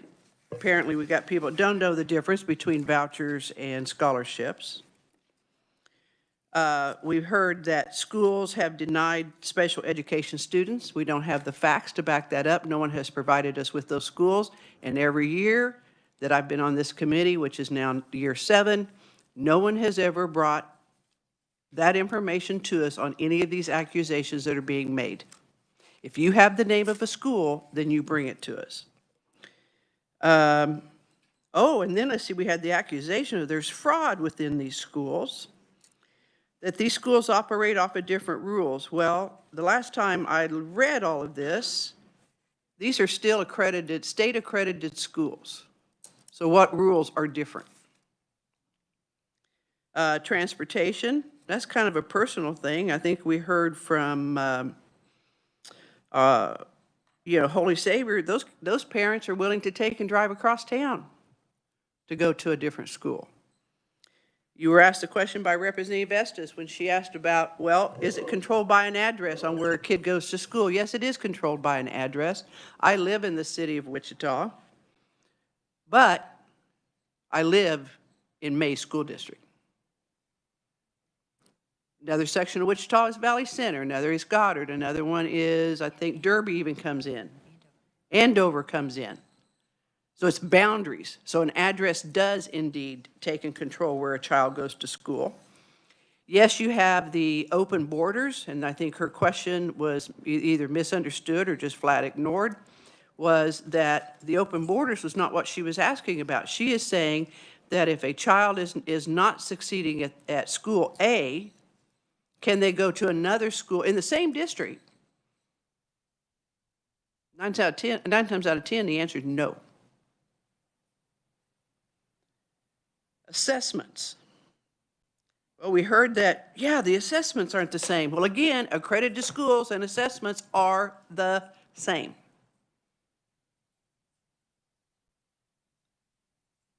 Apparently, we got people that don't know the difference between vouchers and scholarships. We've heard that schools have denied special education students. We don't have the facts to back that up. No one has provided us with those schools. And every year that I've been on this committee, which is now year 7, no one has ever brought that information to us on any of these accusations that are being made. If you have the name of a school, then you bring it to us. Oh, and then let's see, we had the accusation of there's fraud within these schools, that these schools operate off of different rules. Well, the last time I read all of this, these are still accredited, state accredited schools. So what rules are different? Transportation, that's kind of a personal thing. I think we heard from, Holy Savior, those parents are willing to take and drive across town to go to a different school. You were asked a question by Representative Estes when she asked about, well, is it controlled by an address on where a kid goes to school? Yes, it is controlled by an address. I live in the city of Wichita, but I live in May School District. Another section of Wichita is Valley Center. Another is Goddard. Another one is, I think, Derby even comes in. Andover comes in. So it's boundaries. So an address does indeed take and control where a child goes to school. Yes, you have the open borders, and I think her question was either misunderstood or just flat ignored, was that the open borders was not what she was asking about. She is saying that if a child is not succeeding at school A, can they go to another school in the same district? 9 times out of 10, the answer is no. Assessments. Well, we heard that, yeah, the assessments aren't the same. Well, again, accredited schools and assessments are the same.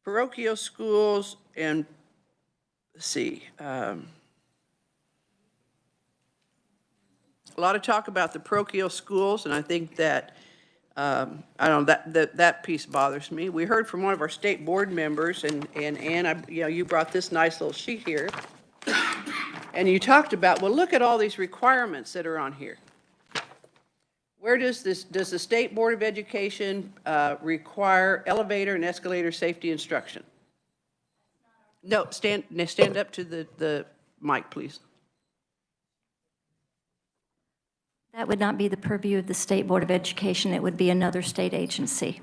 Parochial schools and, let's see, a lot of talk about the parochial schools, and I think that, I don't know, that piece bothers me. We heard from one of our state board members, and Ann, you brought this nice little sheet here, and you talked about, well, look at all these requirements that are on here. Where does the State Board of Education require elevator and escalator safety instruction? No, stand up to the mic, please. That would not be the purview of the State Board of Education. It would be another state agency.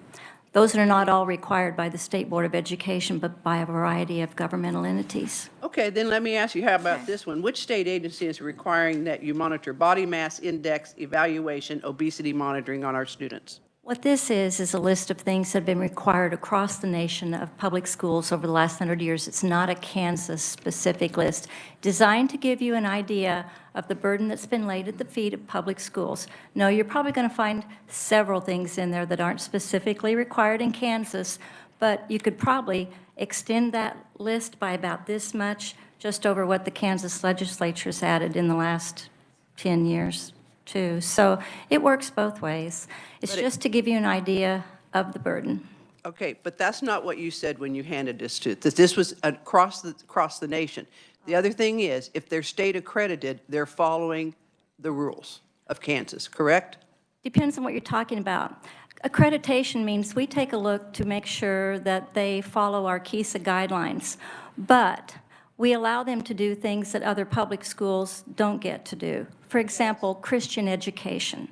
Those are not all required by the State Board of Education, but by a variety of governmental entities. Okay, then let me ask you, how about this one? Which state agency is requiring that you monitor body mass index evaluation, obesity monitoring on our students? What this is a list of things that have been required across the nation of public schools over the last 100 years. It's not a Kansas-specific list, designed to give you an idea of the burden that's been laid at the feet of public schools. No, you're probably going to find several things in there that aren't specifically required in Kansas, but you could probably extend that list by about this much, just over what the Kansas legislature's added in the last 10 years. Too. So it works both ways. It's just to give you an idea of the burden. Okay, but that's not what you said when you handed this to, that this was across the nation. The other thing is, if they're state accredited, they're following the rules of Kansas, correct? Depends on what you're talking about. Accreditation means we take a look to make sure that they follow our KISA guidelines, but we allow them to do things that other public schools don't get to do. For example, Christian education.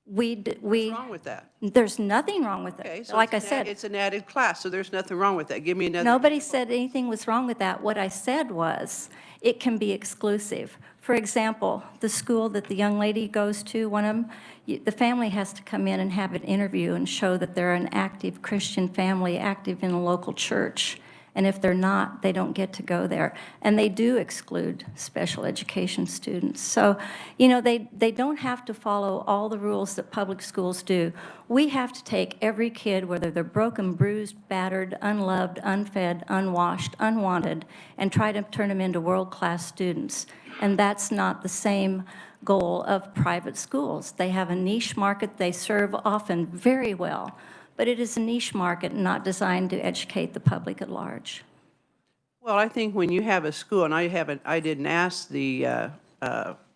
What's wrong with that? There's nothing wrong with it. Okay, so like I said, it's an added class, so there's nothing wrong with that. Give me another. Nobody said anything was wrong with that. What I said was it can be exclusive. For example, the school that the young lady goes to, one of them, the family has to come in and have an interview and show that they're an active Christian family, active in a local church. And if they're not, they don't get to go there. And they do exclude special education students. So, they don't have to follow all the rules that public schools do. We have to take every kid, whether they're broken, bruised, battered, unloved, unfed, unwashed, unwanted, and try to turn them into world-class students. And that's not the same goal of private schools. They have a niche market they serve often very well. But it is a niche market not designed to educate the public at large. Well, I think when you have a school, and I didn't ask the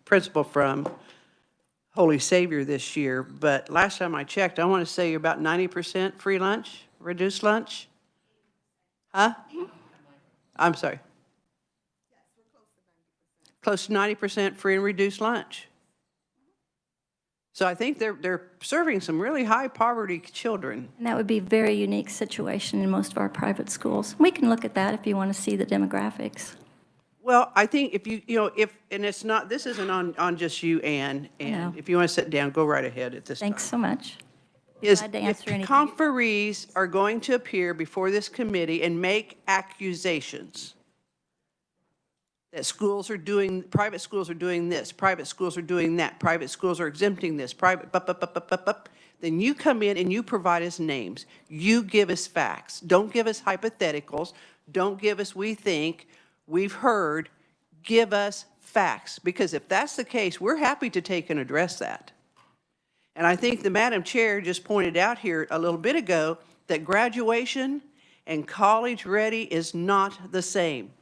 principal from Holy Savior this year, but last time I checked, I want to say you're about 90% free lunch, reduced lunch? Huh? I'm sorry. Close to 90% free and reduced lunch. So I think they're serving some really high poverty children. And that would be a very unique situation in most of our private schools. We can look at that if you want to see the demographics. Well, I think if and it's not, this isn't on just you, Ann, and if you want to sit down, go right ahead at this time. Thanks so much. If anything. conferees are going to appear before this committee and make accusations, that schools are doing, private schools are doing this, private schools are doing that, private schools are exempting this, private, then you come in and you provide us names. You give us facts. Don't give us hypotheticals. Don't give us we think, we've heard. Give us facts. Because if that's the case, we're happy to take and address that. And I think the Madam Chair just pointed out here a little bit ago that graduation and college ready is not the same.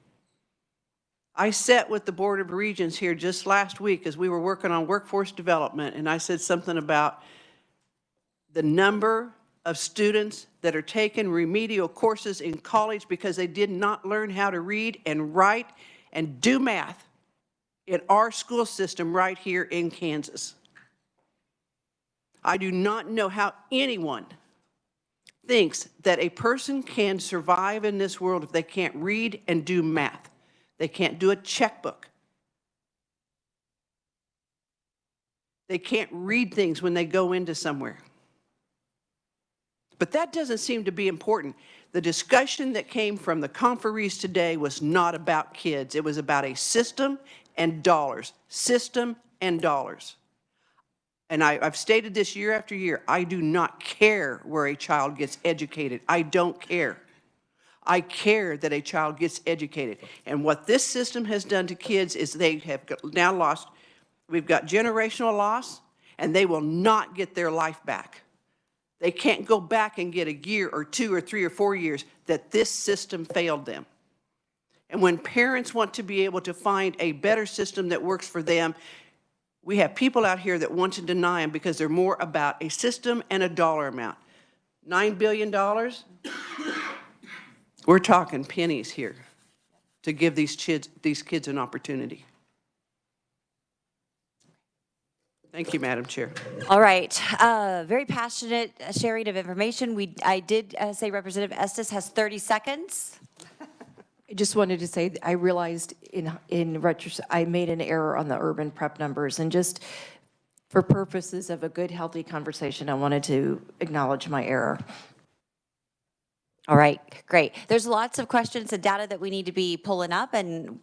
I sat with the Board of Regents here just last week as we were working on workforce development, and I said something about the number of students that are taking remedial courses in college because they did not learn how to read and write and do math in our school system right here in Kansas. I do not know how anyone thinks that a person can survive in this world if they can't read and do math. They can't do a checkbook. They can't read things when they go into somewhere. But that doesn't seem to be important. The discussion that came from the conferees today was not about kids. It was about a system and dollars. System and dollars. And I've stated this year after year, I do not care where a child gets educated. I don't care. I care that a child gets educated. And what this system has done to kids is they have now lost, we've got generational loss, and they will not get their life back. They can't go back and get a year or 2 or 3 or 4 years that this system failed them. And when parents want to be able to find a better system that works for them, we have people out here that want to deny them because they're more about a system and a dollar amount. $9 billion? We're talking pennies here to give these kids an opportunity. Thank you, Madam Chair. All right, very passionate sharing of information. I did say Representative Estes has 30 seconds. I just wanted to say, I realized in retrospect, I made an error on the urban prep numbers, and just for purposes of a good, healthy conversation, I wanted to acknowledge my error. All right, great. There's lots of questions and data that we need to be pulling up, and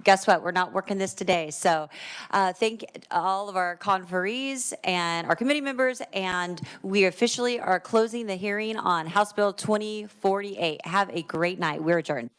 guess what? We're not working this today. So thank all of our conferees and our committee members, and we officially are closing the hearing on House Bill 2048. Have a great night. We're adjourned.